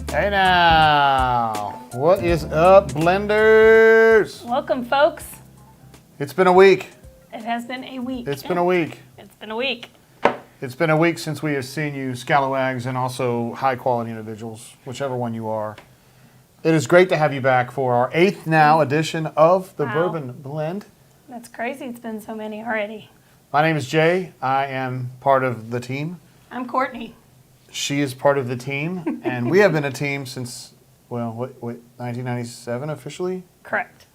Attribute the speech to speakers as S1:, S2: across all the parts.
S1: Hey now, what is up, blenders?
S2: Welcome, folks.
S1: It's been a week.
S2: It has been a week.
S1: It's been a week.
S2: It's been a week.
S1: It's been a week since we have seen you, scalawags, and also high-quality individuals, whichever one you are. It is great to have you back for our 8th now edition of the Bourbon Blend.
S2: That's crazy. It's been so many already.
S1: My name is Jay. I am part of the team.
S2: I'm Courtney.
S1: She is part of the team, and we have been a team since, well, what 1997 officially?
S2: Correct.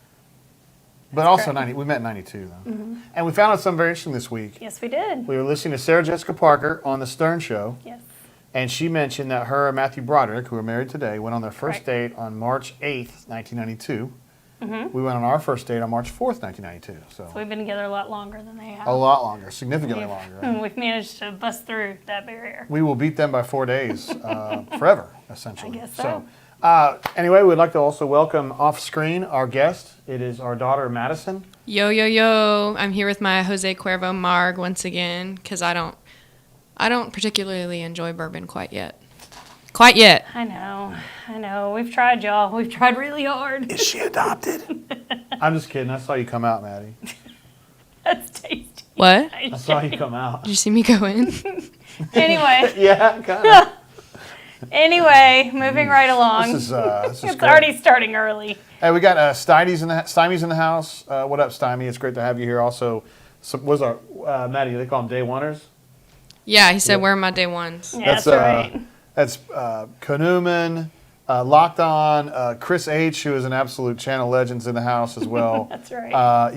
S1: But also, we met in 92, though. Mm-hmm. And we found out something very interesting this week.
S2: Yes, we did.
S1: We were listening to Sarah Jessica Parker on The Stern Show.
S2: Yes.
S1: And she mentioned that her and Matthew Broderick, who are married today, went on their first date on March 8th, 1992. Mm-hmm. We went on our first date on March 4th, 1992. So
S2: we've been together a lot longer than they have.
S1: A lot longer, significantly longer. Right?
S2: We've managed to bust through that barrier.
S1: We will beat them by 4 days, forever, essentially.
S2: I guess so.
S1: Anyway, we'd like to also welcome off-screen our guest. It is our daughter, Madison.
S3: Yo, yo, yo. I'm here with my Jose Cuervo Marg once again because I don't particularly enjoy bourbon quite yet. Quite yet.
S2: I know. We've tried, y'all. We've tried really hard.
S1: Is she adopted? I'm just kidding. I saw you come out, Maddie.
S2: That's tasty.
S3: What?
S1: I saw you come out.
S3: Did you see me go in?
S2: Anyway.
S1: Yeah, kind of.
S2: Anyway, moving right along.
S1: This is
S2: it's
S1: great.
S2: already starting early.
S1: Hey, we got Stymie's in the house. What up, Stymie? It's great to have you here. Also, what's our Maddie? They call them day oneers.
S3: Yeah, he said, where are my day ones?
S2: Yeah, that's right.
S1: That's Kanuman, Locked On, Chris H., who is an absolute channel legends in the house as well.
S2: That's right.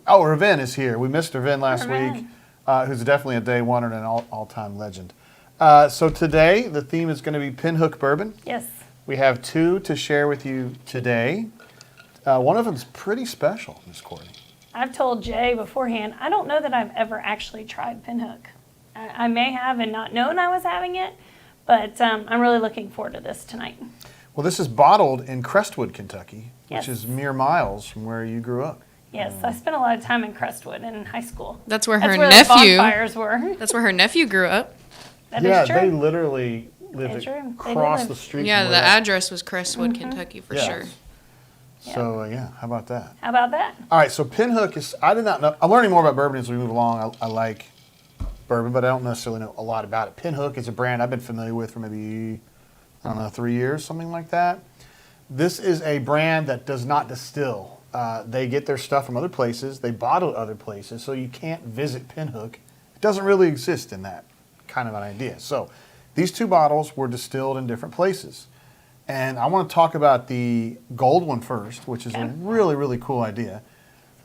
S1: Raven is here. We missed Raven last week, who's definitely a day one and an all-time legend. So today, the theme is going to be PINHOOK Bourbon.
S2: Yes.
S1: We have 2 to share with you today. One of them is pretty special, Miss Courtney.
S2: I've told Jay beforehand, I don't know that I've ever actually tried PINHOOK. I may have and not known I was having it, but I'm really looking forward to this tonight.
S1: Well, this is bottled in Crestwood, Kentucky,
S2: Yes.
S1: which is mere miles from where you grew up.
S2: Yes, I spent a lot of time in Crestwood in high school.
S3: That's where
S2: That's
S3: her
S2: where
S3: nephew.
S2: the bonfires were.
S3: That's where her nephew grew up.
S2: That is true.
S1: They literally lived across the street.
S3: Yeah,
S1: from
S3: the
S1: where
S3: address was Crestwood, Kentucky, for sure.
S1: So, how about that?
S2: How about that?
S1: All right, so PINHOOK is, I did not know, I'm learning more about bourbon as we move along. I like bourbon, but I don't necessarily know a lot about it. PINHOOK is a brand I've been familiar with for maybe, 3 years, something like that. This is a brand that does not distill. They get their stuff from other places. They bottle it other places, so you can't visit PINHOOK. It doesn't really exist in that kind of an idea. So these 2 bottles were distilled in different places. And I want to talk about the gold one first, which is a really, really cool idea.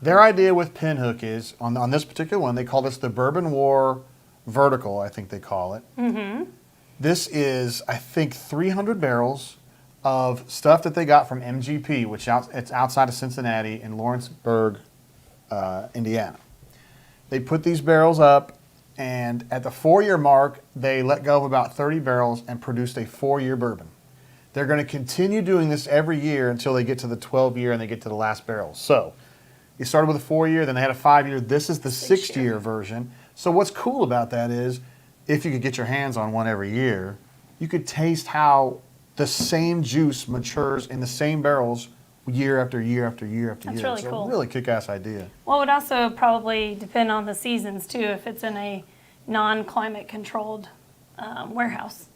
S1: Their idea with PINHOOK is, on this particular one, they call this the Bourbon War Vertical, I think they call it. Mm-hmm. This is, I think, 300 barrels of stuff that they got from MGP, which it's outside of Cincinnati in Lawrenceburg, Indiana. They put these barrels up, and at the 4-year mark, they let go of about 30 barrels and produced a 4-year bourbon. They're going to continue doing this every year until they get to the 12-year and they get to the last barrel. So you started with a 4-year, then they had a 5-year. This is the 6-year version. So what's cool about that is if you could get your hands on one every year, you could taste how the same juice matures in the same barrels year after year after year after year.
S2: That's really cool.
S1: It's a really kick-ass idea.
S2: Well, it would also probably depend on the seasons, too, if it's in a non-climate controlled warehouse.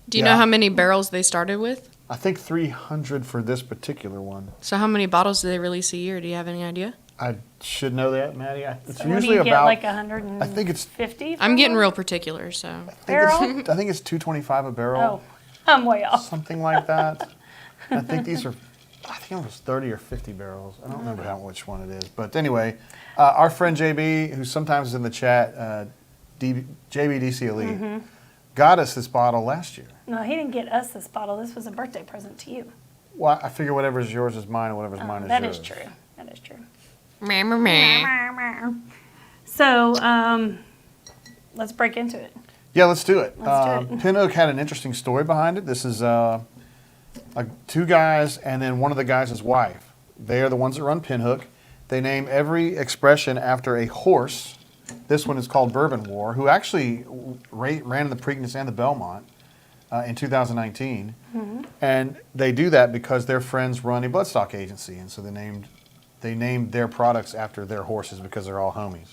S3: Do you know how many barrels they started with?
S1: I think 300 for this particular one.
S3: So how many bottles do they release a year? Do you have any idea?
S1: I should know that, Maddie. It's
S2: So
S1: usually
S2: what do you
S1: about,
S2: get, like 150?
S1: I think it's,
S3: I'm getting real particular, so.
S2: Barrel?
S1: I think it's $2.25 a barrel.
S2: Oh, I'm way off.
S1: Something like that. I think these are, I think it was 30 or 50 barrels. I don't remember which one it is. But anyway, our friend JB, who sometimes is in the chat, JBDC Elite, got us this bottle last year.
S2: No, he didn't get us this bottle. This was a birthday present to you.
S1: Well, I figure whatever's yours is mine and whatever's mine is
S2: that
S1: yours.
S2: That is true. That is true.
S3: Meh.
S2: So, let's break into it.
S1: Yeah, let's do it.
S2: Let's do it.
S1: PINHOOK had an interesting story behind it. This is 2 guys and then one of the guys' wife. They are the ones that run PINHOOK. They name every expression after a horse. This one is called Bourbon War, who actually ran in the Preakness and the Belmont. in 2019. And they do that because their friends run a bloodstock agency, and so they named their products after their horses because they're all homies.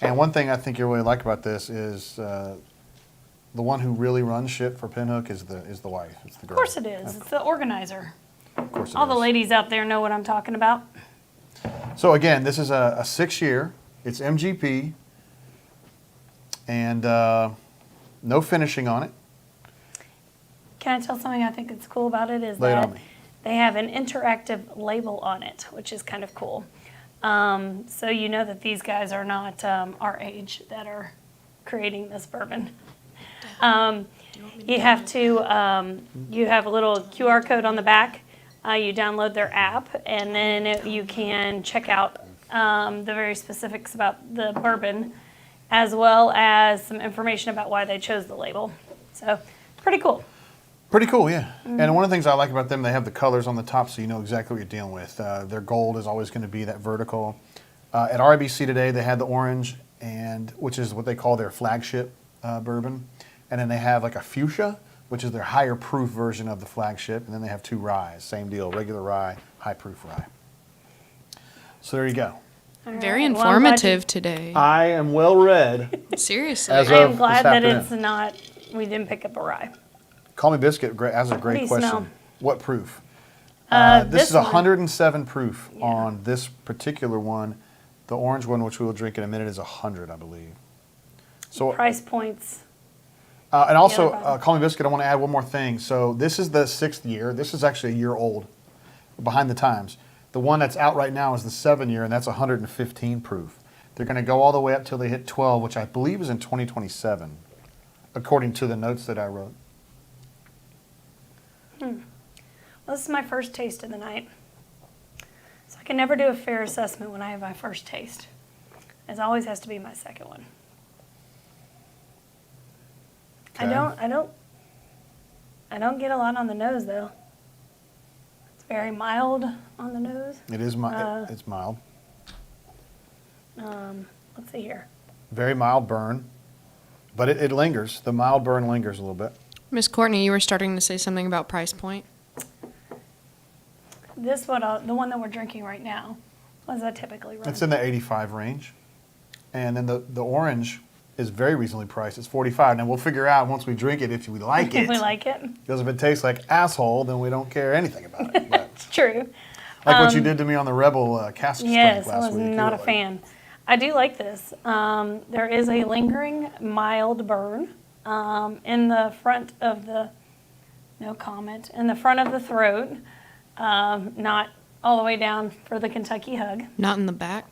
S1: And one thing I think you really like about this is the one who really runs shit for PINHOOK is the wife. It's the girl.
S2: Of course it is. It's the organizer.
S1: Of course it
S2: All the
S1: is.
S2: ladies out there know what I'm talking about.
S1: So again, this is a 6-year. It's MGP, and no finishing on it.
S2: Can I tell something I think is cool about it? Is
S1: Lay it
S2: that
S1: on me.
S2: they have an interactive label on it, which is kind of cool. So you know that these guys are not our age that are creating this bourbon. You have to, you have a little QR code on the back. You download their app, and then you can check out the very specifics about the bourbon, as well as some information about why they chose the label. So, pretty cool.
S1: Pretty cool, yeah. And one of the things I like about them, they have the colors on the top so you know exactly what you're dealing with. Their gold is always going to be that vertical. At RIBC today, they had the orange, which is what they call their flagship bourbon. And then they have like a fuchsia, which is their higher proof version of the flagship. And then they have 2 ryes, same deal, regular rye, high proof rye. So there you go.
S2: All right.
S3: Very
S2: Well, I'm glad
S3: informative today.
S1: I am well read.
S3: Seriously.
S1: As
S2: I am
S1: of
S2: glad
S1: this
S2: that
S1: afternoon.
S2: it's not, we didn't pick up a rye.
S1: Call Me Biscuit has a
S2: do
S1: great
S2: you
S1: question.
S2: smell?
S1: What proof?
S2: This
S1: This is
S2: one.
S1: 107 proof
S2: Yeah.
S1: on this particular one. The orange one, which we will drink in a minute, is 100, I believe. So,
S2: Price points.
S1: and also,
S2: Yeah,
S1: Call Me Biscuit, I want to add one more thing. So this is the 6th year. This is actually a year old, behind the times. The one that's out right now is the 7-year, and that's 115 proof. They're going to go all the way up till they hit 12, which I believe is in 2027, according to the notes that I wrote.
S2: Well, this is my first taste of the night. So I can never do a fair assessment when I have my first taste. It always has to be my second one.
S1: Okay.
S2: I don't get a lot on the nose though. It's very mild on the nose.
S1: It is it's mild.
S2: Let's see here.
S1: Very mild burn, but it lingers. The mild burn lingers a little bit.
S3: Miss Courtney, you were starting to say something about price point.
S2: This one, the one that we're drinking right now, what does that typically run?
S1: It's in the 85 range. And then the orange is very reasonably priced. It's 45. Now we'll figure out once we drink it if we like it.
S2: If we like it.
S1: Because if it tastes like asshole, then we don't care anything about it. But
S2: It's true.
S1: like what you did to me on the Rebel cask strength
S2: Yes, I
S1: last
S2: was
S1: week.
S2: not
S1: You
S2: a
S1: were
S2: fan. I do like this. There is a lingering mild burn in the front of the, no comment, in the front of the throat, not all the way down for the Kentucky hug.
S3: Not in the back.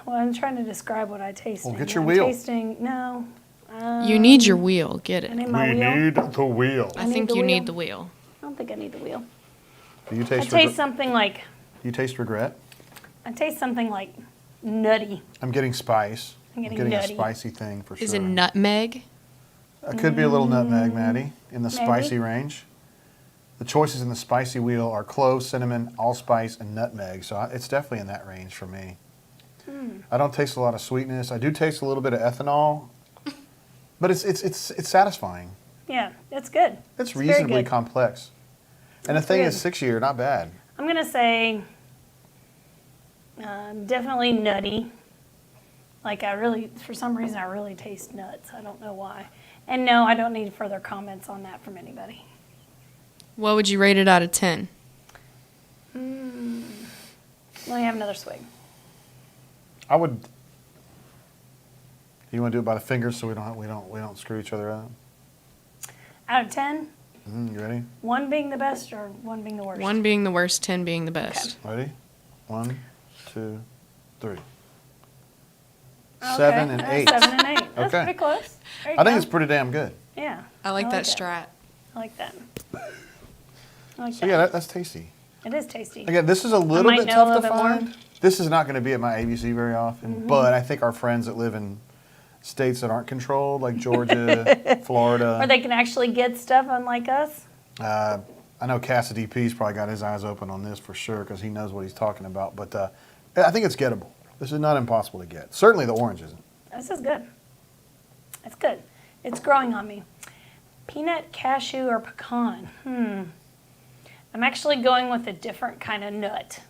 S2: Well, I'm trying to describe what I taste.
S1: Well, get your wheel.
S2: Tasting, no.
S3: You need your wheel. Get
S2: I need
S3: it.
S2: my
S1: We
S2: wheel.
S1: need the wheel.
S3: I
S2: need
S3: think
S2: the
S3: you
S2: wheel.
S3: need the wheel.
S2: I don't think I need the wheel.
S1: Do you
S2: I
S1: taste
S2: taste something like,
S1: regret?
S2: nutty.
S1: I'm getting spice.
S2: I'm getting
S1: a
S2: nutty.
S1: spicy thing for sure.
S3: Is it nutmeg?
S1: It could be a little nutmeg, Maddie, in the
S2: Maybe.
S1: spicy range. The choices in the spicy wheel are clove, cinnamon, allspice, and nutmeg. So it's definitely in that range for me. I don't taste a lot of sweetness. I do taste a little bit of ethanol, but it's satisfying.
S2: Yeah, it's good.
S1: It's
S2: very
S1: reasonably
S2: good.
S1: complex. And the
S2: It's
S1: thing
S2: good.
S1: is, 6-year, not bad.
S2: I'm going to say definitely nutty. Like for some reason, I really taste nuts. I don't know why. And no, I don't need further comments on that from anybody.
S3: What would you rate it out of 10?
S2: Let me have another swig.
S1: I would. You want to do it by the fingers so we don't screw each other up?
S2: Out of 10,
S1: You ready?
S2: 1 being the best or 1 being the worst?
S3: 1 being the worst, 10 being the best.
S1: Ready? 1, 2, 3.
S2: Okay,
S1: 7 and 8.
S2: 7 and 8. That's
S1: Okay.
S2: pretty close. There you
S1: I think
S2: go.
S1: it's pretty damn good.
S2: Yeah.
S3: I like that
S2: it.
S3: strat.
S2: I like that. I like
S1: So
S2: that.
S1: yeah, that's tasty.
S2: It is tasty.
S1: Again, this is a little
S2: might
S1: bit
S2: know a
S1: tough
S2: little
S1: to
S2: bit more.
S1: find. This is not going to be at my ABC very often, but I think our friends that live in states that aren't controlled, like Georgia, Florida.
S2: Or they can actually get stuff unlike us.
S1: I know Cassidy P's probably got his eyes open on this for sure because he knows what he's talking about. But I think it's gettable. This is not impossible to get. Certainly the orange isn't.
S2: This is good. It's good. It's growing on me. Peanut, cashew, or pecan? I'm actually going with a different kind of nut.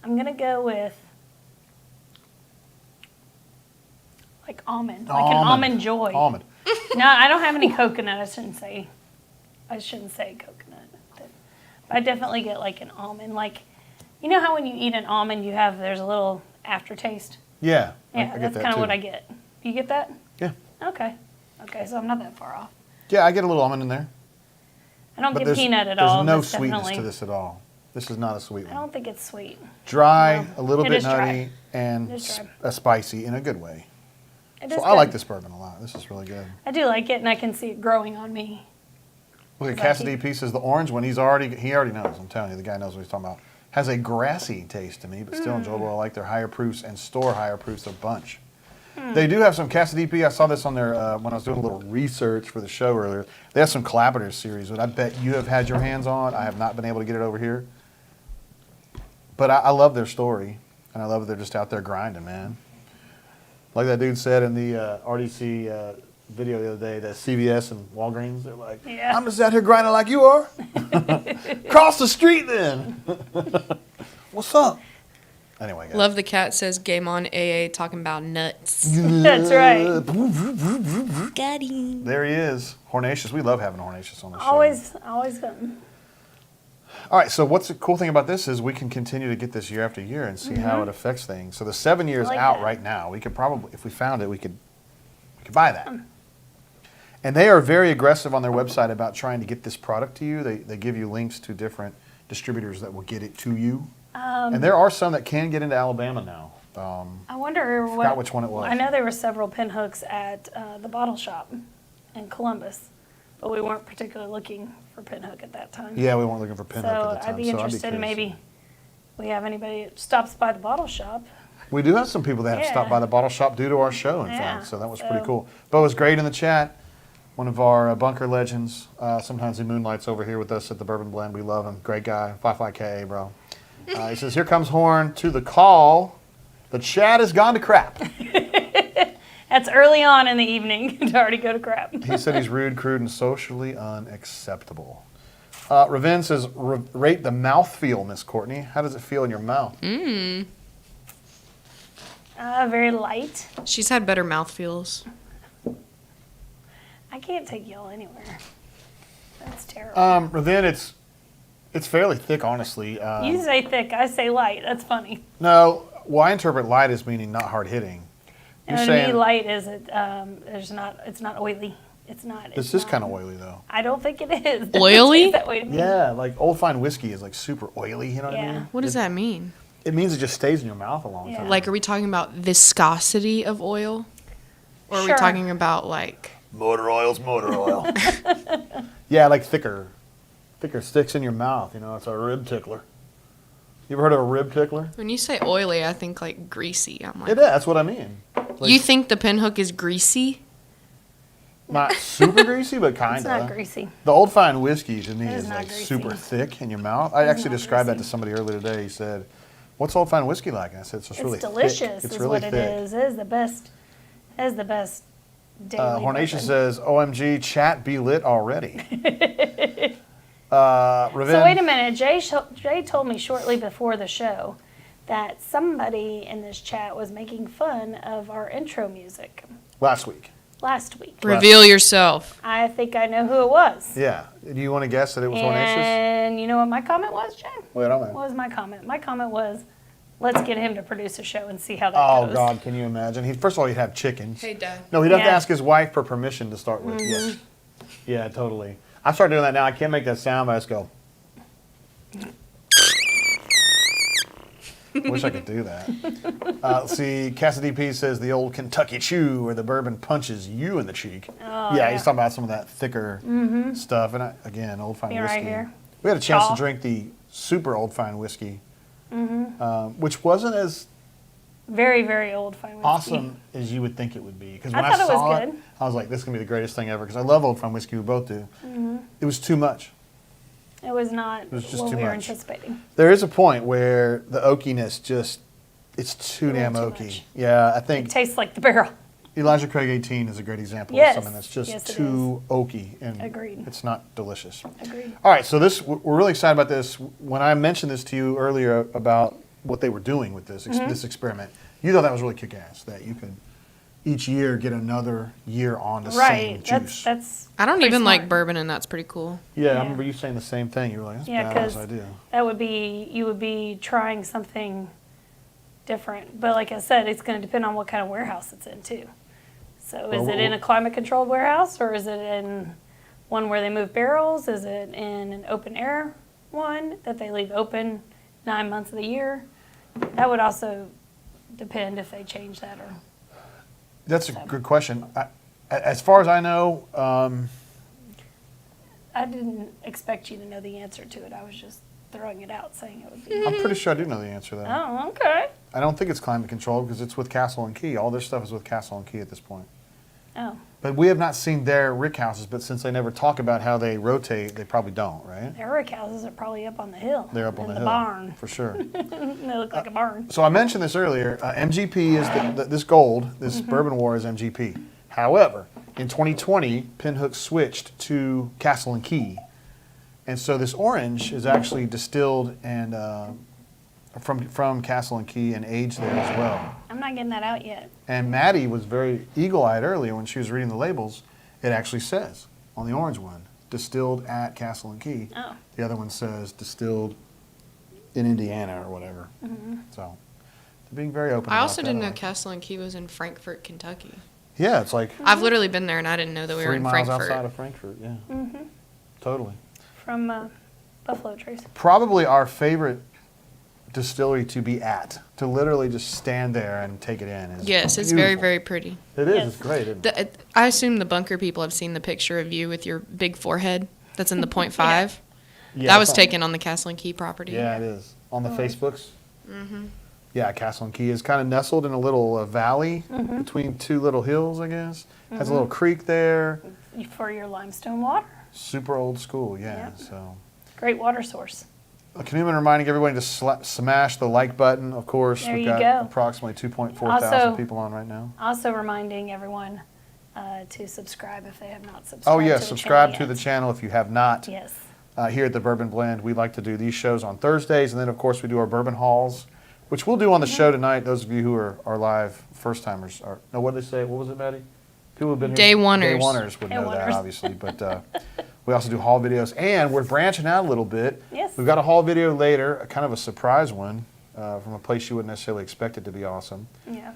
S2: I'm going to go with like almond. Like an almond joy.
S1: Almond.
S2: No, I don't have any coconut. I shouldn't say coconut. But I definitely get like an almond. Like, you know how when you eat an almond, there's a little aftertaste?
S1: Yeah.
S2: Yeah,
S1: I get
S2: that's
S1: that
S2: kind of
S1: too.
S2: what I get. You get that?
S1: Yeah.
S2: Okay. Okay, so I'm not that far off.
S1: Yeah, I get a little almond in there.
S2: I don't
S1: But
S2: get peanut at all.
S1: There's no
S2: That's
S1: sweetness
S2: definitely-
S1: to this at all. This is not a sweet
S2: I
S1: one.
S2: don't think it's sweet.
S1: Dry,
S2: No,
S1: a little
S2: it
S1: bit
S2: is dry.
S1: nutty, and
S2: It is dry.
S1: spicy in a good way.
S2: It
S1: So
S2: is
S1: I like
S2: good.
S1: this bourbon a lot. This is really good.
S2: I do like it, and I can see it growing on me.
S1: Look at
S2: Like
S1: Cassidy P says the orange one. He already knows. I'm telling you, the guy knows what he's talking about. Has a grassy taste to me, but still enjoyable. I like their higher proofs and store higher proofs. Their bunch. They do have some Cassidy P. I saw this on their when I was doing a little research for the show earlier. They have some collaborative series that I bet you have had your hands on. I have not been able to get it over here, but I love their story, and I love that they're just out there grinding, man. Like that dude said in the RDC video the other day, that CVS and Walgreens, they're like,
S2: Yeah.
S1: I'm just out here grinding like you are. Cross the street then. What's up? Anyway, guys.
S3: Love the cat says game on AA talking about nuts.
S2: That's right.
S3: Got him.
S1: There he is. Hornatius. We love having Hornatius on the show.
S2: Always good.
S1: All right, so what's the cool thing about this is we can continue to get this year after year and see how it affects things. So the 7 years
S2: I like
S1: out
S2: that.
S1: right now, we could probably, if we found it, we could buy that. And they are very aggressive on their website about trying to get this product to you. They give you links to different distributors that will get it to you. And there are some that can get into Alabama now.
S2: I wonder
S1: Forgot which one it was.
S2: I know there were several pinhooks at the bottle shop in Columbus, but we weren't particularly looking for pinhook at that time.
S1: Yeah, we weren't looking for Pinhook
S2: So
S1: at the time.
S2: I'd be interested in
S1: curious.
S2: maybe we have anybody that stops by the bottle shop.
S1: We do have some people that have stopped
S2: Yeah.
S1: by the bottle shop due to our show, in
S2: Yeah,
S1: fact, so that was pretty
S2: so-
S1: cool. Bo was great in the chat. One of our bunker legends. Sometimes he moonlights over here with us at the Bourbon Blend. We love him. Great guy. 55K, bro. He says, here comes Horn to the call. The chat has gone to crap.
S2: That's early on in the evening to already go to crap.
S1: He said he's rude, crude, and socially unacceptable. Ravin says, rate the mouthfeel, Miss Courtney. How does it feel in your mouth?
S2: Very light.
S3: She's had better mouthfeels.
S2: I can't take y'all anywhere. That's terrible.
S1: Ravin, it's fairly thick, honestly.
S2: You say thick, I say light. That's funny.
S1: No, well, I interpret light as meaning not hard hitting. You're
S2: And to
S1: saying
S2: me, light is it's not oily. It's not.
S1: this is kind of oily, though.
S2: I don't think it is.
S3: Oily?
S2: It's that way to me.
S1: Yeah, like old fine whiskey is like super oily. You know what I
S2: Yeah.
S1: mean?
S3: What does that mean?
S1: It means it just stays in your mouth a long
S2: Yeah.
S1: time.
S3: Like, are we talking about viscosity of oil? Or are we
S2: Sure.
S3: talking about, like,
S1: motor oil's motor oil. Yeah, like thicker sticks in your mouth. You know, it's a rib tickler. You ever heard of a rib tickler?
S3: when you say oily, I think, like, greasy. I'm like,
S1: It is. That's what I mean. Like,
S3: you think the pinhook is greasy?
S1: not super greasy, but kind
S2: It's
S1: of.
S2: not greasy.
S1: The old fine whiskey to me
S2: It
S1: is
S2: is not
S1: like
S2: greasy.
S1: super thick in your mouth. I actually
S2: not
S1: described that to
S2: greasy.
S1: somebody earlier today. He said, "What's old fine whiskey like?" And I said, "It's just really
S2: It's delicious.
S1: thick. It's
S2: Is
S1: really
S2: what it
S1: thick."
S2: is. It is the best. It is the best. Daily
S1: Hornatius
S2: bourbon.
S1: says, "OMG, chat be lit already." Ravin,
S2: So wait a minute. Jay told me shortly before the show that somebody in this chat was making fun of our intro music
S1: last week.
S2: last week.
S3: Reveal yourself.
S2: I think I know who it was.
S1: Yeah. Do you want to guess that it was Hornatius?
S2: And you know what my comment was, Jay?
S1: Wait, I'm
S2: What was my comment? My comment was, let's get him to produce a show and see how that
S1: Oh
S2: goes.
S1: God, can you imagine? First of all, he'd have chickens.
S3: Hey, Dad.
S1: No, he'd have to
S2: Yeah.
S1: ask his wife for permission to start with. Yes. Yeah, totally. I started doing that now. I can't make that sound, but I just go. Wish I could do that. Let's see, Cassidy P says the old Kentucky chew where the bourbon punches you in the cheek.
S2: Oh,
S1: yeah, he's talking about some of that thicker stuff. And again, old fine
S2: Be
S1: whiskey.
S2: right here.
S1: We had a chance
S2: Chaw.
S1: to drink the super old fine whiskey, which wasn't as
S2: Very, very old fine whiskey.
S1: awesome as you would think it would be. Because when
S2: I
S1: I,
S2: thought it was
S1: saw it,
S2: good.
S1: I was like, this is going to be the greatest thing ever. Because I love old fine whiskey. We both do. It was too much.
S2: It was not
S1: was just
S2: what
S1: too
S2: we were
S1: much.
S2: anticipating.
S1: There is a point where the oakiness just, it's too
S2: A little
S1: damn
S2: too
S1: oaky.
S2: much.
S1: Yeah, I think
S2: It tastes like the barrel.
S1: Elijah Craig 18 is a great example
S2: Yes.
S1: of something that's just
S2: Yes, it
S1: too oaky and
S2: Agreed.
S1: it's not delicious.
S2: Agreed.
S1: All right, so we're really excited about this. When I mentioned this to you earlier about what they were doing with this this experiment, you thought that was really kick-ass, that you could each year get another year on the same
S2: Right.
S1: juice.
S2: That's
S3: I don't
S2: pretty
S3: even like
S2: smart.
S3: bourbon, and that's pretty cool.
S1: Yeah, I
S2: Yeah.
S1: remember you saying the same thing. You were like, that's
S2: Yeah,
S1: a badass
S2: because
S1: idea.
S2: that would be, you would be trying something different. But like I said, it's going to depend on what kind of warehouse it's in too. So is
S1: Well,
S2: it in a climate controlled warehouse, or is it in one where they move barrels? Is it in an open air one that they leave open 9 months of the year? That would also depend if they change that or.
S1: That's a good question. As far as I know,
S2: I didn't expect you to know the answer to it. I was just throwing it out, saying it would be.
S1: I'm pretty sure I do know the answer though.
S2: Oh, okay.
S1: I don't think it's climate controlled because it's with Castle and Key. All their stuff is with Castle and Key at this point.
S2: Oh,
S1: But we have not seen their rick houses, but since they never talk about how they rotate, they probably don't, right?
S2: their rick houses are probably up on the hill.
S1: They're up on
S2: in
S1: the hill.
S2: barn.
S1: For sure.
S2: They look like a barn.
S1: So I mentioned this earlier. MGP is this gold, this Bourbon War is MGP. However, in 2020, PINHOOK switched to Castle and Key. And so this orange is actually distilled and from Castle and Key and aged there as well.
S2: I'm not getting that out yet.
S1: And Maddie was very eagle-eyed earlier when she was reading the labels. It actually says on the orange one, distilled at Castle and Key.
S2: Oh.
S1: The other one says distilled in Indiana or whatever. So they're being very open.
S3: I
S1: about
S3: also
S1: that.
S3: didn't
S1: I
S3: know
S1: like it.
S3: Castle and Key was in Frankfort, Kentucky.
S1: Yeah, it's like
S3: I've literally been there, and I didn't know that we were
S1: 3
S3: in
S1: miles
S3: Frankfurt.
S1: outside of Frankfurt. Yeah, totally.
S2: From Buffalo Trace.
S1: Probably our favorite distillery to be at, to literally just stand there and take it in. Is
S3: Yes, it's very,
S1: beautiful.
S3: very pretty.
S1: It is.
S2: Yes.
S1: It's great. Isn't it?
S3: I assume the bunker people have seen the picture of you with your big forehead that's in the .5.
S1: Yeah,
S3: That was
S1: it's on-
S3: taken on the Castle and Key property.
S1: Yeah, it is on the Facebooks. Yeah, Castle and Key is kind of nestled in a little valley between two little hills, I guess. Has a little creek there.
S2: For your limestone water.
S1: Super old school. Yeah.
S2: Yep.
S1: So.
S2: Great water source.
S1: Community reminding everybody to smash the like button. Of course,
S2: There
S1: we've
S2: you
S1: got
S2: go.
S1: approximately 2.4
S2: Also-
S1: thousand people on right now.
S2: Also reminding everyone to subscribe if they have not subscribed.
S1: Oh yeah,
S2: to
S1: subscribe
S2: the
S1: to
S2: channel
S1: the
S2: yet.
S1: channel if you have not.
S2: Yes.
S1: Here at the Bourbon Blend, we like to do these shows on Thursdays, and then of course we do our bourbon hauls, which we'll do on the show tonight. Those of you who are live first timers, or no, what did they say? What was it, Maddie? People have been
S3: Day
S1: here.
S3: oneers.
S1: Day oneers would
S2: Day
S1: know that
S2: oneers.
S1: obviously, but we also do haul videos, and we're branching out a little bit.
S2: Yes.
S1: We've got a haul video later, a kind of a surprise one from a place you wouldn't necessarily expect it to be awesome.
S2: Yeah.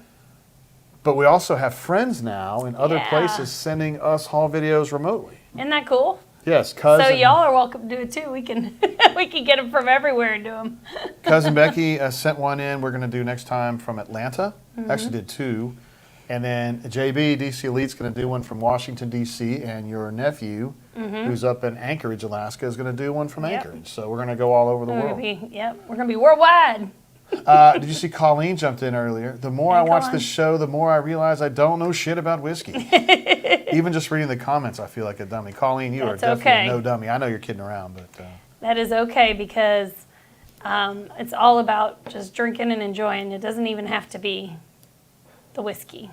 S1: But we also have friends now in other
S2: Yeah.
S1: places sending us haul videos remotely.
S2: Isn't that cool?
S1: Yes,
S2: So
S1: cousin.
S2: y'all are welcome to do it too. We can we can get them from everywhere and do them.
S1: Cousin Becky sent one in. We're going to do next time from Atlanta.
S2: Mm-hmm.
S1: Actually did 2. And then JB, DC Elite's going to do one from Washington, D.C. And your nephew, who's up in Anchorage, Alaska, is going to do one from
S2: Mm-hmm. Yep.
S1: Anchorage. So we're going to go all over the
S2: We're gonna
S1: world.
S2: we're gonna be worldwide.
S1: Did you see Colleen jumped in earlier? The more I
S2: Hey,
S1: watch
S2: Colleen.
S1: this show, the more I realize I don't know shit about whiskey. Even just reading the comments, I feel like a dummy. Colleen, you
S2: That's
S1: are definitely
S2: okay.
S1: no dummy. I know you're kidding around, but...
S2: That is okay because it's all about just drinking and enjoying. It doesn't even have to be the whiskey.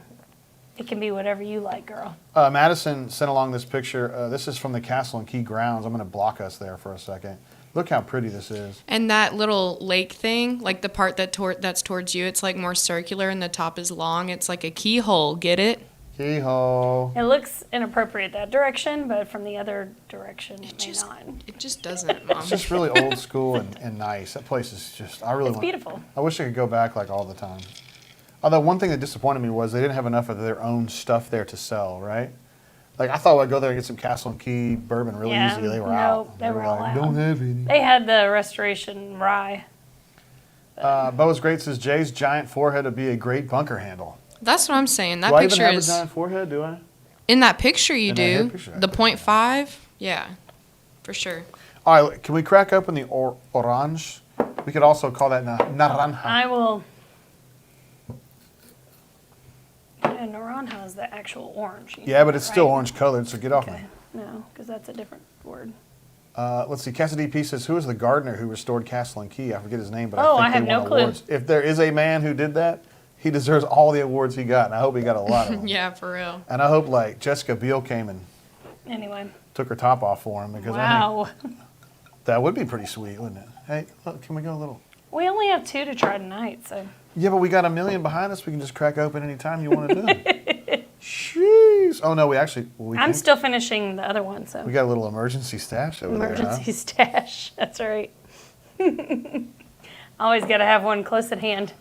S2: It can be whatever you like, girl.
S1: Madison sent along this picture. This is from the Castle and Key grounds. I'm going to block us there for a second. Look how pretty this is.
S3: And that little lake thing, like the part that's towards you, it's like more circular and the top is long. It's like a keyhole. Get it?
S1: Keyhole.
S2: It looks inappropriate that direction, but from the other direction, it may not.
S3: It just doesn't, Mom.
S1: It's just really old school and nice. That place is just, I really
S2: It's
S1: want.
S2: beautiful.
S1: I wish I could go back like all the time. Although one thing that disappointed me was they didn't have enough of their own stuff there to sell, right? Like I thought I'd go there and get some Castle and Key bourbon really
S2: Yeah,
S1: easy. They were
S2: no,
S1: out.
S2: they were all
S1: like,
S2: out.
S1: don't have any.
S2: They had the restoration rye.
S1: Bo's Great says Jay's giant forehead would be a great bunker handle.
S3: That's what I'm saying. That
S1: Do I even
S3: picture
S1: have
S3: is
S1: a giant forehead? Do I?
S3: in that picture. You
S1: In that
S3: do
S1: head picture, I
S3: the
S1: do.
S3: .5. Yeah, for sure.
S1: All right, can we crack open the orange? We could also call that naranja.
S2: I will. And Naranja is the actual orange. you
S1: Yeah,
S2: know
S1: but
S2: that,
S1: it's still
S2: right?
S1: orange colored, so get off
S2: Okay.
S1: me.
S2: No, because that's a different word.
S1: Let's see, Cassidy P says, who is the gardener who restored Castle and Key? I forget his name, but
S2: Oh,
S1: I
S2: I
S1: think
S2: have
S1: they
S2: no
S1: won
S2: clue.
S1: awards. If there is a man who did that, he deserves all the awards he got, and I hope he got a lot of them.
S3: Yeah, for real.
S1: And I hope like Jessica Biel came and
S2: Anyway.
S1: took her top off for him because I
S2: Wow.
S1: think that would be pretty sweet, wouldn't it? Hey, look, can we go a little?
S2: We only have 2 to try tonight, so.
S1: Yeah, but we got 1 million behind us. We can just crack open anytime you want to do it. Jeez. Oh no, we actually. Well, we
S2: I'm
S1: can-
S2: still finishing the other one, so.
S1: We got a little emergency stash over
S2: Emergency
S1: there.
S2: stash. That's right. Always got to have one close at hand.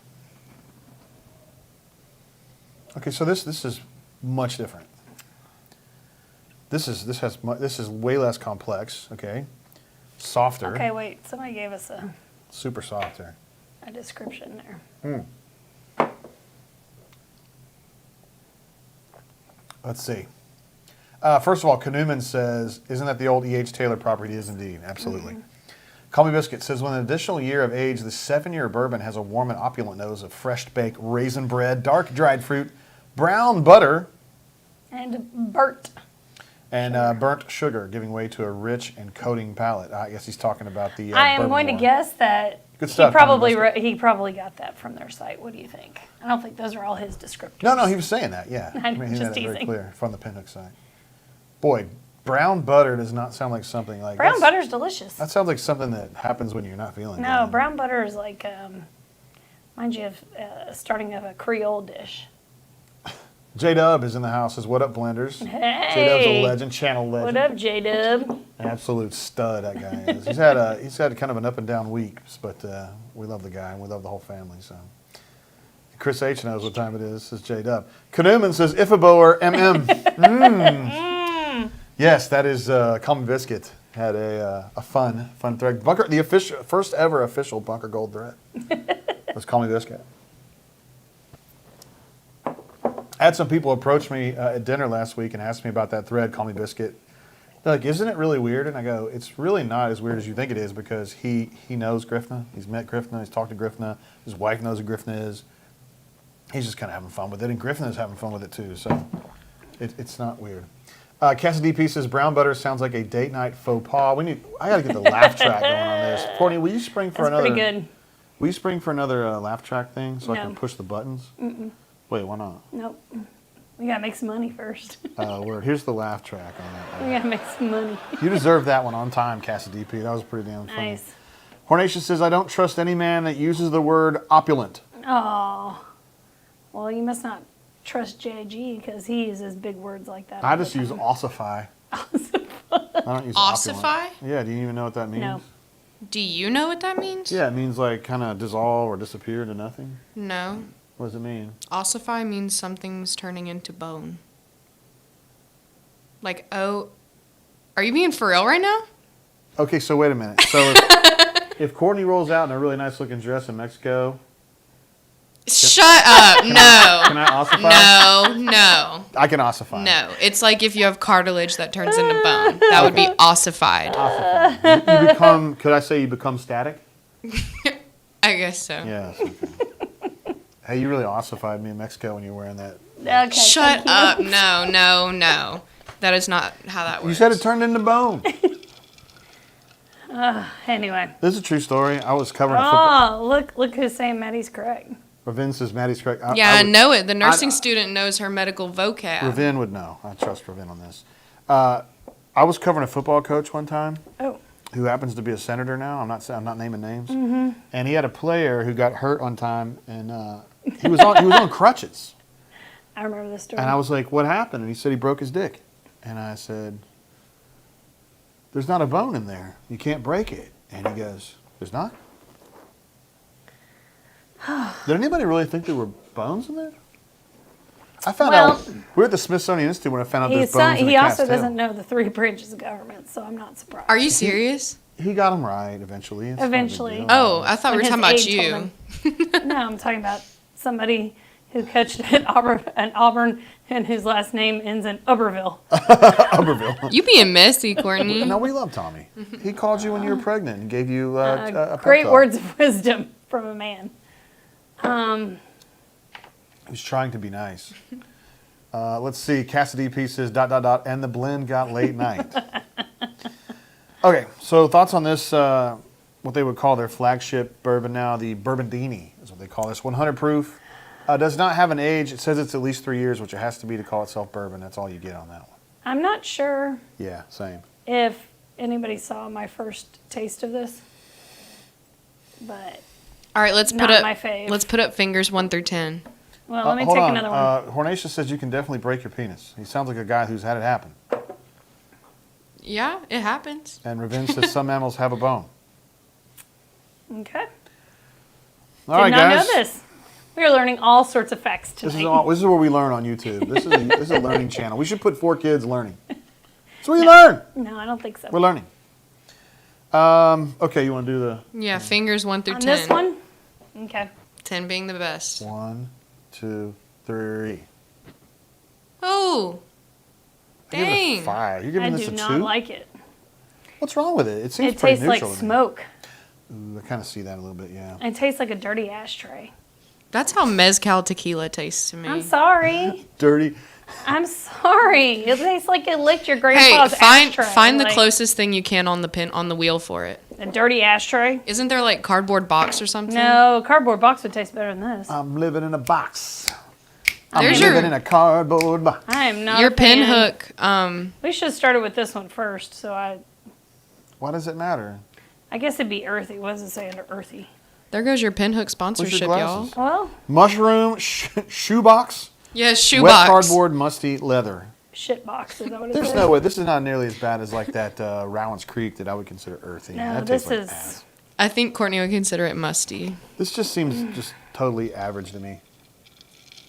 S1: Huh? Okay, so this is much different. This is way less complex. Okay, softer.
S2: Okay, wait. Somebody gave us
S1: Super soft there.
S2: a description there.
S1: Let's see. First of all, Kanuman says, isn't that the old E.H. Taylor property? It is indeed. Absolutely. Call Me Biscuit says, with an additional year of age, the 7-year bourbon has a warm and opulent nose of fresh baked raisin bread, dark dried fruit, brown butter,
S2: And Bert.
S1: and burnt sugar, giving way to a rich and coating palate. I guess he's talking about the
S2: I am
S1: bourbon
S2: going to
S1: wine.
S2: guess that
S1: Good stuff,
S2: he probably
S1: Tommy Biscuit.
S2: he probably got that from their site. What do you think? I don't think those are all his descriptors.
S1: No, he was saying that, yeah.
S2: I'm
S1: he
S2: just
S1: made it very
S2: teasing.
S1: clear from the PINHOOK site. Boy, brown butter does not sound like something like
S2: Brown
S1: that's-
S2: butter's delicious.
S1: That sounds like something that happens when you're not feeling
S2: No,
S1: good.
S2: brown butter is like, mind you, of starting of a Creole dish.
S1: J-Dub is in the house. Says, what up, blenders? J-Dub's a
S2: Hey,
S1: legend, channel legend.
S2: what up, J-Dub?
S1: An absolute stud, that guy is. He's had kind of an up and down week, but we love the guy and we love the whole family. So, Chris H knows what time it is. Says J-Dub. Kanuman says Ifabo or MM. Yes, that is Call Me Biscuit. Had a fun thread. Bunker, the first ever official Bunker Gold thread was Call Me Biscuit. I had some people approach me at dinner last week and ask me about that thread, Call Me Biscuit. They're like, isn't it really weird? And I go, it's really not as weird as you think it is because he knows Griffna. He's met Griffna. He's talked to Griffna. His wife knows who Griffna is. He's just kind of having fun with it. And Griffna is having fun with it too. So it's not weird. Cassie DP says, brown butter sounds like a date night faux pas. I got to get the laugh track going on this. Courtney, will you spring for
S2: That's
S1: another?
S2: pretty good.
S1: Will you spring for another laugh track thing so I
S2: No.
S1: can push the buttons? Wait, why not?
S2: Nope. We gotta make some money first.
S1: Word. Here's the laugh track on that.
S2: We gotta make some money.
S1: You deserved that one on time, Cassie DP. That was pretty damn funny.
S2: Nice.
S1: Hornation says, I don't trust any man that uses the word opulent.
S2: Oh. Well, you must not trust JG because he uses big words like that.
S1: I
S2: all the
S1: just use
S2: time.
S1: ossify. I don't use
S3: Ossify?
S1: opulent. Yeah, do you even know what that means?
S2: No.
S3: Do you know what that means?
S1: Yeah, it means like kind of dissolve or disappear into nothing.
S3: No.
S1: What does it mean?
S3: Ossify means something's turning into bone. Like, oh, are you being for real right now?
S1: Okay, so wait a minute. So if Courtney rolls out in a really nice looking dress in Mexico,
S3: Shut up.
S1: can
S3: No.
S1: I ossify?
S3: No.
S1: I can ossify.
S3: No. It's like if you have cartilage that turns into bone. That would be ossified.
S1: Ossify. You become, could I say you become static?
S3: I guess so.
S1: Yes. Okay. Hey, you really ossified me in Mexico when you were wearing that.
S2: Okay.
S3: Shut
S2: thank you.
S3: up. No. That is not how that works.
S1: You said it turned into bone.
S2: Anyway.
S1: This is a true story. I was covering a football.
S2: Oh, look who's saying Maddie's correct.
S1: Ravin says Maddie's correct.
S3: Yeah, I
S1: would-
S3: know it. The nursing
S1: I-
S3: student knows her medical vocab.
S1: Ravin would know. I trust Ravin on this. I was covering a football coach one time
S2: Oh.
S1: who happens to be a senator now. I'm not naming names. And he had a player who got hurt one time, and he was on crutches.
S2: I remember this story.
S1: And I was like, "What happened?" And he said he broke his dick. And I said, "There's not a bone in there. You can't break it." And he goes, "There's not?" Did anybody really think there were bones in there? I found out we were at the Smithsonian Institute when I found out there's bones in a
S2: he
S1: cat's
S2: also
S1: tail.
S2: doesn't know the 3 branches of government, so I'm not surprised.
S3: Are you serious?
S1: He got them right eventually. It's not a big
S2: Eventually.
S1: deal.
S3: Oh, I thought we were
S2: When
S3: talking
S2: his
S3: about
S2: aide
S3: you.
S2: told No, I'm talking about somebody who coached at Auburn and whose last name ends in Uberville.
S1: Uberville.
S3: You being messy, Courtney.
S1: No, we love Tommy. He called you when you were pregnant and gave you a pep
S2: Great
S1: talk.
S2: words of wisdom from a man.
S1: He was trying to be nice. Let's see. Cassidy P says ... and the blend got late night. Okay, so thoughts on this? What they would call their flagship bourbon now, the Bourbondini is what they call this. 100 proof. Does not have an age. It says it's at least 3 years, which it has to be to call itself bourbon. That's all you get on that one.
S2: I'm not sure
S1: Yeah, same.
S2: if anybody saw my first taste of this, but
S3: All right, let's
S2: Not
S3: put up.
S2: my fave.
S3: Let's put up fingers 1 through 10.
S2: well, let me
S1: hold
S2: take
S1: on.
S2: another one.
S1: Hornacious says you can definitely break your penis. He sounds like a guy who's had it happen.
S3: Yeah, it happens.
S1: And Revenge says some mammals have a bone.
S2: Okay.
S1: All right,
S2: Did not
S1: guys.
S2: know this. We are learning all sorts of facts
S1: This
S2: tonight.
S1: is where we learn on YouTube. This is a learning channel. We should put 4 kids learning. That's where you learn.
S2: No, I don't think so.
S1: We're learning. Okay, you want to do the
S3: Yeah, fingers 1 through
S2: On
S3: 10.
S2: this one? Okay.
S3: 10 being the best.
S1: 1, 2, 3.
S3: Oh,
S1: I give it a
S3: dang.
S1: 5. You're
S2: I
S1: giving this
S2: do
S1: a
S2: not
S1: 2?
S2: like it.
S1: What's wrong with it? It seems
S2: It
S1: pretty
S2: tastes like
S1: neutral to me.
S2: smoke.
S1: Ooh, I kind of see that a little bit, yeah.
S2: It tastes like a dirty ashtray.
S3: That's how mezcal tequila tastes to me.
S2: I'm sorry.
S1: Dirty.
S2: I'm sorry. It tastes like it licked your
S3: Hey,
S2: grandpa's ashtray.
S3: find the
S2: Like,
S3: closest thing you can on the wheel for it.
S2: A dirty ashtray?
S3: Isn't there like cardboard box or something?
S2: No, a cardboard box would taste better than this.
S1: I'm living in a box. I'm
S3: There's
S1: living
S3: your
S1: in a cardboard box.
S2: I am not
S3: your
S2: a fan.
S3: pinhook.
S2: We should have started with this one first, so
S1: Why does it matter?
S2: I guess it'd be earthy. What does it say under earthy?
S3: There goes your pinhook
S1: Where's your
S3: sponsorship, y'all.
S1: glasses?
S2: Well,
S1: Mushroom shoebox.
S3: Yes,
S1: Wet
S3: shoebox.
S1: cardboard, musty leather.
S2: shit box. Is that what it
S1: There's
S2: says?
S1: no way. This is not nearly as bad as like that Rowan's Creek that I would consider earthy.
S2: No,
S1: That
S2: this
S1: tastes like
S2: is.
S1: ass.
S3: I think Courtney would consider it musty.
S1: This just seems just totally average to me.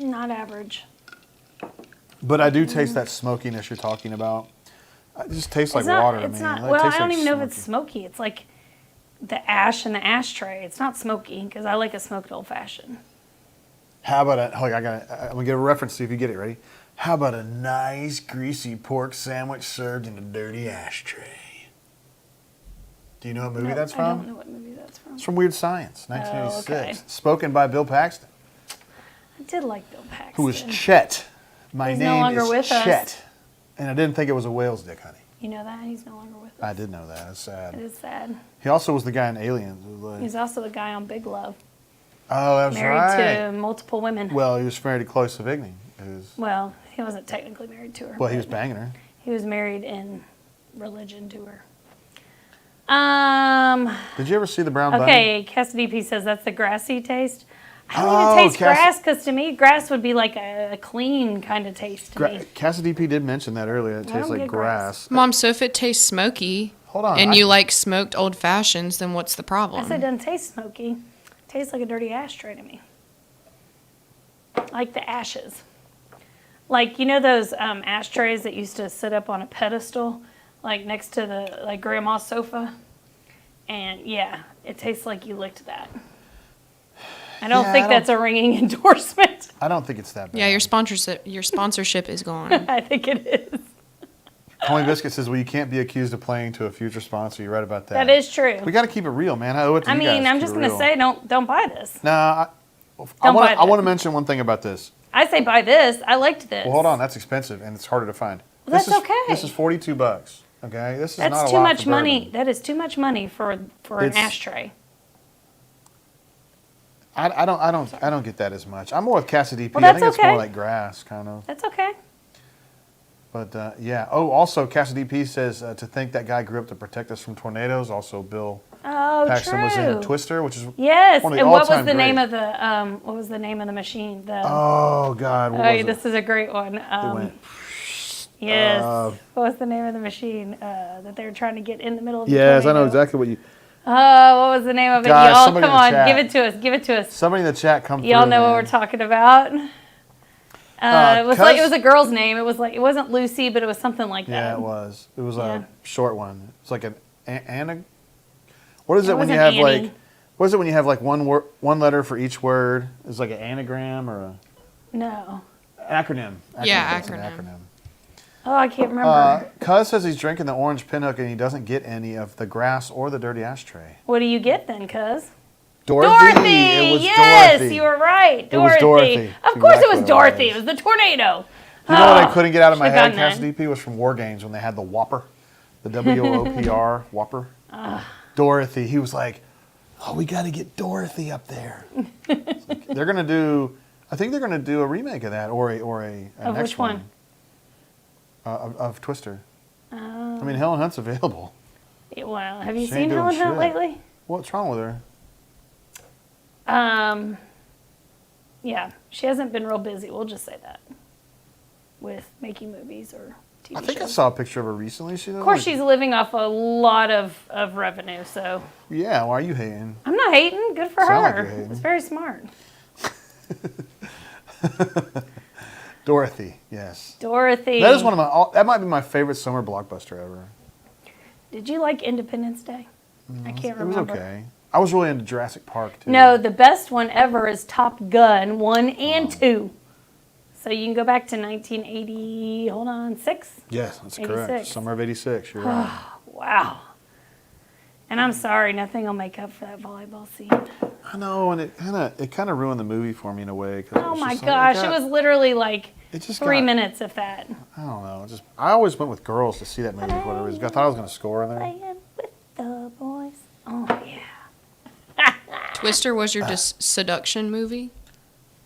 S2: Not average.
S1: But I do taste that smokiness you're talking about. It just tastes like
S2: It's not,
S1: water to
S2: it's
S1: me.
S2: not.
S1: It
S2: Well, I
S1: tastes
S2: don't
S1: like
S2: even know if it's
S1: smoky.
S2: smoky. It's like the ash in the ashtray. It's not smoky because I like a smoked old fashioned.
S1: How about I'm gonna give a reference, see if you get it. Ready? How about a nice greasy pork sandwich served in a dirty ashtray? Do you know what movie
S2: No,
S1: that's
S2: I
S1: from?
S2: don't know what movie that's from.
S1: It's from Weird Science, 1986.
S2: okay.
S1: Spoken by Bill Paxton,
S2: I did like Bill Paxton.
S1: who was Chet. My
S2: He's no
S1: name
S2: longer
S1: is
S2: with us.
S1: Chet. And I didn't think it was a whale's dick, honey.
S2: You know that he's no longer with us.
S1: I did know that. It's
S2: It
S1: sad.
S2: is sad.
S1: He also was the guy in Aliens. It was like-
S2: He's also the guy on Big Love,
S1: oh, that's
S2: married
S1: right.
S2: to multiple women.
S1: Well, he was married to Chloe Savigny.
S2: Well, he wasn't technically married to her.
S1: Well, he was
S2: but
S1: banging her.
S2: He was married in religion to her.
S1: Did you ever see the Brown Bunny?
S2: Okay, Cassidy P says that's the grassy taste. I don't
S1: Oh,
S2: even taste
S1: Cass-
S2: grass because to me, grass would be like a clean kind of taste to me.
S1: Cassidy P did mention that earlier. It
S2: I
S1: tastes
S2: don't
S1: like
S2: get grass.
S1: grass.
S3: Mom, so if it tastes smoky
S1: Hold on.
S3: and you like smoked old fashions, then what's the
S2: I
S3: problem?
S2: said it doesn't taste smoky. It tastes like a dirty ashtray to me. Like the ashes. Like, you know those ashtrays that used to sit up on a pedestal, like next to the like grandma's sofa? And yeah, it tastes like you licked that. I don't
S1: Yeah,
S2: think
S1: I
S2: that's a ringing endorsement.
S1: I don't think it's that bad.
S3: Yeah, your sponsorship is gone.
S2: I think it is.
S1: Homie Biscuit says, well, you can't be accused of playing to a future sponsor. You're right about that.
S2: That is true.
S1: We got to keep it real, man. I owe it to
S2: I
S1: you guys
S2: mean,
S1: to
S2: I'm
S1: keep
S2: just
S1: it
S2: going to
S1: real.
S2: say, don't buy this.
S1: Nah, I
S2: Don't buy
S1: want to
S2: that.
S1: mention one thing about this.
S2: I say buy this. I liked this.
S1: Well, hold on. That's expensive, and it's harder to find.
S2: Well,
S1: This
S2: that's
S1: is-
S2: okay.
S1: This is $42. Okay, this is not
S2: That's
S1: a
S2: too
S1: lot
S2: much
S1: for
S2: money.
S1: bourbon.
S2: That is too much money for an
S1: It's-
S2: ashtray.
S1: I don't get that as much. I'm more with Cassidy P.
S2: Well,
S1: I
S2: that's
S1: think it's more
S2: okay.
S1: like grass, kind of.
S2: That's okay.
S1: But yeah. Oh, also Cassidy P says to think that guy grew up to protect us from tornadoes. Also, Bill
S2: Oh,
S1: Paxton
S2: true.
S1: was in Twister, which is
S2: Yes.
S1: one of
S2: And
S1: the
S2: what was
S1: all-time
S2: the name
S1: great.
S2: of the what was the name of the machine? The
S1: Oh God, what was it?
S2: this is a great one.
S1: It went.
S2: Yes.
S1: uh,
S2: what was the name of the machine that they were trying to get in the middle of the
S1: Yes, I know
S2: tornado?
S1: exactly what you.
S2: Oh, what was the name of it?
S1: Guys,
S2: Y'all,
S1: somebody
S2: come
S1: in the
S2: on,
S1: chat.
S2: give it to us. Give it to us.
S1: Somebody in the chat come
S2: Y'all
S1: through,
S2: know what
S1: man.
S2: we're talking about. It was like it
S1: Cuz-
S2: was a girl's name. It was like it wasn't Lucy, but it was something like that.
S1: Yeah, it was. It was
S2: Yeah.
S1: a short one. It's like an Anna. What is
S2: It
S1: it when you
S2: wasn't
S1: have
S2: Annie.
S1: like? What is it when you have like one letter for each word? It's like an anagram or a
S2: No.
S1: acronym.
S3: Yeah,
S1: It's an
S3: acronym.
S2: Oh, I can't remember.
S1: Cuz says he's drinking the orange pinhook and he doesn't get any of the grass or the dirty ashtray.
S2: What do you get then, cuz?
S1: Dorothy. It was
S2: yes,
S1: Dorothy.
S2: you were right.
S1: It was
S2: Dorothy.
S1: Dorothy.
S2: Of course
S1: Exactly
S2: it was
S1: what it
S2: Dorothy.
S1: was.
S2: It was the tornado.
S1: You know what I
S2: Oh,
S1: couldn't get out of my
S2: should've
S1: head,
S2: gotten that.
S1: Cassidy P, was from War Games when they had the Whopper, the WOPR Whopper. Dorothy. He was like, "Oh, we got to get Dorothy up there." It's like, they're gonna do. I think they're going to do a remake of that or a
S2: Of
S1: next
S2: which one?
S1: Of Twister. I
S2: Um,
S1: mean, Helen Hunt's available.
S2: well, have you
S1: She ain't
S2: seen
S1: doing
S2: Helen Hunt
S1: shit.
S2: lately?
S1: What's wrong with her?
S2: Yeah, she hasn't been real busy. We'll just say that with making movies or TV
S1: I think I
S2: shows.
S1: saw a picture of her recently. She
S2: Of course, she's living off a lot of revenue, so
S1: Yeah, why are you hating?
S2: I'm not hating. Good for
S1: Sound like
S2: her.
S1: you're hating.
S2: It's very smart.
S1: Dorothy, yes.
S2: Dorothy.
S1: That is one of my. That might be my favorite summer blockbuster ever.
S2: Did you like Independence Day? I can't
S1: It was
S2: remember.
S1: okay. I was really into Jurassic Park too.
S2: No, the best one ever is Top Gun 1 and 2. So you can go back to 1980, hold on, 6?
S1: Yes, that's correct.
S2: 86.
S1: Summer of '86. You're right.
S2: Wow. And I'm sorry, nothing will make up for that volleyball scene.
S1: I know, and it kind of ruined the movie for me in a way. 'Cause it
S2: Oh
S1: was
S2: my
S1: just
S2: gosh,
S1: like,
S2: it was literally like
S1: It just
S2: 3
S1: got-
S2: minutes if that.
S1: I don't know. I always went with girls to see that movie. For whatever reason. I thought I was going to score in there.
S2: Playing with the boys. Oh yeah.
S3: Twister was your seduction movie?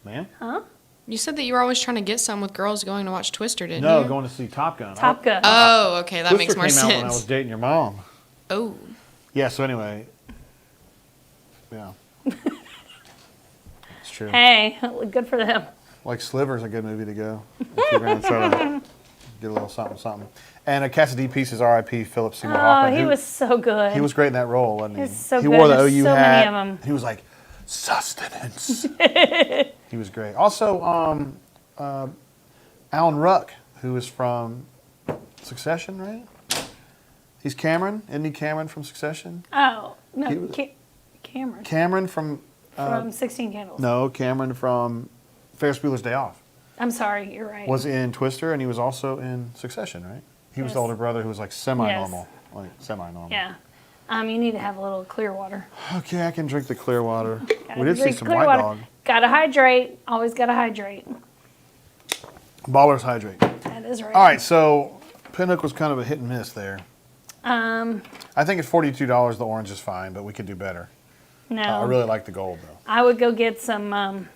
S1: Man,
S2: Huh?
S3: You said that you were always trying to get some with girls going to watch Twister, didn't
S1: no,
S3: you?
S1: going to see Top Gun.
S2: Top Gun.
S3: Oh, okay, that makes
S1: Twister
S3: more
S1: came out when I was
S3: sense.
S1: dating your mom.
S3: Oh,
S1: Yeah. So anyway, yeah, it's true.
S2: Hey, good for them.
S1: Like Sliver's a good movie to go. If you're going to try to get a little something. And a Cassidy Pieces, R.I.P. Philip Seymour
S2: Oh,
S1: Hoffman.
S2: he
S1: who-
S2: was so good.
S1: He was great in that role, wasn't he?
S2: He was so
S1: he
S2: good.
S1: wore the
S2: There's
S1: OU
S2: so
S1: hat.
S2: many of 'em.
S1: He was like, sustenance. He was great. Also, Alan Ruck, who is from Succession, right? He's Cameron. Isn't he Cameron from Succession?
S2: Oh, no,
S1: He was-
S2: Cameron.
S1: Cameron from...
S2: From 16 Candles.
S1: no, Cameron from Ferris Bueller's Day Off.
S2: I'm sorry, you're right.
S1: Was in Twister, and he was also in Succession, right? He was the
S2: Yes.
S1: older brother who was like semi-normal. Like semi-normal.
S2: Yeah. You need to have a little clear water.
S1: Okay, I can drink the clear water.
S2: Gotta
S1: We did see
S2: drink
S1: some
S2: clear
S1: White
S2: water.
S1: Dog.
S2: Gotta hydrate. Always gotta hydrate.
S1: Ballers hydrate.
S2: That is right.
S1: All right, so Pinhook was kind of a hit and miss there.
S2: Um,
S1: I think at $42, the orange is fine, but we could do better.
S2: no.
S1: I really like the gold, though.
S2: I would go get some,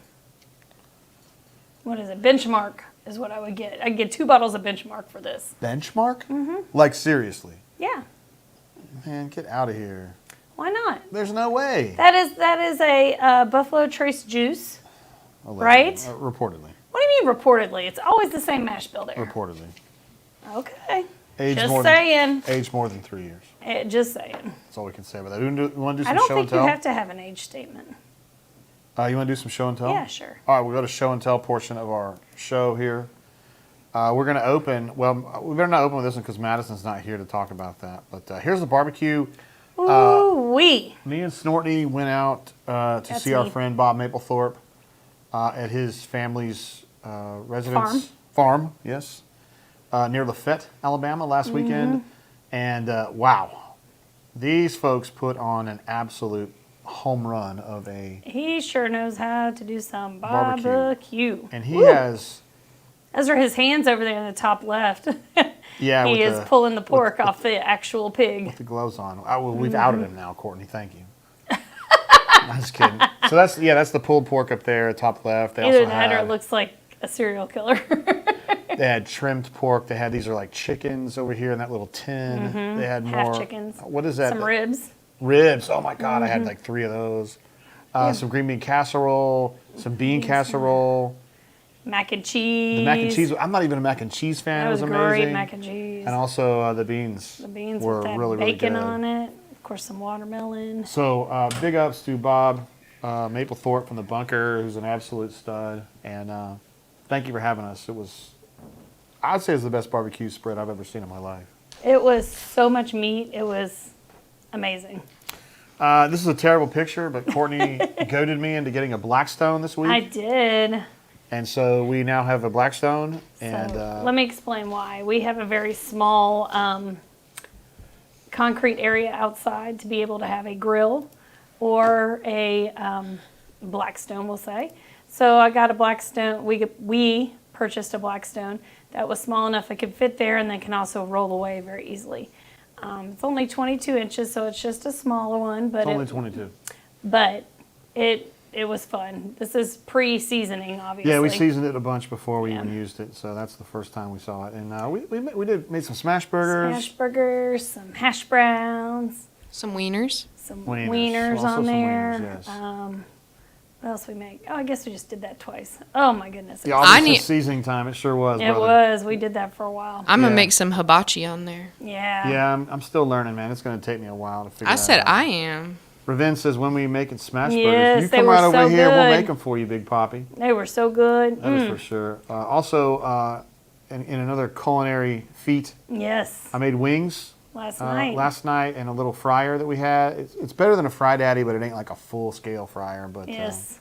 S2: what is it? Benchmark is what I would get. I'd get 2 bottles of Benchmark for this.
S1: Benchmark? Mm-hmm. Like, seriously.
S2: Yeah.
S1: Man, get out of here.
S2: Why not?
S1: There's no way.
S2: That is a Buffalo Trace juice.
S1: Allegedly.
S2: right?
S1: Reportedly.
S2: What do you mean reportedly? It's always the same mash bill there.
S1: Reportedly.
S2: Okay.
S1: Aged
S2: Just
S1: more
S2: saying.
S1: Aged more than 3 years.
S2: Just saying.
S1: That's all we can say about that. You want to do
S2: I
S1: some
S2: don't
S1: show
S2: think
S1: and
S2: you
S1: tell?
S2: have to have an age statement.
S1: You want to do some show and tell?
S2: Yeah, sure.
S1: All right, we'll go to show and tell portion of our show here. We're going to open, well, we better not open with this one because Madison's not here to talk about that. But here's the barbecue.
S2: Ooh-wee.
S1: Me and Snortney went out to
S2: That's
S1: see our
S2: me.
S1: friend Bob Maplethorpe at his family's residence. Farm, yes. Near Lafayette, Alabama last
S2: Mm-hmm.
S1: weekend. And wow, these folks put on an absolute home run of a,
S2: He sure knows how to do some
S1: Barbecue.
S2: barbecue.
S1: and he
S2: Woo.
S1: has,
S2: Those are his hands over there in the top left.
S1: yeah,
S2: He
S1: with
S2: is
S1: the,
S2: pulling the pork off the actual pig.
S1: with the gloves on. We've
S2: Mm-hmm.
S1: outed him now, Courtney. Thank you. I'm just kidding. So that's the pulled pork up there, top left. They
S2: Either
S1: also
S2: that or
S1: had,
S2: it looks like a serial killer.
S1: they had trimmed pork. They had these are like chickens over here in that little tin. They had
S2: Mm-hmm. Half
S1: more
S2: chickens.
S1: What is that?
S2: Some ribs.
S1: Ribs. Oh my God, I
S2: Mm-hmm.
S1: had like 3 of those. Some green bean casserole, some bean casserole.
S2: Mac and cheese.
S1: The mac and cheese. I'm not even a mac and cheese fan.
S2: That
S1: It
S2: was
S1: was
S2: great
S1: amazing.
S2: mac and cheese.
S1: And also the beans.
S2: The beans
S1: were
S2: with that
S1: really, really
S2: bacon
S1: good.
S2: on it. Of course, some watermelon.
S1: So big ups to Bob Maplethorpe from the Bunker, who's an absolute stud. And thank you for having us. It was, I'd say it's the best barbecue spread I've ever seen in my life.
S2: It was so much meat. It was amazing.
S1: This is a terrible picture, but Courtney goaded me into getting a Blackstone this week.
S2: I did.
S1: And so we now have a Blackstone. And
S2: So let me explain why. We have a very small concrete area outside to be able to have a grill or a Blackstone, we'll say. So I got a Blackstone. We purchased a Blackstone that was small enough it could fit there and then can also roll away very easily. It's only 22 inches, so it's just a smaller one. But
S1: it's only 22.
S2: But it it was fun. This is pre-seasoning, obviously.
S1: Yeah, we seasoned it a bunch before we
S2: Yeah.
S1: even used it, so that's the first time we saw it. And we made some smash burgers.
S2: Smash burgers, some hash browns,
S3: Some wieners.
S2: some
S1: Wieners.
S2: wieners
S1: Also
S2: on
S1: some
S2: there.
S1: wieners, yes.
S2: What else we make? Oh, I guess we just did that twice. Oh my goodness.
S1: Yeah,
S3: I
S1: obviously
S3: need-
S1: seasoning time. It sure was.
S2: It
S1: brother.
S2: was. We did that for a while.
S3: I'm gonna
S1: Yeah.
S3: make some hibachi on there.
S2: Yeah.
S1: Yeah, I'm still learning, man. It's going to take me a while to figure
S3: I
S1: that
S3: said
S1: out.
S3: I am.
S1: Raven says when we making smash
S2: Yes,
S1: burgers, you
S2: they
S1: come
S2: were
S1: right over
S2: so
S1: here. We'll
S2: good.
S1: make them for you, Big Poppy.
S2: They were so good.
S1: That is for sure. Also, in another culinary feat,
S2: Yes.
S1: I made wings
S2: Last night.
S1: last night in a little fryer that we had. It's better than a Fry Daddy, but it ain't like a full scale fryer. But
S2: Yes.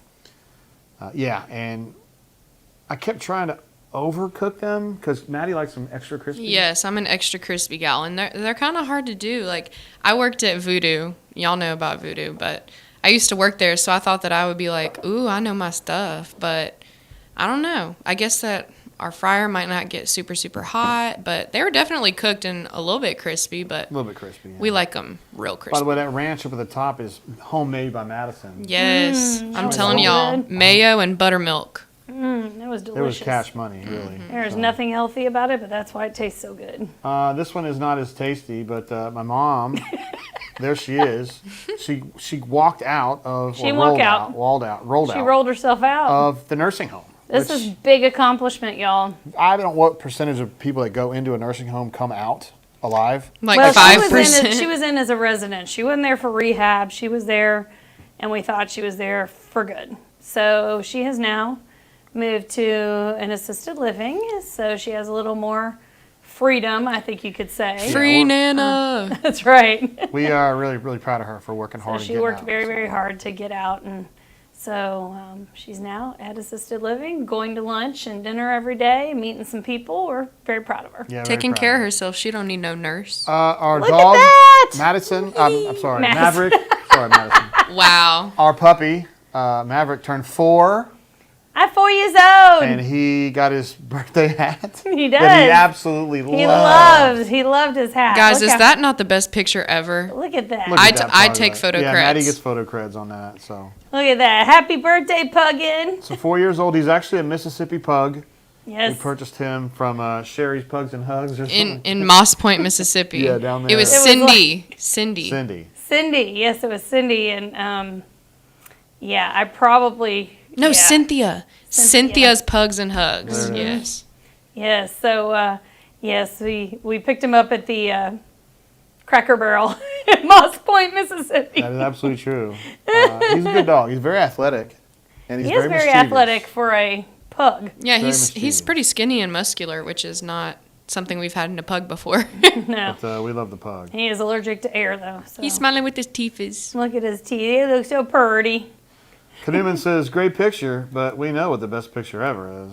S1: yeah, and I kept trying to overcook them because Maddie likes them extra crispy.
S3: Yes, I'm an extra crispy gal, and they're kind of hard to do. Like, I worked at Voodoo. Y'all know about Voodoo, but I used to work there, so I thought that I would be like, ooh, I know my stuff. But I don't know. I guess that our fryer might not get super, super hot, but they were definitely cooked and a little bit crispy, but
S1: A little bit crispy. Yeah.
S3: we like them real
S1: By the
S3: crispy.
S1: way, that ranch up at the top is homemade by Madison.
S3: Yes, I'm
S2: was
S3: telling
S2: so
S3: y'all,
S2: good.
S3: mayo and buttermilk.
S2: That was
S1: It was
S2: delicious.
S1: cash money, really.
S2: There's
S1: So.
S2: nothing healthy about it, but that's why it tastes so good.
S1: This one is not as tasty, but my mom, there she is. She walked out of.
S2: She
S1: or
S2: walked
S1: rolled
S2: out.
S1: out. Rolled
S2: She
S1: out
S2: rolled herself out.
S1: of the nursing home.
S2: This
S1: which
S2: is big accomplishment, y'all.
S1: I don't know what percentage of people that go into a nursing home come out alive.
S3: Like
S2: Well,
S3: 5%.
S2: she was in as a resident. She wasn't there for rehab. She was there, and we thought she was there for good. So she has now moved to an assisted living. So she has a little more freedom, I think you could say.
S3: Free Nana.
S2: That's right.
S1: We are really, really proud of her for working hard.
S2: So
S1: and
S2: she
S1: getting
S2: worked
S1: out.
S2: very, very hard to get out, and so she's now at assisted living, going to lunch and dinner every day, meeting some people. We're very proud of her.
S1: Yeah, very
S3: Taking
S1: proud
S3: care of
S1: her.
S3: herself. She don't need no nurse.
S1: Our
S2: Look at
S1: dog,
S2: that!
S1: Madison. I'm sorry,
S2: Madison.
S1: Maverick. Sorry, Madison.
S3: Wow.
S1: Our puppy, Maverick, turned 4.
S2: I'm 4 years old.
S1: And he got his birthday hat.
S2: He
S1: That
S2: does.
S1: he absolutely
S2: He
S1: loves.
S2: He loved his hat.
S3: Guys,
S2: Look
S3: is
S2: how-
S3: that not the best picture ever?
S2: Look at that.
S1: Look at
S3: I'd-
S1: that
S3: I'd
S1: pug,
S3: take
S1: though.
S3: photo
S1: Yeah,
S3: creds.
S1: Maddie gets photo creds on that. So,
S2: Look at that. Happy birthday, Puggin.
S1: so 4 years old. He's actually a Mississippi pug. We
S2: Yes.
S1: purchased him from Sherry's Pugs and Hugs or something.
S3: In Moss Point, Mississippi.
S1: Yeah, down
S3: It was
S1: there.
S2: It was
S3: Cindy. Cindy.
S1: Cindy.
S2: Cindy. Yes, it was Cindy. And yeah, I probably.
S3: No,
S2: yeah.
S3: Cynthia.
S2: Cynthia.
S3: Cynthia's Pugs and Hugs.
S1: There it is.
S3: Yes.
S2: Yes. So, yes, we picked him up at the Cracker Barrel in Moss Point, Mississippi.
S1: That is absolutely true. He's a good dog. He's very athletic. And he's
S2: He is very
S1: mischievous.
S2: athletic for a pug.
S3: Yeah,
S1: Very
S3: he's
S1: mischievous.
S3: pretty skinny and muscular, which is not something we've had in a pug before.
S2: No.
S1: But we love the pug.
S2: He is allergic to air, though. So.
S3: He's smiling with his teeth.
S2: Look at his teeth. They look so pretty.
S1: Kanuman says, great picture, but we know what the best picture ever is.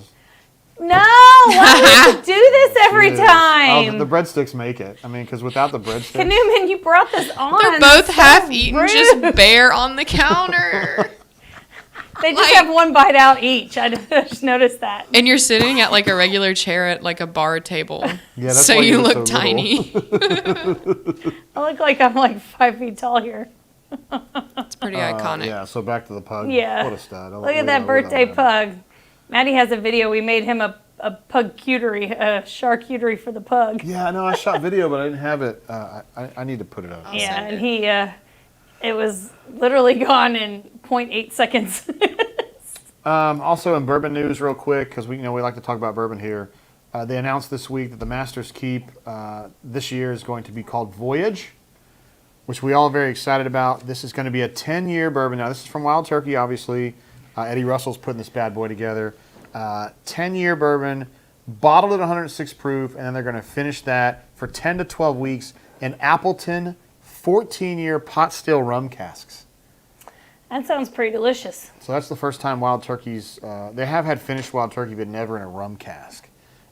S2: No, why do you have to do this every
S1: It is.
S2: time?
S1: Oh, the breadsticks make it. I mean, because without the breadsticks.
S2: Newman, you brought this on.
S3: They're both
S2: So
S3: half-eaten,
S2: rude.
S3: just bare on the counter.
S2: They just
S3: like-
S2: have one bite out each. I just noticed that.
S3: And you're sitting at like a regular chair at like a bar table.
S1: Yeah, that's
S3: so
S1: why
S3: you
S1: you're
S3: look
S1: so
S3: tiny.
S2: I look like I'm like 5 feet tall here.
S3: It's pretty iconic.
S1: Yeah, so back to the pug.
S2: Yeah.
S1: What a stud.
S2: Look at that birthday pug. Maddie has a video. We made him a pug cutery, a charcuterie for the pug.
S1: Yeah, I know. I shot video, but I didn't have it. I need to put it up.
S2: Yeah,
S3: send
S2: and he, it was literally gone in 0.8 seconds.
S1: Also in bourbon news, real quick, because we like to talk about bourbon here. They announced this week that the Master's Keep this year is going to be called Voyage, which we all are very excited about. This is going to be a 10-year bourbon. Now, this is from Wild Turkey, obviously. Eddie Russell's putting this bad boy together. 10-year bourbon, bottled at 106 proof, and then they're going to finish that for 10 to 12 weeks in Appleton 14-year pot still rum casks.
S2: That sounds pretty delicious.
S1: So that's the first time Wild Turkeys, they have had finished Wild Turkey, but never in a rum cask.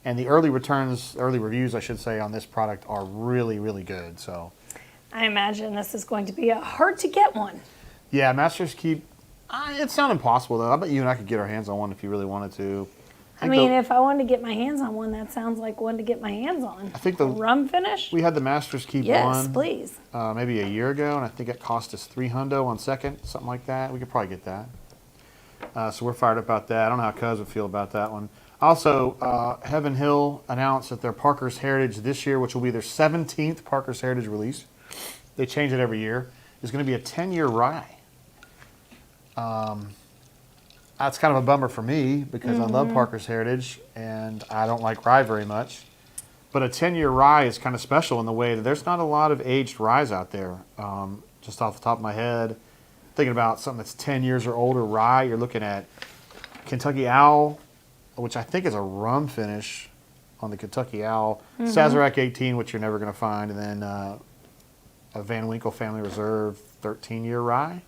S1: And the early reviews, I should say, on this product are really, really good. So,
S2: I imagine this is going to be a hard to get one.
S1: yeah, Master's Keep, it's not impossible, though. I bet you and I could get our hands on one if you really wanted to.
S2: I mean, if I wanted to get my hands on one, that sounds like one to get my hands on.
S1: I think
S2: A rum finish?
S1: we had the Master's Keep
S2: Yes,
S1: one
S2: please.
S1: maybe a year ago, and I think it cost us $300 on second, something like that. We could probably get that. So we're fired up about that. I don't know how Cuz would feel about that one. Also, Heaven Hill announced that their Parker's Heritage this year, which will be their 17th Parker's Heritage release, they change it every year, is going to be a 10-year rye. That's kind of a bummer for me because I love Parker's Heritage and I don't like rye very much. But a 10-year rye is kind of special in the way that there's not a lot of aged ryes out there. Just off the top of my head, thinking about something that's 10 years or older rye, you're looking at Kentucky Owl, which I think is a rum finish on the Kentucky Owl, Sazerac 18, which you're never going to find, and then a Van Winkle Family Reserve 13-year rye.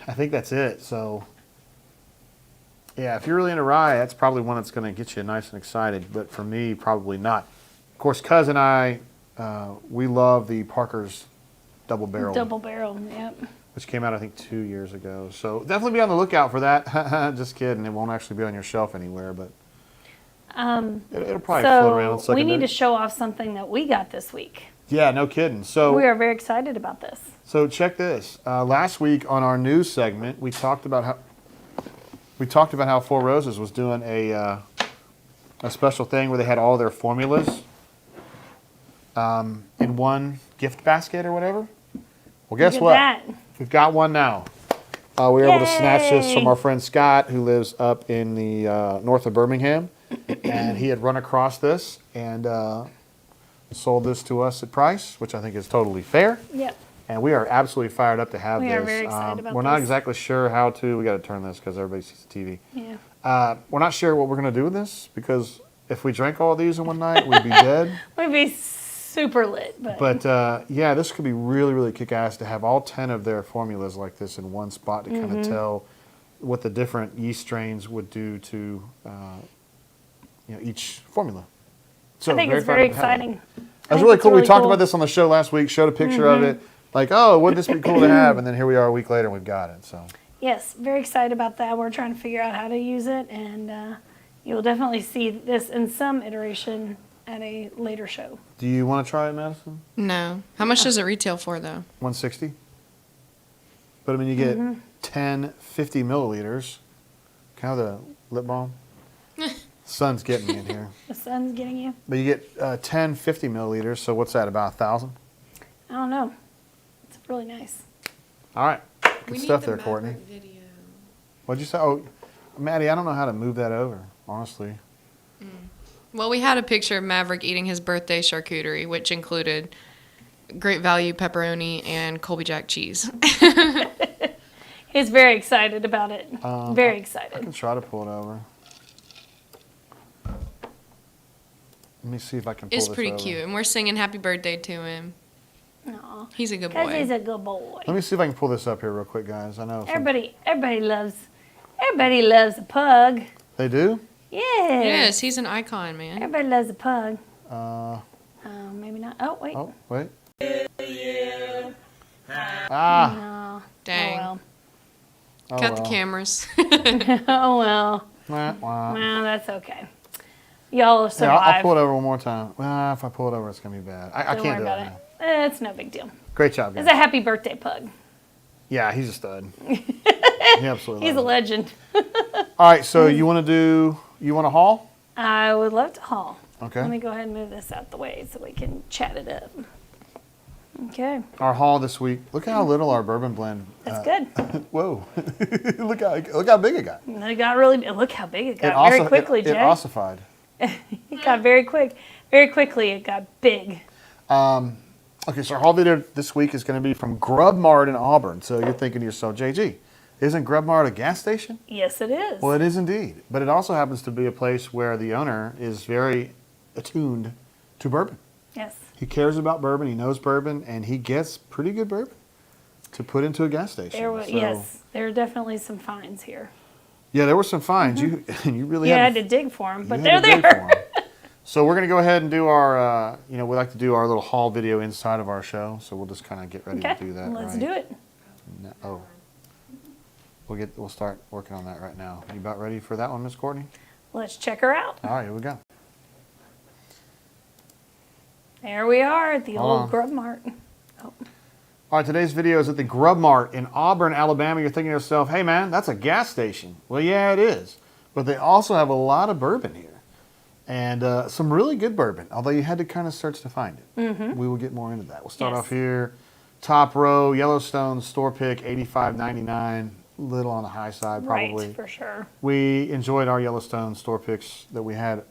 S1: I think that's it. So, yeah, if you're really into rye, that's probably one that's going to get you nice and excited. But for me, probably not. Of course, Cuz and I, we love the Parker's Double Barrel.
S2: Double barrel, yep.
S1: Which came out, I think, 2 years ago. So definitely be on the lookout for that. Just kidding. It won't actually be on your shelf anywhere, but it'll probably float around.
S2: So we need to show off something that we got this week.
S1: Yeah, no kidding. So
S2: we are very excited about this.
S1: So check this. Last week on our news segment, we talked about how Four Roses was doing a special thing where they had all their formulas in one gift basket or whatever. Well, guess what?
S2: That.
S1: We've got one now. We were able to snatch this from our friend Scott, who lives up in the north of Birmingham, and he had run across this and sold this to us at price, which I think is totally fair.
S2: Yep.
S1: And we are absolutely fired up to have this.
S2: We are very excited about
S1: We're not
S2: this.
S1: exactly sure how to. We got to turn this because everybody sees the TV.
S2: Yeah.
S1: We're not sure what we're going to do with this because if we drank all these in one night, we'd be dead.
S2: We'd be super lit.
S1: But yeah, this could be really, really kick-ass to have all 10 of their formulas like this in one spot to kind of tell what the different yeast strains would do to each formula. So
S2: I think it's very exciting.
S1: That's really cool. We talked about this on the show last week, showed a picture of it. Like, oh, wouldn't this be cool to have? And then here we are a week later and we've got it. So
S2: yes, very excited about that. We're trying to figure out how to use it, and you'll definitely see this in some iteration at a later show.
S1: Do you want to try it, Madison?
S3: No. How much does it retail for, though?
S1: $160. But I mean, you get 10 50 milliliters. Kind of the lip balm. Sun's getting me in here.
S2: The sun's getting you?
S1: But you get 10 50 milliliters. So what's that, about 1,000?
S2: I don't know. It's really nice.
S1: All right. Good stuff there, Courtney.
S3: Video.
S1: What'd you say? Oh, Maddie, I don't know how to move that over, honestly.
S3: Well, we had a picture of Maverick eating his birthday charcuterie, which included Great Value pepperoni and Colby Jack cheese.
S2: He's very excited about it. Very
S1: I
S2: excited.
S1: can try to pull it over. Let me see if I can pull
S3: It's
S1: this
S3: pretty
S1: over.
S3: cute, and we're singing happy birthday to him.
S2: Aw.
S3: He's a good
S2: Because he's
S3: boy.
S2: a good boy.
S1: Let me see if I can pull this up here real quick, guys. I know
S2: Everybody loves a pug.
S1: they do.
S3: Yes, he's an icon, man.
S2: Everybody loves a pug.
S1: Uh,
S2: Maybe not. Oh, wait.
S1: oh, wait. Ah.
S2: No.
S3: Dang.
S2: Oh,
S1: Oh,
S3: Cut
S1: well.
S3: the cameras.
S2: well. Oh, well.
S1: Wah, wah.
S2: Well, that's okay. Y'all will
S1: Yeah,
S2: survive.
S1: I'll pull it over one more time. Well, if I pull it over, it's going to be bad. I
S2: Don't
S1: can't
S2: worry
S1: do it
S2: about
S1: now.
S2: It's no big deal.
S1: Great job,
S2: It's
S1: guys.
S2: a happy birthday pug.
S1: Yeah, he's a stud. He absolutely
S2: He's a
S1: loves it.
S2: legend.
S1: All right, so you want to haul?
S2: I would love to haul.
S1: Okay.
S2: Let me go ahead and move this out the way so we can chat it up. Okay.
S1: Our haul this week. Look how little our bourbon blend.
S2: That's good.
S1: Whoa. look how big it got.
S2: It got really big. Look how big it got very quickly,
S1: it
S2: Jay.
S1: ossified.
S2: It got very quick. Very quickly, it got big.
S1: Okay, so our haul video this week is going to be from Grub Mart in Auburn. So you're thinking to yourself, JG, isn't Grub Mart a gas station?
S2: Yes, it is.
S1: Well, it is indeed. But it also happens to be a place where the owner is very attuned to bourbon.
S2: Yes.
S1: He cares about bourbon, he knows bourbon, and he gets pretty good bourbon to put into a gas station.
S2: Yes, there are definitely some finds here.
S1: Yeah, there were some finds. You really
S2: Yeah, I
S1: had
S2: had to dig for them, but
S1: you
S2: they're
S1: had to dig
S2: there.
S1: for 'em. So we're going to go ahead and do our, we like to do our little haul video inside of our show. So we'll just kind of get ready
S2: Okay,
S1: to do that.
S2: let's
S1: right
S2: do it.
S1: Oh, we'll start working on that right now. You about ready for that one, Miss Courtney?
S2: Let's check her out.
S1: All right, here we go.
S2: There we are at the
S1: Hold on.
S2: old Grub Mart. Oh,
S1: All All right, today's video is at the Grub Mart in Auburn, Alabama. You're thinking to yourself, hey man, that's a gas station. Well, yeah, it is. But they also have a lot of bourbon here. And some really good bourbon, although you had to kind of search to find it.
S2: Mm-hmm.
S1: We will get more into that. We'll start
S2: Yes.
S1: off here. Top row, Yellowstone store pick, $85.99. Little on the high side, probably.
S2: Right, for sure.
S1: We enjoyed our Yellowstone store picks that we had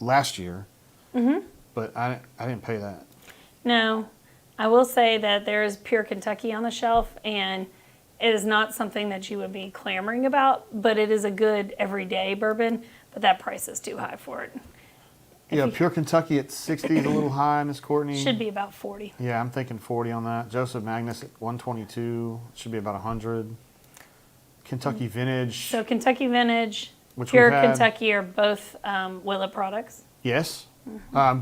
S1: last year.
S2: Mm-hmm.
S1: But I didn't pay that.
S2: No, I will say that there is pure Kentucky on the shelf, and it is not something that you would be clamoring about, but it is a good everyday bourbon, but that price is too high for it.
S1: Yeah, pure Kentucky at 60 is a little high, Miss Courtney.
S2: Should be about 40.
S1: Yeah, I'm thinking 40 on that. Joseph Magnus at 122. Should be about 100. Kentucky Vintage.
S2: So Kentucky Vintage,
S1: Which
S2: pure
S1: we've had.
S2: Kentucky are both Willet products.
S1: Yes.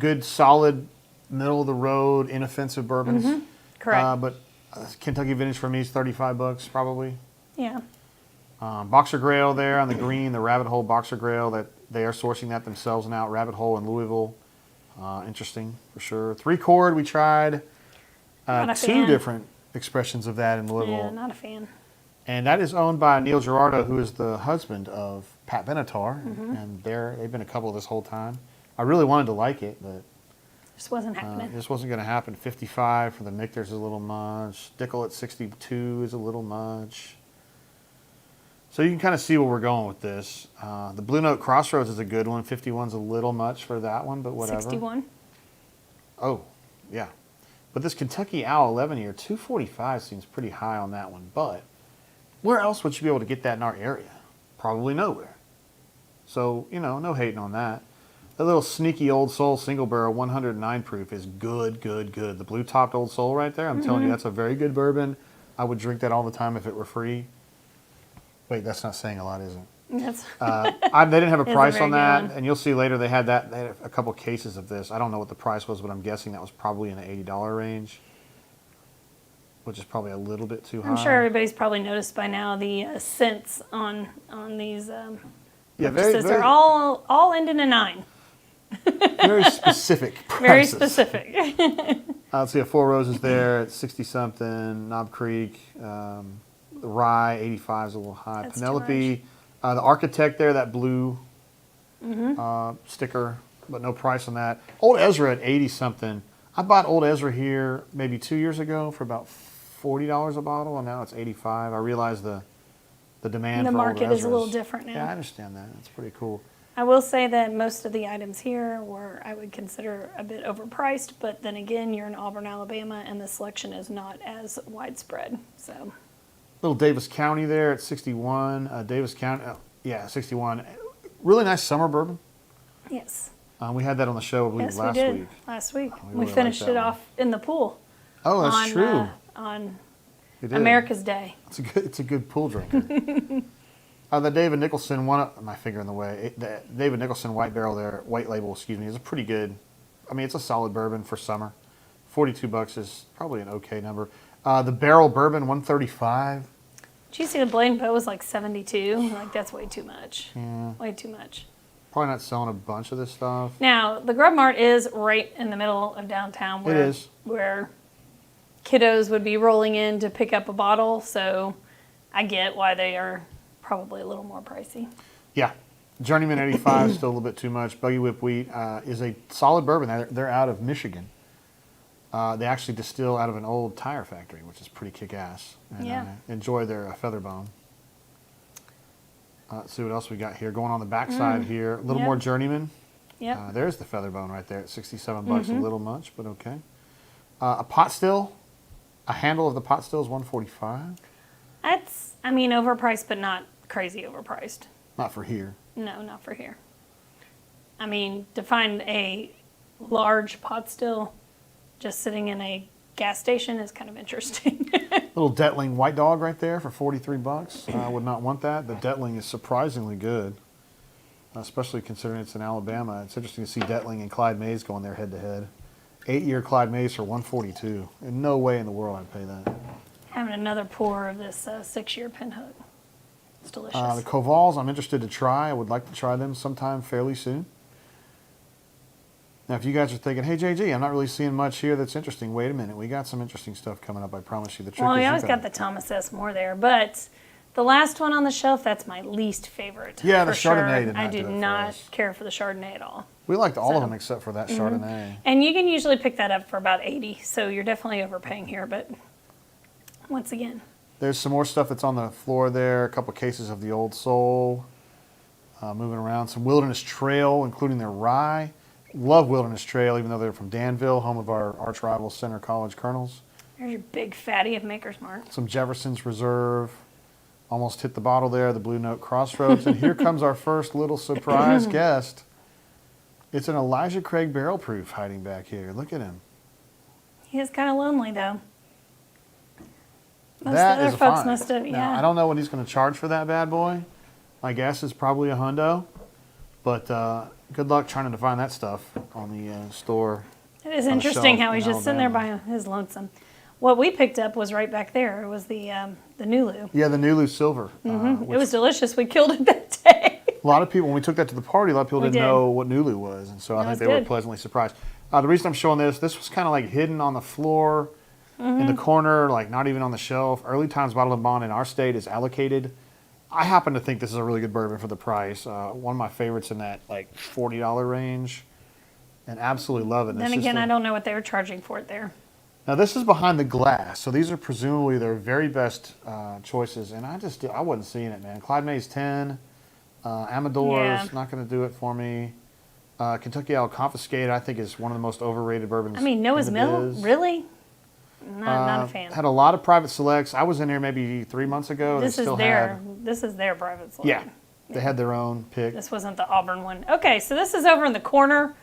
S1: Good, solid, middle of the road, inoffensive bourbons.
S2: Correct.
S1: But Kentucky Vintage for me is $35 probably.
S2: Yeah.
S1: Boxer Grail there on the green, the Rabbit Hole Boxer Grail, that they are sourcing that themselves now. Rabbit Hole in Louisville. Interesting for sure. 3-chord, we tried
S2: Not a
S1: 2
S2: fan.
S1: different expressions of that in Louisville.
S2: Yeah, not a fan.
S1: And that is owned by Neil Girardo, who is the husband of Pat Benatar. And they've been a couple this whole time. I really wanted to like it, but
S2: Just wasn't happening.
S1: this wasn't going to happen. 55 for the Michter's is a little much. Dickel at 62 is a little much. So you can kind of see where we're going with this. The Blue Note Crossroads is a good one. 51's a little much for that one, but whatever.
S2: 61.
S1: Oh, yeah. But this Kentucky Owl 11 year, 245 seems pretty high on that one. But where else would you be able to get that in our area? Probably nowhere. So, you know, no hating on that. The little sneaky Old Soul single barrel 109 proof is good, good, good. The blue topped Old Soul right there, I'm telling you, that's a very good bourbon. I would drink that all the time if it were free. Wait, that's not saying a lot, is it?
S2: That's
S1: They didn't have a
S2: It's a
S1: price
S2: very
S1: on
S2: good
S1: that,
S2: one.
S1: and you'll see later they had a couple cases of this. I don't know what the price was, but I'm guessing that was probably in the $80 range, which is probably a little bit too high.
S2: I'm sure everybody's probably noticed by now the scents on these
S1: Yeah,
S2: purchases are all ending in 9.
S1: very specific prices.
S2: Very specific.
S1: Let's see, 4 Roses there at 60-something. Knob Creek, the Rye, 85 is a little high.
S2: That's too
S1: Penelope, the Architect there, that blue sticker, but no price on that. Old Ezra at 80-something. I bought Old Ezra here maybe 2 years ago for about $40 a bottle, and now it's 85. I realize the demand
S2: The
S1: for
S2: market
S1: Old
S2: is a little
S1: Ezras.
S2: different now.
S1: Yeah, I understand that. It's pretty cool.
S2: I will say that most of the items here were, I would consider, a bit overpriced, but then again, you're in Auburn, Alabama, and the selection is not as widespread. So,
S1: Little Davis County there at 61. Davis County, 61. Really nice summer bourbon.
S2: yes.
S1: We had that on the show, I believe,
S2: Yes,
S1: last
S2: we did.
S1: week.
S2: Last week.
S1: We
S2: We
S1: really liked
S2: finished
S1: that
S2: it
S1: one.
S2: off in the pool
S1: Oh, that's
S2: on,
S1: true.
S2: on
S1: You did.
S2: America's Day.
S1: It's a good pool drinker. The David Nicholson my finger in the way. The David Nicholson white barrel there, white label, excuse me, is a pretty good. I mean, it's a solid bourbon for summer. $42 is probably an okay number. The Barrel Bourbon 135.
S2: Did you see the Blade and Bow was like 72? Like, that's way too much.
S1: Yeah.
S2: Way too much.
S1: Probably not selling a bunch of this stuff.
S2: Now, the Grub Mart is right in the middle of downtown where,
S1: It is.
S2: where kiddos would be rolling in to pick up a bottle, so I get why they are probably a little more pricey.
S1: Yeah. Journeyman 85 is still a little bit too much. Buggy Whip Wheat is a solid bourbon. They're out of Michigan. They actually distill out of an old tire factory, which is pretty kick-ass. And
S2: Yeah.
S1: enjoy their Featherbone. Let's see what else we got here. Going on the backside here, a little
S2: Yep.
S1: more Journeyman.
S2: Yep.
S1: There's the Featherbone right there at $67. A little much, but okay. A pot still. A handle of the pot still is $145.
S2: That's, I mean, overpriced, but not crazy overpriced.
S1: Not for here.
S2: No, not for here. I mean, to find a large pot still just sitting in a gas station is kind of interesting.
S1: Little Detling White Dog right there for $43. I would not want that. The Detling is surprisingly good, especially considering it's in Alabama. It's interesting to see Detling and Clyde Mays going there head to head. 8-year Clyde Mays for $142. In no way in the world I'd pay that.
S2: Having another pour of this 6-year Pinhook. It's delicious.
S1: The Covals, I'm interested to try. I would like to try them sometime fairly soon. Now, if you guys are thinking, hey, JG, I'm not really seeing much here that's interesting, wait a minute. We got some interesting stuff coming up, I promise you. The trick
S2: Well,
S1: is
S2: we
S1: you
S2: always got the Thomas S. More there, but the last one on the shelf, that's my least favorite.
S1: Yeah, the
S2: for sure.
S1: Chardonnay did not
S2: I
S1: do
S2: do
S1: it for
S2: not
S1: us.
S2: care for the Chardonnay at all.
S1: We liked all of
S2: So-
S1: them except for that Chardonnay.
S2: And you can usually pick that up for about 80, so you're definitely overpaying here, but once again.
S1: There's some more stuff that's on the floor there. A couple cases of the Old Soul. Moving around. Some Wilderness Trail, including their rye. Love Wilderness Trail, even though they're from Danville, home of our arch rival Center College Colonels.
S2: There's your big fatty of Maker's Mark.
S1: Some Jefferson's Reserve. Almost hit the bottle there, the Blue Note Crossroads. And here comes our first little surprise guest. It's an Elijah Craig Barrel Proof hiding back here. Look at him.
S2: He is kind of lonely, though. Most
S1: That
S2: other
S1: is a
S2: folks
S1: find.
S2: must have,
S1: Now,
S2: yeah.
S1: I don't know what he's going to charge for that bad boy. My guess is probably a hundo. But good luck trying to find that stuff on the store.
S2: It is
S1: on the
S2: interesting
S1: shelf
S2: how he's
S1: in
S2: just sitting there by
S1: Alabama.
S2: his lonesome. What we picked up was right back there. It was the Nulu.
S1: Yeah, the Nulu Silver.
S2: It was delicious. We killed it that day.
S1: A lot of people, when we took that to the party, a lot of people
S2: We
S1: didn't
S2: did.
S1: know what Nulu was. And so I
S2: It
S1: think
S2: was
S1: they were
S2: good.
S1: pleasantly surprised. The reason I'm showing this was kind of like hidden on the floor in the corner, like not even on the shelf. Early Times Bottle and Bond in our state is allocated. I happen to think this is a really good bourbon for the price. One of my favorites in that like $40 range. And absolutely love it.
S2: Then again, I don't know what they were charging for it there.
S1: Now this is behind the glass, so these are presumably their very best choices, and I wasn't seeing it, man. Clyde May's 10, Amador's
S2: Yeah.
S1: not going to do it for me. Kentucky Owl Confiscated, I think, is one of the most overrated bourbons.
S2: I mean, Noah's
S1: in the
S2: Mill?
S1: biz.
S2: Really? Not a fan.
S1: Had a lot of private selects. I was in here maybe 3 months ago.
S2: This
S1: They
S2: is
S1: still
S2: their private select.
S1: yeah, they had their own pick.
S2: This wasn't the Auburn one. Okay, so this is over in the corner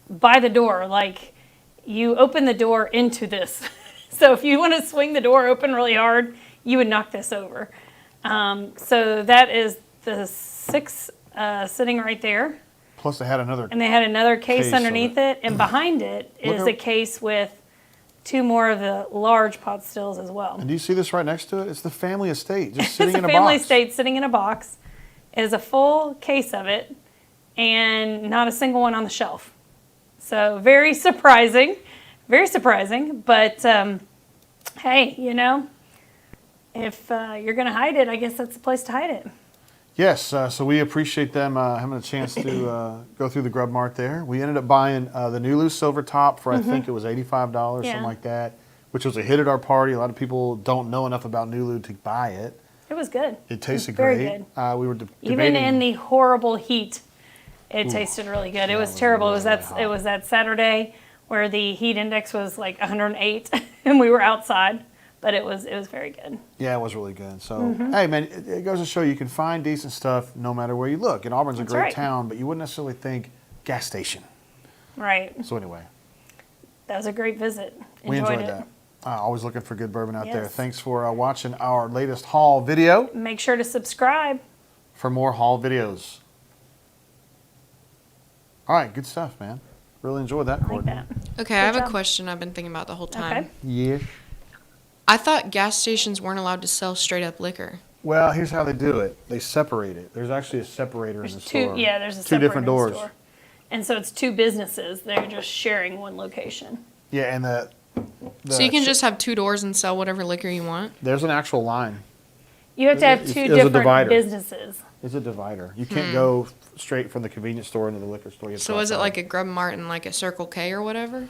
S2: by the door. Like, you open the door into this. So if you want to swing the door open really hard, you would knock this over. So that is the 6 sitting right there.
S1: Plus, they had another.
S2: And they had another case
S1: Case of
S2: underneath it. And behind it
S1: Look
S2: is
S1: at-
S2: a case with 2 more of the large pot stills as well.
S1: And do you see this right next to it? It's the family estate, just
S2: It's
S1: sitting
S2: a
S1: in a
S2: family
S1: box.
S2: estate sitting in a box. It is a full case of it and not a single one on the shelf. So very surprising, but hey, you know, if you're going to hide it, I guess that's the place to hide it.
S1: Yes, so we appreciate them having a chance to go through the Grub Mart there. We ended up buying the Nulu Silver Top for I think it was $85,
S2: Yeah.
S1: something like that, which was a hit at our party. A lot of people don't know enough about Nulu to buy it.
S2: It was good.
S1: It tasted
S2: very
S1: great. We were
S2: Even
S1: debating.
S2: in the horrible heat, it tasted really good. It was terrible. It was
S1: really
S2: that
S1: hot.
S2: it was that Saturday where the heat index was like 108 and we were outside, but it was very good.
S1: Yeah, it was really good. So,
S2: Mm-hmm.
S1: hey, man, it goes to show you can find decent stuff no matter where you look. And Auburn's a
S2: That's
S1: great
S2: right.
S1: town, but you wouldn't necessarily think gas station.
S2: Right.
S1: So anyway,
S2: That was a great visit.
S1: we enjoyed
S2: it.
S1: that. Always looking for good bourbon out there.
S2: Yes.
S1: Thanks for watching our latest haul video.
S2: Make sure to subscribe.
S1: For more haul videos. All right, good stuff, man. Really enjoyed that,
S2: I like
S1: Courtney.
S2: that.
S3: Okay, I have
S2: Good
S3: a
S2: job.
S3: question I've been thinking about the whole time.
S2: Okay.
S1: Yeah.
S3: I thought gas stations weren't allowed to sell straight up liquor.
S1: Well, here's how they do it. They separate it. There's actually a separator in the
S2: There's two.
S1: store.
S2: Yeah, there's a
S1: two different
S2: separating
S1: doors.
S2: store. And so it's 2 businesses. They're just sharing one location.
S1: Yeah, and the
S3: So you can just have 2 doors and sell whatever liquor you want?
S1: there's an actual line.
S2: You have to have
S1: It's-
S2: 2
S1: it's a
S2: different
S1: divider.
S2: businesses.
S1: It's a divider. You can't go straight from the convenience store into the liquor store. You have to
S3: So is it
S1: outside.
S3: like a Grub Mart and like a Circle K or whatever?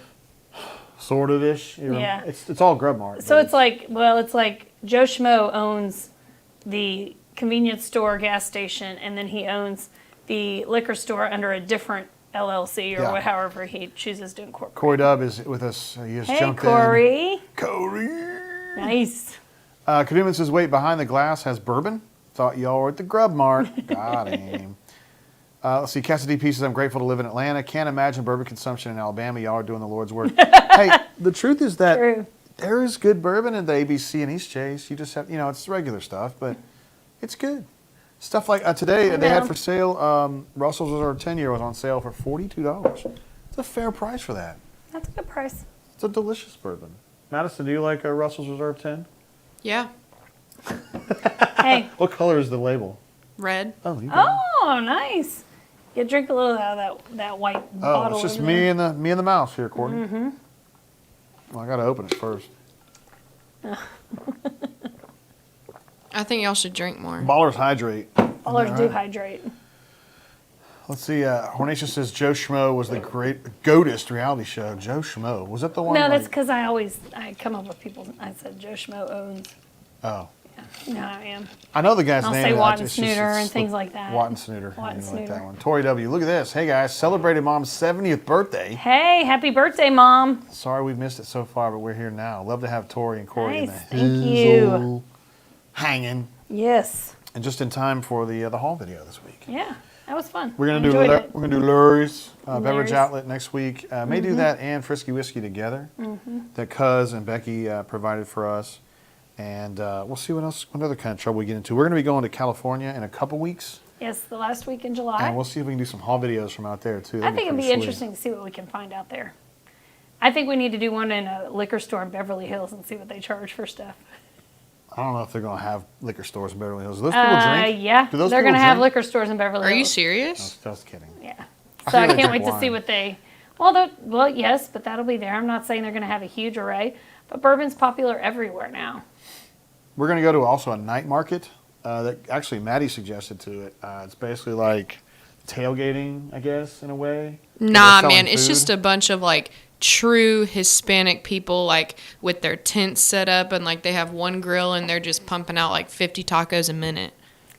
S1: Sort of ish. You know?
S2: Yeah.
S1: It's all Grub Mart.
S2: So
S1: but
S2: it's like Joe Schmo owns the convenience store gas station, and then he owns the liquor store under a different LLC or
S1: Yeah.
S2: however he chooses to incorporate.
S1: Corey Dubb is with us. He has
S2: Hey,
S1: jumped
S2: Corey.
S1: in. Corey.
S2: Nice.
S1: Kaduman says, wait, behind the glass has bourbon? Thought y'all were at the Grub Mart. Got him. Let's see, Cassidy Pieces, I'm grateful to live in Atlanta. Can't imagine bourbon consumption in Alabama. Y'all are doing the Lord's work. Hey, the truth is that
S2: True.
S1: there is good bourbon in the ABC and East Chase. You just have, it's regular stuff, but it's good. Stuff like today, they had
S2: know.
S1: for sale, Russell's Reserve 10-year was on sale for $42. It's a fair price for that.
S2: That's a good price.
S1: It's a delicious bourbon. Madison, do you like a Russell's Reserve 10?
S3: Yeah.
S2: Hey.
S1: What color is the label?
S3: Red.
S1: Oh, you got it.
S2: Oh, nice. Yeah, drink a little out of that white
S1: Oh,
S2: bottle.
S1: it's just
S2: over
S1: me
S2: there.
S1: and the mouse here, Courtney. Mm-hmm. Well, I got to open it first.
S3: I think y'all should drink more.
S1: Ballers hydrate.
S2: Ballers do
S1: right?
S2: hydrate.
S1: Let's see. Hornacia says Joe Schmo was the GOATest reality show. Joe Schmo. Was that the one?
S2: No, that's
S1: like-
S2: because I come up with people. I said Joe Schmo owns.
S1: Oh.
S2: Yeah, no, I am.
S1: I know the guy's
S2: I'll
S1: name.
S2: say
S1: but
S2: Watt and
S1: it's just-
S2: Snooter
S1: it's
S2: and things like that.
S1: Watt and Snooter.
S2: Watt and
S1: I like that
S2: Snooter.
S1: one. Tori W. Look at this. Hey, guys. Celebrated Mom's 70th birthday.
S2: Hey, happy birthday, Mom.
S1: Sorry we've missed it so far, but we're here now. Love to have Tori and Corey in
S2: Nice,
S1: the
S2: thank you.
S1: hizzle hanging.
S2: Yes.
S1: And just in time for the haul video this week.
S2: Yeah, that was fun.
S1: We're gonna
S2: I
S1: do
S2: enjoyed it.
S1: we're gonna do Lurie's beverage
S2: Larry's.
S1: outlet next week. May do that and Frisky Whiskey together. That Cuz and Becky provided for us, and we'll see what other kind of trouble we get into. We're gonna be going to California in a couple weeks,
S2: Yes, the last week in July.
S1: and we'll see if we can do some haul videos from out there too.
S2: I
S1: That'd
S2: think it'd be
S1: pretty sweet.
S2: interesting to see what we can find out there. I think we need to do one in a liquor store in Beverly Hills and see what they charge for stuff.
S1: I don't know if they're gonna have liquor stores in Beverly Hills. Do those people drink?
S2: Yeah,
S1: Do those
S2: they're
S1: people
S2: going to have
S1: drink?
S2: liquor stores in Beverly
S3: Are you
S2: Hills.
S3: serious?
S1: Just kidding.
S2: Yeah.
S1: I
S2: So I
S1: think they
S2: can't wait
S1: drink
S2: to see
S1: wine.
S2: what they. Well, yes, but that'll be there. I'm not saying they're going to have a huge array, but bourbon's popular everywhere now.
S1: We're gonna go to also a night market that actually Maddie suggested to it. It's basically like tailgating, I guess, in a way.
S3: Nah,
S1: They're selling
S3: man, it's
S1: food.
S3: just a bunch of like true Hispanic people, like with their tents set up, and like they have one grill and they're just pumping out like 50 tacos a minute.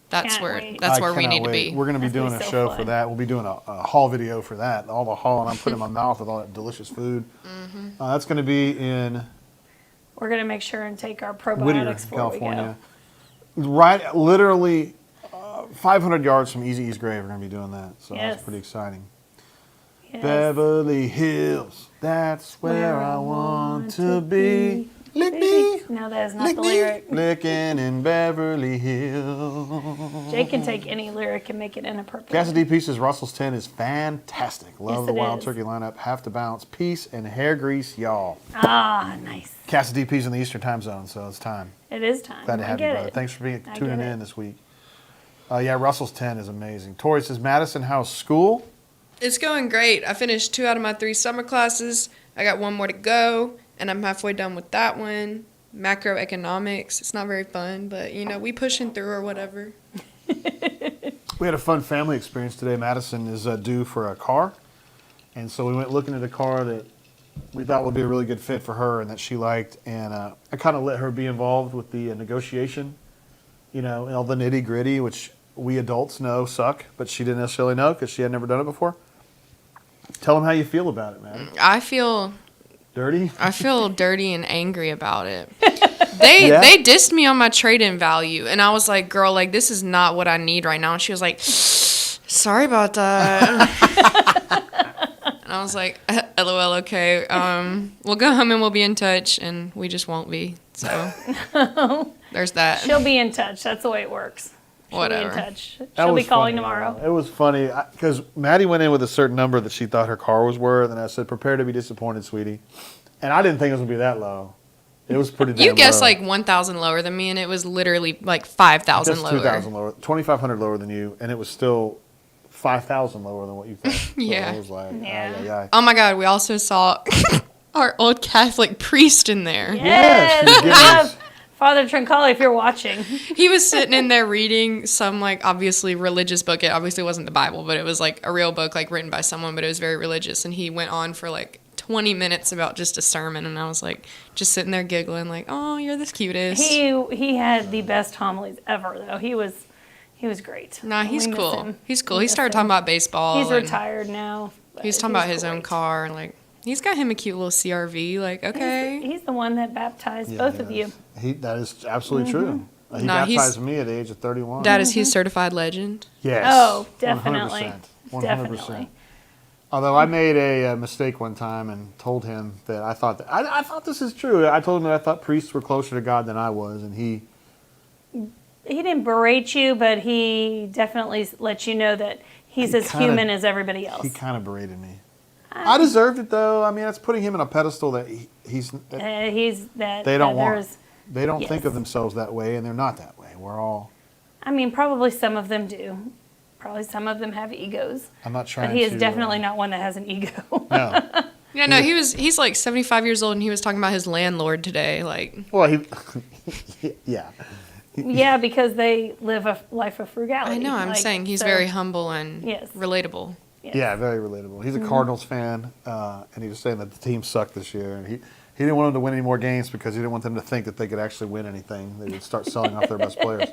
S3: That's
S2: Can't
S3: where
S2: wait.
S3: that's
S1: I
S3: where we
S1: cannot
S3: need to
S1: wait.
S3: be.
S1: We're going to be
S2: That's gonna
S1: doing
S2: be
S1: a
S2: so
S1: show
S2: fun.
S1: for that. We'll be doing a haul video for that. All the haul, and I'm putting it in my mouth with all that delicious food. That's going to be in
S2: We're going to make sure and take our probiotics
S1: Whittier,
S2: before
S1: California. Right, literally 500 yards from Easy E's grave. We're going to be doing that. So
S2: Yes.
S1: that's pretty exciting.
S2: we go. Yes.
S1: Beverly Hills, that's where I want to be. Lick me,
S2: No, that is not
S1: lick
S2: the
S1: me,
S2: lyric.
S1: licking in Beverly Hills.
S2: Jay can take any lyric and make it inappropriate.
S1: Cassidy Pieces Russell's 10 is fantastic. Love
S2: Yes,
S1: the
S2: it
S1: Wild
S2: is.
S1: Turkey lineup. Have to bounce. Peace and hair grease, y'all.
S2: Ah, nice.
S1: Cassidy P's in the Eastern time zone, so it's time.
S2: It is time.
S1: Glad to
S2: I
S1: have you,
S2: get
S1: brother.
S2: it.
S1: Thanks for
S2: I
S1: tuning
S2: get it.
S1: in this week. Yeah, Russell's 10 is amazing. Tori says, Madison, how's school?
S3: It's going great. I finished 2 out of my 3 summer classes. I got 1 more to go, and I'm halfway done with that one. Macroeconomics. It's not very fun, but you know, we pushing through or whatever.
S1: We had a fun family experience today. Madison is due for a car, and so we went looking at a car that we thought would be a really good fit for her and that she liked, and I kind of let her be involved with the negotiation, you know, and all the nitty gritty, which we adults know suck, but she didn't necessarily know because she had never done it before. Tell them how you feel about it, man.
S3: I feel
S1: Dirty?
S3: dirty and angry about it. They
S1: Yeah?
S3: they dissed me on my trade-in value, and I was like, "Girl, like this is not what I need right now." And she was like, "Sorry about that." And I was like, "LOL, okay. We'll go home and we'll be in touch," and we just won't be. So there's that.
S2: She'll be in touch. That's the way it works. She'll
S3: Whatever.
S2: be in touch.
S1: That
S2: She'll be
S1: was
S2: calling
S1: funny,
S2: tomorrow.
S1: It was funny because Maddie went in with a certain number that she thought her car was worth, and I said, "Prepare to be disappointed, sweetie." And I didn't think it was gonna be that low. It was pretty.
S3: You
S1: damn
S3: guessed
S1: low.
S3: like 1,000 lower than me, and it was literally like 5,000
S1: Just
S3: lower.
S1: 2,000 lower, 2,500 lower than you, and it was still 5,000 lower than what you thought. So
S3: Yeah.
S1: it was like,
S2: Yeah.
S1: ay, ay, ay.
S3: Oh my God, we also saw our old Catholic priest in there.
S1: Yes,
S2: Yes,
S1: you're giving us-
S2: Father Trincali, if you're watching.
S3: He was sitting in there reading some like obviously religious book. It obviously wasn't the Bible, but it was like a real book like written by someone, but it was very religious. And he went on for like 20 minutes about just a sermon, and I was like just sitting there giggling like, "Oh, you're the cutest."
S2: He had the best homilies ever, though. He was great.
S3: Nah, he's
S2: We miss
S3: cool.
S2: him.
S3: He's cool.
S2: We
S3: He
S2: miss
S3: started
S2: him.
S3: talking about baseball.
S2: He's
S3: and
S2: retired now. but
S3: He's talking about his own
S2: great.
S3: car and like he's got him a cute little CRV. Like, okay.
S2: He's the one that baptized
S1: Yeah,
S2: both
S1: he
S2: of you.
S1: is. That is absolutely true. He
S3: Nah, he's-
S1: baptized me at the age of 31.
S3: Dad, is he a certified legend?
S1: Yes.
S2: Oh, definitely.
S1: 100%.
S2: Definitely.
S1: Although I made a mistake one time and told him that I thought I thought this is true. I told him that I thought priests were closer to God than I was, and he
S2: He didn't berate you, but he definitely let you know that he's
S1: He
S2: as
S1: kinda-
S2: human as everybody else.
S1: he kind of berated me. I deserved it though. I mean, that's putting him in a pedestal that he's.
S2: He's that.
S1: They don't
S2: that
S1: want.
S2: there's-
S1: They don't think
S2: Yes.
S1: of themselves that way, and they're not that way. We're all.
S2: I mean, probably some of them do. Probably some of them have egos.
S1: I'm not trying
S2: But he is
S1: to,
S2: definitely not one that has an ego.
S1: No.
S3: Yeah, no, he's like 75 years old, and he was talking about his landlord today. Like,
S1: Well, yeah.
S2: Yeah, because they live a life of frugality.
S3: I know, I'm saying he's
S2: so-
S3: very humble and
S2: Yes.
S3: relatable.
S2: yes.
S1: Yeah, very relatable. He's a Cardinals fan, and he was saying that the team sucked this year, and he didn't want them to win any more games because he didn't want them to think that they could actually win anything. They would start selling off their best players.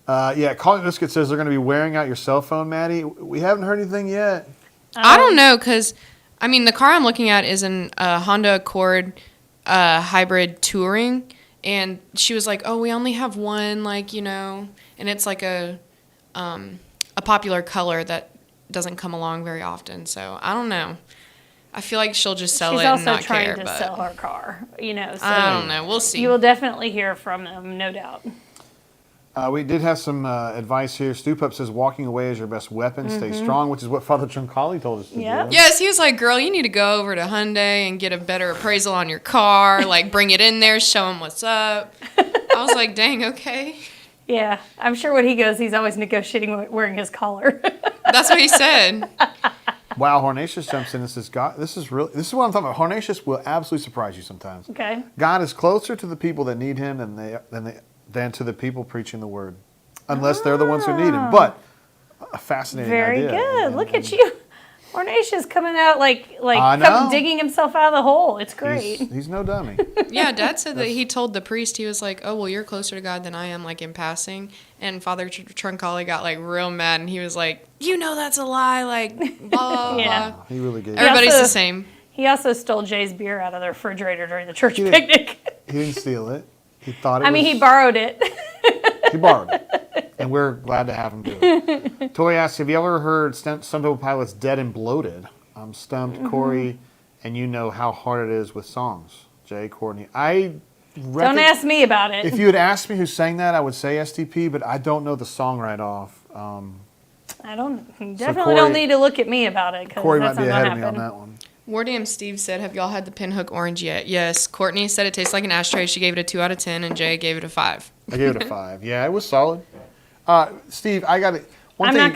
S1: Yeah, Calling Biscuit says they're going to be wearing out your cell phone, Maddie. We haven't heard anything yet.
S3: I don't know, because, I mean, the car I'm looking at is a Honda Accord hybrid touring, and she was like, oh, we only have one, like, and it's like a popular color that doesn't come along very often, so I don't know. I feel like she'll just sell
S2: She's
S3: it and
S2: also
S3: not
S2: trying
S3: care,
S2: to
S3: but
S2: sell her car, so
S3: I don't know. We'll see.
S2: you will definitely hear from them, no doubt.
S1: We did have some advice here. Stu Pup says walking away is your best weapon. Stay strong, which is what Father Troncali told us to
S2: Yep.
S1: do.
S3: Yes, he was like, girl, you need to go over to Hyundai and get a better appraisal on your car. Like, bring it in there, show him what's up. I was like, dang, okay.
S2: Yeah, I'm sure when he goes, he's always negotiating wearing his collar.
S3: That's what he said.
S1: Wow, Hornatius jumps in and says, God, this is what I'm talking about. Hornatius will absolutely surprise you sometimes.
S2: Okay.
S1: God is closer to the people that need him than to the people preaching the word, unless they're the ones who need him. But a fascinating
S2: Very
S1: idea.
S2: good.
S1: And-
S2: Look
S1: and
S2: at you. Hornatius coming out like
S1: I know.
S2: digging himself out of the hole. It's great.
S1: He's no dummy.
S3: Yeah, Dad said that he told the priest, he was like, oh, well, you're closer to God than I am, like, in passing. And Father Troncali got, like, real mad, and he was like, that's a lie, like, blah, blah,
S2: Yeah.
S3: blah.
S1: He really gave.
S3: Everybody's
S2: also-
S3: the same.
S2: He also stole Jay's beer out of the refrigerator during the church
S1: He did.
S2: picnic.
S1: He didn't steal it. He thought it
S2: I mean,
S1: was.
S2: he borrowed it.
S1: He borrowed it, and we're glad to have him do it. Tori asks, have you ever heard Stunt Double Pilot's Dead and Bloated? I'm stumped, Corey, and you know how hard it is with songs. Jay, Courtney.
S2: Don't ask me about it.
S1: If you had asked me who sang that, I would say STP, but I don't know the song right off.
S2: I don't. You definitely
S1: Corey-
S2: don't need to look at me about it because
S1: Corey might
S2: that's
S1: be
S2: not
S1: ahead
S2: gonna
S1: of me on
S2: happen.
S1: that one.
S3: Wardam Steve said, have y'all had the Pinhook Orange yet? Yes. Courtney said it tastes like an ashtray. She gave it a 2 out of 10, and Jay gave it a 5.
S1: I gave it a 5. Yeah, it was solid. Steve, I got it.
S2: I'm not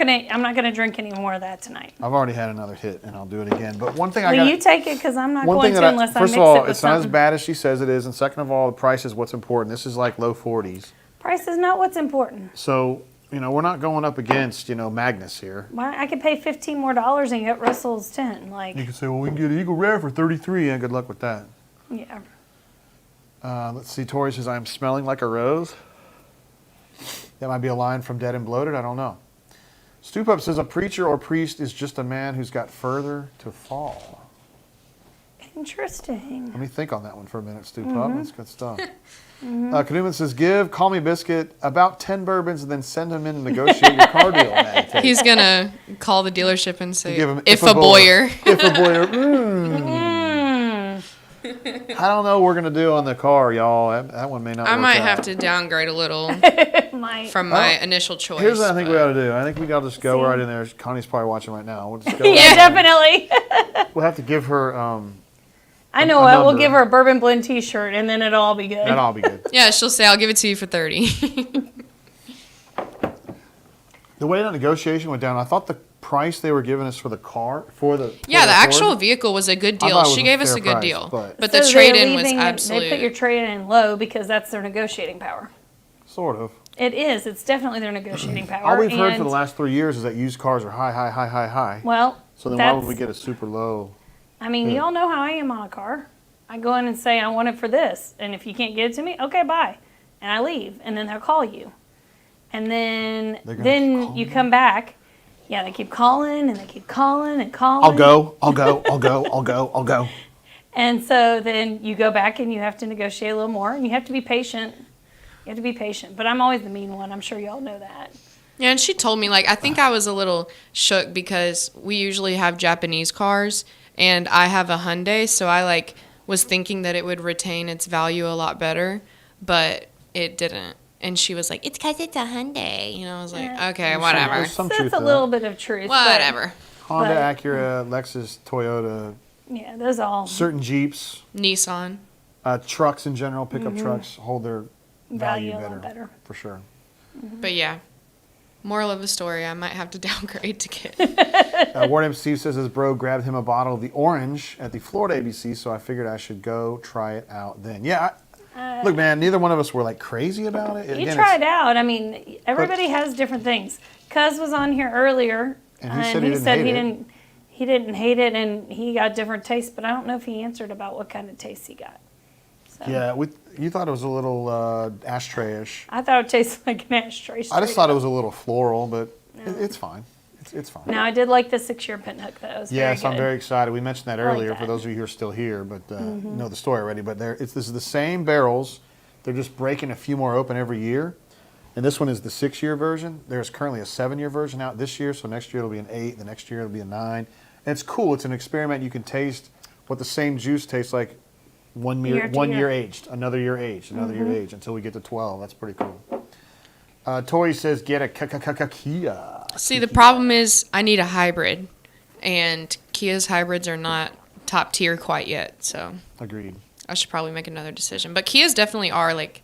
S2: gonna drink any more of that tonight.
S1: I've already had another hit, and I'll do it again. But one thing I
S2: Will
S1: got.
S2: you take it? Because I'm not
S1: One
S2: going
S1: thing
S2: to unless I
S1: first
S2: mix
S1: of all,
S2: it with
S1: it's not as
S2: something.
S1: bad as she says it is, and second of all, the price is what's important. This is like low 40s,
S2: Price is not what's important.
S1: so we're not going up against Magnus here.
S2: Why I could pay $15 more and get Russell's 10. Like,
S1: You can say, well, we can get Eagle Rare for 33, and good luck with that.
S2: yeah.
S1: Let's see. Tori says, I'm smelling like a rose. That might be a line from Dead and Bloated. I don't know. Stoop Up says, a preacher or priest is just a man who's got further to fall.
S2: Interesting.
S1: Let me think on that one for a minute, Stoop Up. That's good stuff. Kanuman says, call me Biscuit, about 10 bourbons, and then send him in to negotiate your car deal. Maddie.
S3: He's going to call the dealership and say,
S1: Give him
S3: if a boyer.
S1: If a boyer. I don't know what we're going to do on the car, y'all. That one may not
S3: I
S1: work
S3: might
S1: out.
S3: have to downgrade a little
S2: My,
S3: from my initial choice.
S1: Here's what I think we
S3: but-
S1: ought to do. I think we got to just go right in there. Connie's probably watching right now. We'll just go
S2: yeah,
S1: right in.
S2: definitely.
S1: We'll have to give her,
S2: I know
S1: a
S2: what. We'll
S1: number.
S2: give her a bourbon blend T-shirt, and then it'll all be good.
S1: that'll all be good.
S3: Yeah, she'll say, I'll give it to you for 30.
S1: The way that negotiation went down, I thought the price they were giving us for the car,
S3: Yeah, the actual vehicle was a good
S1: I
S3: deal.
S1: thought it was
S3: She
S1: a
S3: gave us
S1: fair
S3: a good
S1: price,
S3: deal.
S1: but-
S3: But
S2: So
S3: the
S2: they're
S3: trade-in was
S2: leaving it-
S3: absolute.
S2: They put your trade-in low because that's their negotiating power.
S1: Sort of.
S2: It is. It's definitely their negotiating power.
S1: All we've heard for
S2: and-
S1: the last 3 years is that used cars are high.
S2: Well,
S1: So then why would
S2: that's-
S1: we get a super low?
S2: I mean, y'all know how I am on a car. I go in and say, I want it for this. And if you can't get it to me, okay, bye. And I leave. And then they'll call you. And then
S1: They're gonna keep
S2: then
S1: calling
S2: you
S1: you?
S2: come back. Yeah, they keep calling and they keep calling and calling.
S1: I'll go.
S2: And so then you go back and you have to negotiate a little more. And you have to be patient. You have to be patient. But I'm always the mean one. I'm sure y'all know that.
S3: Yeah, and she told me, like, I think I was a little shook because we usually have Japanese cars, and I have a Hyundai, so I, like, was thinking that it would retain its value a lot better, but it didn't. And she was like, it's because it's a Hyundai. I was like,
S2: Yeah.
S3: okay, whatever.
S1: There's some
S2: So
S1: truth
S2: that's a
S1: to
S2: little
S1: that.
S2: bit of truth. but-
S3: Whatever.
S1: Honda,
S2: but-
S1: Acura, Lexus, Toyota,
S2: Yeah, those all
S1: certain Jeeps,
S3: Nissan.
S1: trucks in general, pickup trucks hold their value
S2: value a lot
S1: better,
S2: better.
S1: for sure.
S3: But yeah, Moral of the story, I might have to downgrade to get.
S1: Ward MC says his bro grabbed him a bottle of the orange at the Florida ABC, so I figured I should go try it out then. Yeah, look, man, neither one of us were like crazy about it.
S2: You
S1: Again,
S2: try it out. I mean, everybody has different things. Cuz was on here earlier,
S1: And he said he didn't
S2: he didn't hate it, and he got different tastes, but I don't know if he answered about what kind of taste he got. So,
S1: Yeah, you thought it was a little ashtray-ish.
S2: I thought it tasted like an ashtray.
S1: I just thought it was a little floral, but it's fine. It's fine.
S2: Now, I did like the 6-year PINHOOK, though. It was
S1: Yes,
S2: very
S1: I'm
S2: good.
S1: very excited. We mentioned that
S2: I like
S1: earlier for
S2: that.
S1: those of you who are still here, but you know the story already. But this is the same barrels. They're just breaking a few more open every year. And this one is the 6-year version. There's currently a 7-year version out this year, so next year it'll be an 8. The next year it'll be a 9. And it's cool. It's an experiment. You can taste what the same juice tastes like one
S2: Year
S1: year,
S2: to
S1: 1
S2: year.
S1: year aged, another year aged, another year aged until we get to 12. That's pretty cool. Tori says, get a Kia.
S3: See, the problem is I need a hybrid, and Kia's hybrids are not top tier quite yet, so
S1: Agreed.
S3: I should probably make another decision. But Kias definitely are like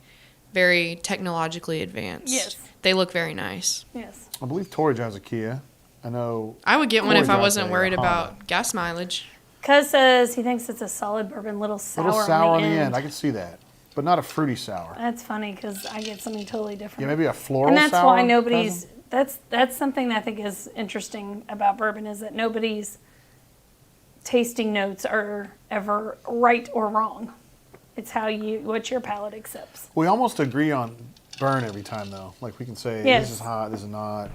S3: very technologically advanced.
S2: Yes.
S3: They look very nice.
S2: Yes.
S1: I believe Tori drives a Kia. I know.
S3: I would get one if I
S1: Corey
S3: wasn't
S1: drives a
S3: worried
S1: Honda.
S3: about gas mileage.
S2: Cuz says he thinks it's a solid bourbon, little sour,
S1: A little sour
S2: on the end.
S1: I can see that, but not a fruity sour.
S2: That's funny because I get something totally different.
S1: Yeah, maybe a floral
S2: and that's
S1: sour.
S2: why nobody's. That's something that I think is interesting about bourbon is that nobody's tasting notes are ever right or wrong. It's what your palate accepts.
S1: We almost agree on burn every time, though. Like we can say,
S2: Yes.
S1: this is hot, this is not.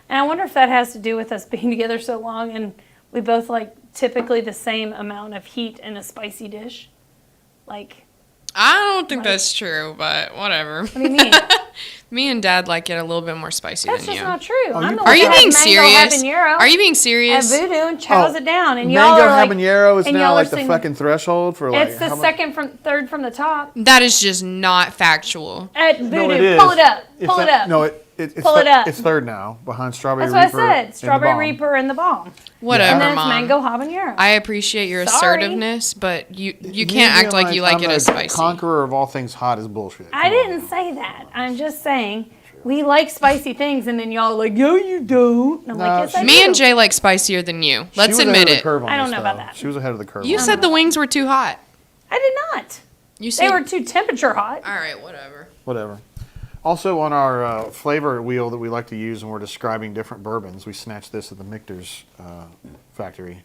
S2: And I wonder if that has to do with us being together so long and we both like typically the same amount of heat in a spicy dish. Like,
S3: I don't think
S2: Right.
S3: that's true, but whatever.
S2: what do you mean?
S3: Me and Dad like it a little bit more spicy
S2: That's
S3: than
S2: just
S3: you.
S2: not true.
S1: Oh,
S2: I'm
S1: you
S2: the
S1: put
S2: one
S3: Are you
S2: that
S3: being
S2: has mango
S3: serious?
S2: habanero
S3: Are you being
S2: at
S3: serious?
S2: Voodoo and chows it down, and y'all
S1: Mango
S2: are like,
S1: habanero is
S2: and
S1: now
S2: y'all are
S1: like the
S2: singing-
S1: fucking threshold for like.
S2: It's the
S1: how much-
S2: third from the top.
S3: That is just not factual.
S2: At Voodoo,
S1: No, it is.
S2: pull it up.
S1: It's
S2: Pull it
S1: that-
S2: up.
S1: No, it's
S2: Pull it up.
S1: It's third now behind Strawberry
S2: That's what
S1: Reaper.
S2: I said.
S1: and the
S2: Strawberry
S1: Bomb.
S2: Reaper and the bomb.
S3: Whatever,
S2: And then it's
S3: Mom.
S2: mango habanero.
S3: I appreciate your
S2: Sorry.
S3: assertiveness, but you
S1: You
S3: can't act
S1: being
S3: like you like
S1: I'm
S3: it
S1: the
S3: as spicy.
S1: Conqueror of all things hot is bullshit.
S2: I
S1: Come on.
S2: didn't say that. I'm just saying we like spicy things, and then y'all are like, no, you don't. And I'm
S1: No,
S2: like, yes, I
S3: Me
S2: do.
S3: and Jay like spicier than you.
S1: She
S3: Let's
S1: was ahead
S3: admit
S1: of the
S3: it.
S1: curve on
S2: I don't
S1: this,
S2: know about
S1: though.
S2: that.
S1: She was ahead of the curve.
S3: You
S1: on
S3: said
S1: that.
S3: the wings were too hot.
S2: I did not.
S3: You
S2: They
S3: said
S2: were too temperature hot.
S3: All right, whatever.
S1: Whatever. Also, on our flavor wheel that we like to use when we're describing different bourbons, we snatched this at the Michter's factory.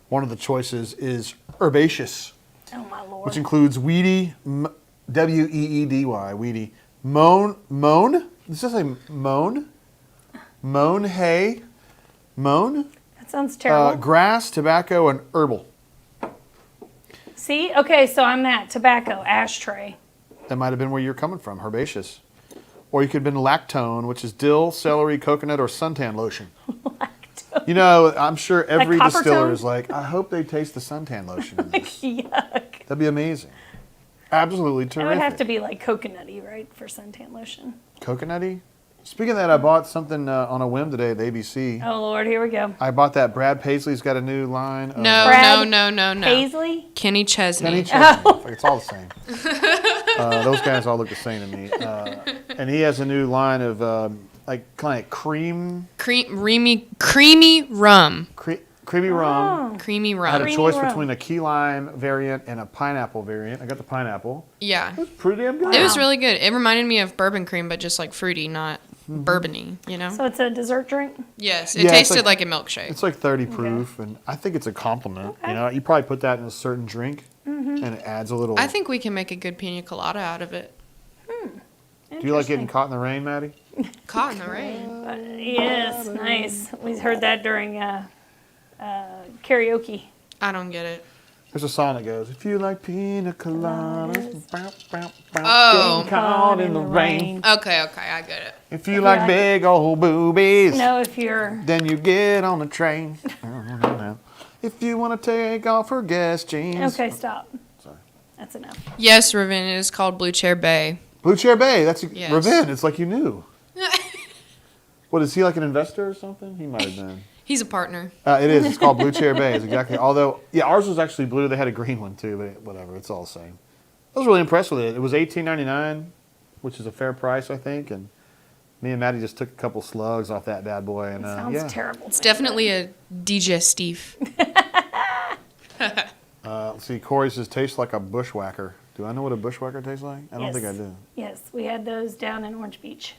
S1: One of the choices is herbaceous,
S2: Oh my lord.
S1: which includes weedy, Weedy, weedy, moan. Does this say moan? Moan hay, moan,
S2: That sounds terrible.
S1: grass, tobacco, and herbal.
S2: See, okay, so I'm that tobacco ashtray.
S1: That might have been where you're coming from, herbaceous. Or you could have been lactone, which is dill, celery, coconut, or suntan lotion. You know, I'm sure every
S2: copper
S1: distiller
S2: tone?
S1: is like, I hope they taste the suntan lotion in this.
S2: Yuck.
S1: That'd be amazing. Absolutely
S2: It
S1: terrific.
S2: would have to be like coconutty, right, for suntan lotion.
S1: Coconutty? Speaking of that, I bought something on a whim today at the ABC.
S2: Oh lord, here we go.
S1: I bought that Brad Paisley's got a new line. Of
S3: No,
S2: Brad
S3: no.
S2: Paisley?
S3: Kenny Chesney.
S1: Kenny Chesney. Fuck, it's all the same. Those guys all look the same to me. And he has a new line of like kind of creamy
S3: Rum.
S1: rum.
S3: Creamy
S1: I had
S3: rum.
S1: a choice
S2: rum.
S1: between a key lime variant and a pineapple variant. I got the pineapple.
S3: Yeah.
S1: It was pretty damn good.
S3: It was really good. It reminded me of bourbon cream, but just like fruity, not bourbony, you know?
S2: So it's a dessert drink?
S3: Yes, it
S1: Yeah, it's
S3: tasted
S1: like-
S3: like a milkshake.
S1: It's like 30 proof, and I think it's a compliment. You know, you probably put that in a certain drink, and it adds a little.
S3: I think we can make a good pina colada out of it.
S1: Do you like getting caught in the rain, Maddie?
S3: Caught in the rain.
S2: Yes, nice. We heard that during karaoke.
S3: I don't get it.
S1: There's a song that goes, "If you like pina coladas, bow, bow, bow,
S3: Oh.
S1: getting caught in the rain.
S3: Okay, I get it.
S1: If you like big old boobies,
S2: No, if you're
S1: then you get on the train. If you want to take off her gas jeans."
S2: okay, stop.
S1: Sorry.
S2: That's enough.
S3: Yes, Raven, it is called Blue Chair Bay.
S1: Blue Chair Bay. That's
S3: Yes.
S1: Raven. It's like you knew. What is he, like an investor or something? He might have been.
S3: He's a partner.
S1: It is. It's called Blue Chair Bay. It's exactly. Although, yeah, ours was actually blue. They had a green one too, but whatever. It's all the same. I was really impressed with it. It was $18.99, which is a fair price, I think, and Me and Maddie just took a couple slugs off that bad boy, and
S2: Sounds terrible.
S3: It's definitely a digestif.
S1: Let's see. Corey says tastes like a bushwhacker. Do I know what a bushwhacker tastes like? I don't think I do.
S2: Yes, we had those down in Orange Beach.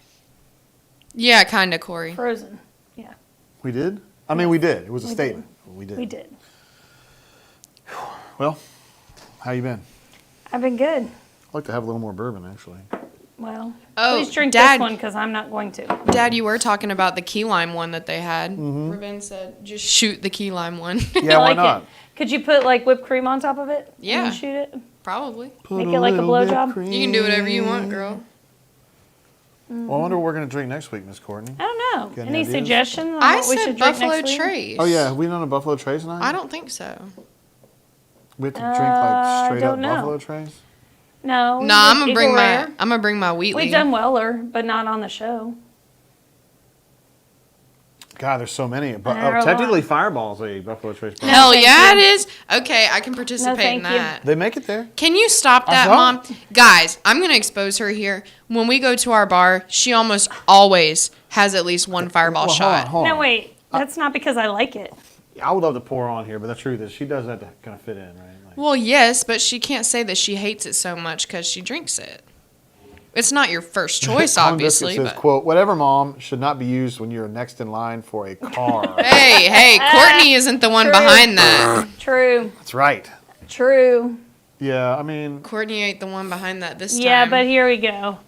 S3: Yeah, kind of, Corey.
S2: Frozen. Yeah,
S1: We did. I mean, we did. It was a
S2: We
S1: statement. We did.
S2: we did.
S1: Well, how you been?
S2: I've been good.
S1: I'd like to have a little more bourbon, actually.
S2: Well,
S3: Oh,
S2: please drink
S3: Dad.
S2: this one because I'm not going to.
S3: Dad, you were talking about the key lime one that they had. Ruben said, just shoot the key lime one.
S1: Yeah,
S2: I
S1: why
S2: like
S1: not?
S2: it. Could you put like whipped cream on top of it?
S3: Yeah.
S2: And shoot it?
S3: Probably.
S1: Put
S2: Make it like a
S1: little whipped
S2: blowjob?
S1: cream.
S3: You can do whatever you want, girl.
S1: Well, I wonder what we're going to drink next week, Miss Courtney.
S2: I don't know.
S1: Got
S2: Any
S1: any ideas?
S2: suggestions on
S3: I
S2: what we
S3: said
S2: should drink
S3: Buffalo
S2: next week?
S3: Trace.
S1: Oh, yeah. Have we done a Buffalo Trace tonight?
S3: I don't think so.
S1: We have to drink like straight up
S2: don't know.
S1: Buffalo Trace?
S2: No.
S3: No, I'm
S2: Eagle
S3: gonna
S2: Rare.
S3: bring my Wheatley.
S2: We've done Weller, but not on the show.
S1: God, there's so many. But
S2: There are a
S1: technically,
S2: lot.
S1: Fireball's a Buffalo Trace.
S2: No,
S3: Hell
S2: thank
S3: yeah,
S2: you.
S3: it is. Okay, I can participate in
S2: thank you.
S3: that.
S1: They make it there.
S3: Can you stop
S1: I
S3: that,
S1: saw
S3: Mom?
S1: it.
S3: Guys, I'm going to expose her here. When we go to our bar, she almost always has at least one fireball
S1: Well,
S3: shot.
S1: Hold on.
S2: No, wait. That's not because I like it.
S1: I would love to pour on here, but the truth is, she does have to kind of fit in, right? Like,
S3: Well, yes, but she can't say that she hates it so much because she drinks it. It's not your first choice,
S1: Colin Biscuit
S3: obviously.
S1: says,
S3: But...
S1: quote, whatever, Mom, should not be used when you're next in line for a car.
S3: Hey, Courtney isn't the one
S2: True.
S3: behind that.
S2: True.
S1: That's right.
S2: True.
S1: Yeah, I mean,
S3: Courtney ain't the one behind that this time.
S2: Yeah, but here we go.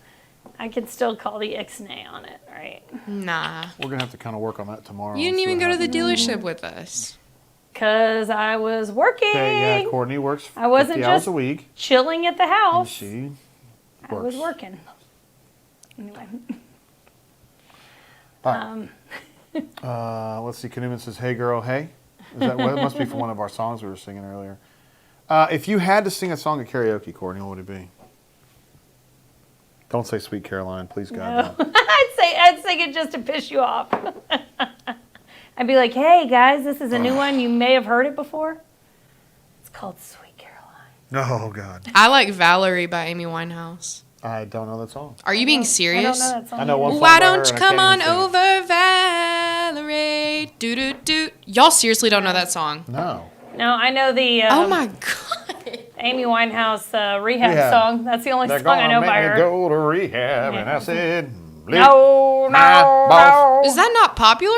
S2: I could still call the ixnay on it, right?
S3: Nah.
S1: we're going to have to kind of work on that tomorrow.
S3: You
S1: and
S3: didn't
S1: see
S3: even
S1: what
S3: go to the
S1: happens.
S3: dealership with us.
S2: Because I was working.
S1: Okay, yeah, Courtney works
S2: I wasn't
S1: 50 hours
S2: just
S1: a week.
S2: chilling at the
S1: And
S2: house.
S1: she
S2: I was
S1: works.
S2: working. Anyway.
S1: All right. Let's see. Kanuman says, hey, girl, hey. Is that, well, it must be from one of our songs we were singing earlier. If you had to sing a song at karaoke, Courtney, what would it be? Don't say Sweet Caroline, please, God.
S2: No.
S1: No.
S2: I'd sing it just to piss you off. I'd be like, hey, guys, this is a new one. You may have heard it before. It's called Sweet Caroline.
S1: Oh, God.
S3: I like Valerie by Amy Winehouse.
S1: I don't know that song.
S3: Are you being
S2: I
S3: serious?
S2: don't know that song.
S1: I know one song
S3: Why
S1: by her
S3: don't you
S1: and I
S3: come
S1: can't
S3: on
S1: even sing
S3: over, Valerie? Do do do. Y'all seriously don't know that song?
S1: it. No.
S2: No, I know the
S3: Oh my god.
S2: Amy Winehouse rehab
S1: Rehab.
S2: song. That's the only
S1: They're
S2: song I
S1: gonna
S2: know
S1: make
S2: by
S1: me
S2: her.
S1: go to rehab, and I said,
S2: No,
S1: my
S2: no,
S1: boss.
S2: no.
S3: Is that not popular?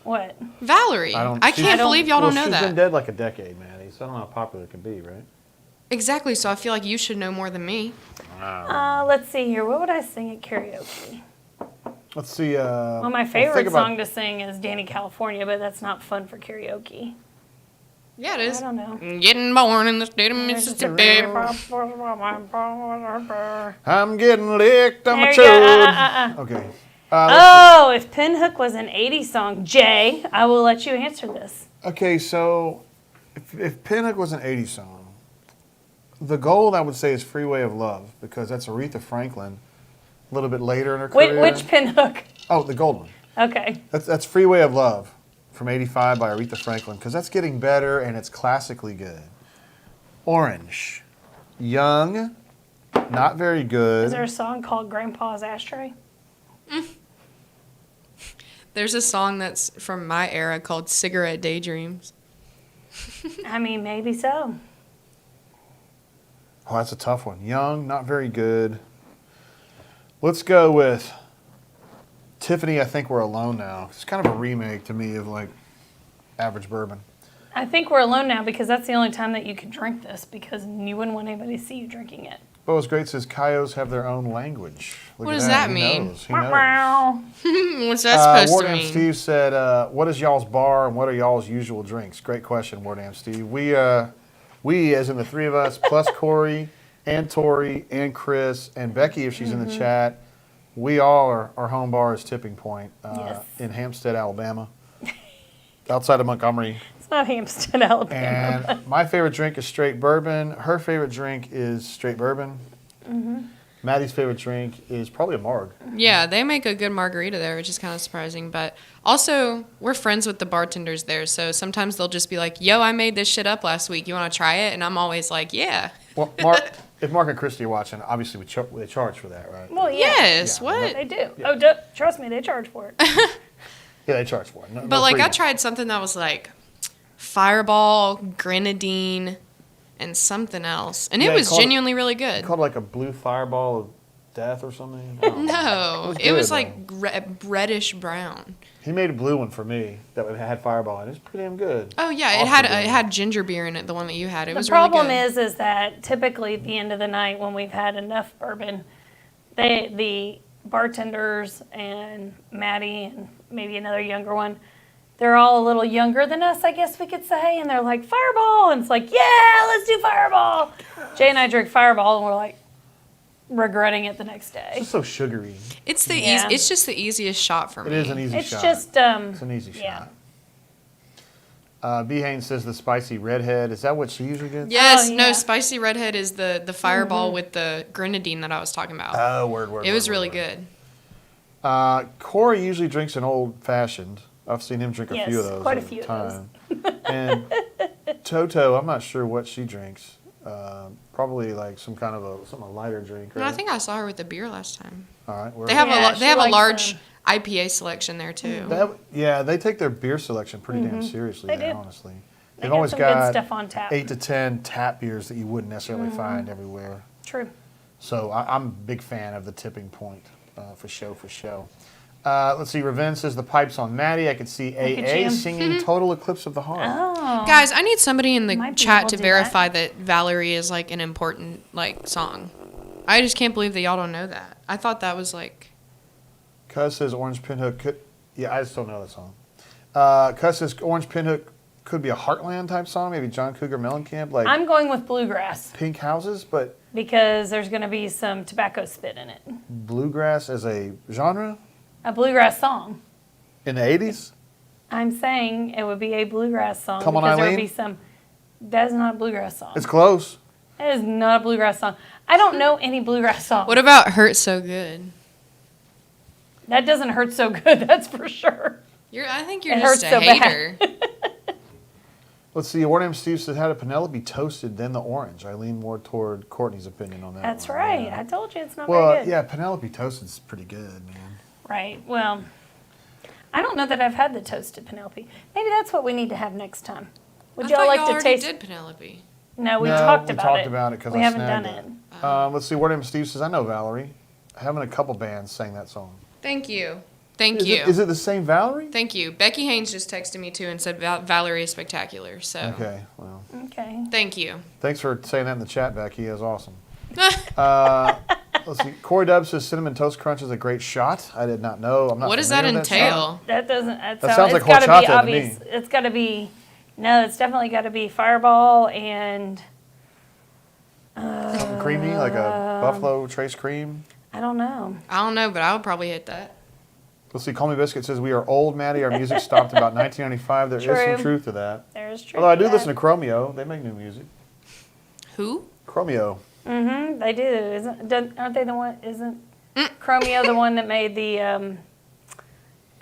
S2: What?
S3: Valerie. I can't believe y'all don't know
S1: She's been
S3: that.
S1: dead like a decade, Maddie, so I don't know how popular it can be, right?
S3: Exactly, so I feel like you should know more than me.
S2: Let's see here. What would I sing at karaoke?
S1: Let's see.
S2: Well, my favorite song to sing is Danny California, but that's not fun for karaoke.
S3: Yeah, it
S2: I
S3: is.
S2: don't know.
S3: Getting born in the state of Mississippi.
S1: I'm getting licked on my
S2: There you go.
S1: chode. Okay. Let's
S2: Oh, if Pinhook was an 80s song, Jay, I will let you answer this.
S1: see. Okay, so if PINHOOK was an 80s song, the gold I would say is Freeway of Love, because that's Aretha Franklin a little bit later in her career.
S2: Which Pinhook?
S1: Oh, the gold one.
S2: Okay.
S1: That's Freeway of Love from 85 by Aretha Franklin, because that's getting better and it's classically good. Orange. Young. Not very good.
S2: Is there a song called Grandpa's Ashtray?
S3: There's a song that's from my era called Cigarette Daydreams.
S2: I mean, maybe so.
S1: Oh, that's a tough one. Young, not very good. Let's go with Tiffany, I Think We're Alone Now. It's kind of a remake to me of like Average Bourbon.
S2: I think we're alone now because that's the only time that you can drink this because you wouldn't want anybody to see you drinking it.
S1: Bo is Great says Coyotes have their own language. Look
S3: What
S1: at
S3: does that
S1: He
S3: mean?
S1: knows. He knows.
S2: Wow.
S3: What's that supposed to
S1: Wardam
S3: mean?
S1: Steve said, what is y'all's bar and what are y'all's usual drinks? Great question, Wardam Steve. We, as in the three of us, plus Corey and Tori and Chris and Becky if she's in the chat, we all are, our home bar is Tipping Point
S2: Yes.
S1: in Hampstead, Alabama, outside of Montgomery.
S2: It's not Hampstead, Alabama.
S1: And my favorite drink is straight bourbon. Her favorite drink is straight bourbon. Maddie's favorite drink is probably a marg.
S3: Yeah, they make a good margarita there, which is kind of surprising. But also, we're friends with the bartenders there, so sometimes they'll just be like, yo, I made this shit up last week. You want to try it? And I'm always like, yeah.
S1: Well, If Mark and Christy are watching, obviously they charge for that, right?
S2: Well, yeah.
S3: Yes,
S1: Yeah,
S3: what?
S2: They do.
S1: Yeah.
S2: Oh, trust me, they charge for it.
S1: Yeah, they charge for it. No,
S3: But
S1: no
S3: like I
S1: freebies.
S3: tried something that was like Fireball, grenadine, and something else, and
S1: Yeah,
S3: it
S1: they
S3: was
S1: called it-
S3: genuinely really
S1: It's
S3: good.
S1: called like a blue fireball of death or something. I don't know.
S3: No, it
S1: good,
S3: was
S1: though.
S3: like reddish brown.
S1: He made a blue one for me that had fireball in it. It's pretty damn good.
S3: Oh yeah,
S1: Awesome
S3: it
S1: blue.
S3: had ginger beer in it. The one that you had, it
S2: The
S3: was
S2: problem
S3: really good.
S2: is that typically at the end of the night when we've had enough bourbon, the bartenders and Maddie and maybe another younger one, they're all a little younger than us, I guess we could say, and they're like, Fireball! And it's like, yeah, let's do Fireball! Jay and I drink Fireball, and we're like, regretting it the next
S1: It's
S2: day.
S1: just so sugary.
S3: It's the
S2: Yeah.
S3: it's just the easiest shot for
S1: It
S3: me.
S1: is an easy
S2: It's
S1: shot.
S2: just,
S1: It's an easy
S2: yeah.
S1: shot. B. Haynes says the spicy redhead. Is that what she usually gets?
S3: Yes,
S2: Oh,
S3: no,
S2: yeah.
S3: spicy redhead is the Fireball with the grenadine that I was talking about.
S1: Oh, word.
S3: It was
S1: word,
S3: really
S1: word.
S3: good.
S1: Corey usually drinks an old fashioned. I've seen him drink a
S2: Yes,
S1: few of those.
S2: quite a
S1: at
S2: few of
S1: time. And Toto, I'm not sure what she drinks. Probably like some kind of a lighter drink.
S3: No,
S1: Right?
S3: I think I saw her with the beer last time.
S1: All right.
S3: They have
S2: Yeah,
S3: they
S2: she
S3: have a
S2: likes
S3: large
S2: them.
S3: IPA selection there too.
S1: They take their beer selection pretty damn seriously.
S2: They
S1: there,
S2: do.
S1: honestly.
S2: They
S1: They've
S2: got
S1: always
S2: some
S1: got
S2: good stuff on tap.
S1: 8 to 10 tap beers that you wouldn't necessarily find everywhere.
S2: True.
S1: So I'm a big fan of the tipping point for show. Let's see. Raven says the pipes on Maddie. I could see
S2: at
S1: AA
S2: you.
S1: singing "Total Eclipse of the Heart."
S2: Oh.
S3: Guys, I need somebody in the
S2: Might be
S3: chat
S2: able
S3: to
S2: to do
S3: verify that Valerie is like an important like song. I just can't believe that y'all don't know that. I thought that was like
S1: Cuz says Orange Pinhook could. Yeah, I just don't know that song. Cuz says Orange Pinhook could be a Heartland type song, maybe John Cougar Mellencamp, like
S2: I'm going with bluegrass
S1: Pink Houses, but
S2: because there's going to be some tobacco spit in it.
S1: bluegrass as a genre
S2: A bluegrass song.
S1: in the 80s.
S2: I'm saying it would be a bluegrass song
S1: Come on,
S2: because there would
S1: Eileen.
S2: be some. That is not a bluegrass song.
S1: It's close.
S2: That is not a bluegrass song. I don't know any bluegrass songs.
S3: what about Hurt So Good?
S2: That doesn't hurt so good. That's for sure.
S3: I think you're
S2: It
S3: just
S2: hurts
S3: a
S2: so bad.
S3: hater.
S1: Let's see. Your name Steve says, how did Penelope toasted then the orange? I lean more toward Courtney's opinion on that.
S2: That's
S1: one.
S2: right.
S1: Yeah.
S2: I told you it's not
S1: Well,
S2: very good.
S1: yeah, Penelope toasted is pretty good, man.
S2: Right. Well, I don't know that I've had the toasted Penelope. Maybe that's what we need to have next time. Would
S3: I
S2: y'all
S3: thought
S2: like
S3: y'all
S2: to
S3: already
S2: taste?
S3: did Penelope.
S2: No, we
S1: No,
S2: talked
S1: we
S2: about
S1: talked
S2: it.
S1: about it 'cause
S2: we
S1: I
S2: haven't
S1: snagged
S2: done
S1: it.
S2: it.
S1: Let's see. Your name Steve says, I know Valerie. Having a couple bands sang that song.
S3: Thank you. Thank
S1: Is
S3: you.
S1: Is it the same Valerie?
S3: Thank you. Becky Haynes just texted me too and said Valerie is spectacular. So
S1: Okay, well,
S2: Okay.
S3: thank you.
S1: thanks for saying that in the chat, Becky. That's awesome. Let's see. Corey Dub says Cinnamon Toast Crunch is a great shot. I did not know. I'm not.
S3: What does that
S1: familiar with shot.
S3: entail?
S2: That doesn't.
S1: That sounds
S2: it's
S1: like
S2: gotta
S1: horchata
S2: be
S1: to
S2: obvious.
S1: me.
S2: It's got to be. No, it's definitely got to be Fireball and
S1: Something creamy, like a Buffalo Trace Cream.
S2: I don't know.
S3: I don't know, but I would probably hit that.
S1: Let's see. Call Me Biscuit says we are old, Maddie. Our music stopped about 1995. There is
S2: True.
S1: some truth to that.
S2: There's truth.
S1: Although I do
S2: to
S1: listen to
S2: that.
S1: Chromeo. They make new music.
S3: Who?
S1: Chromeo.
S2: Mm-hmm. They do. Aren't they the one? Isn't Chromeo the one that made the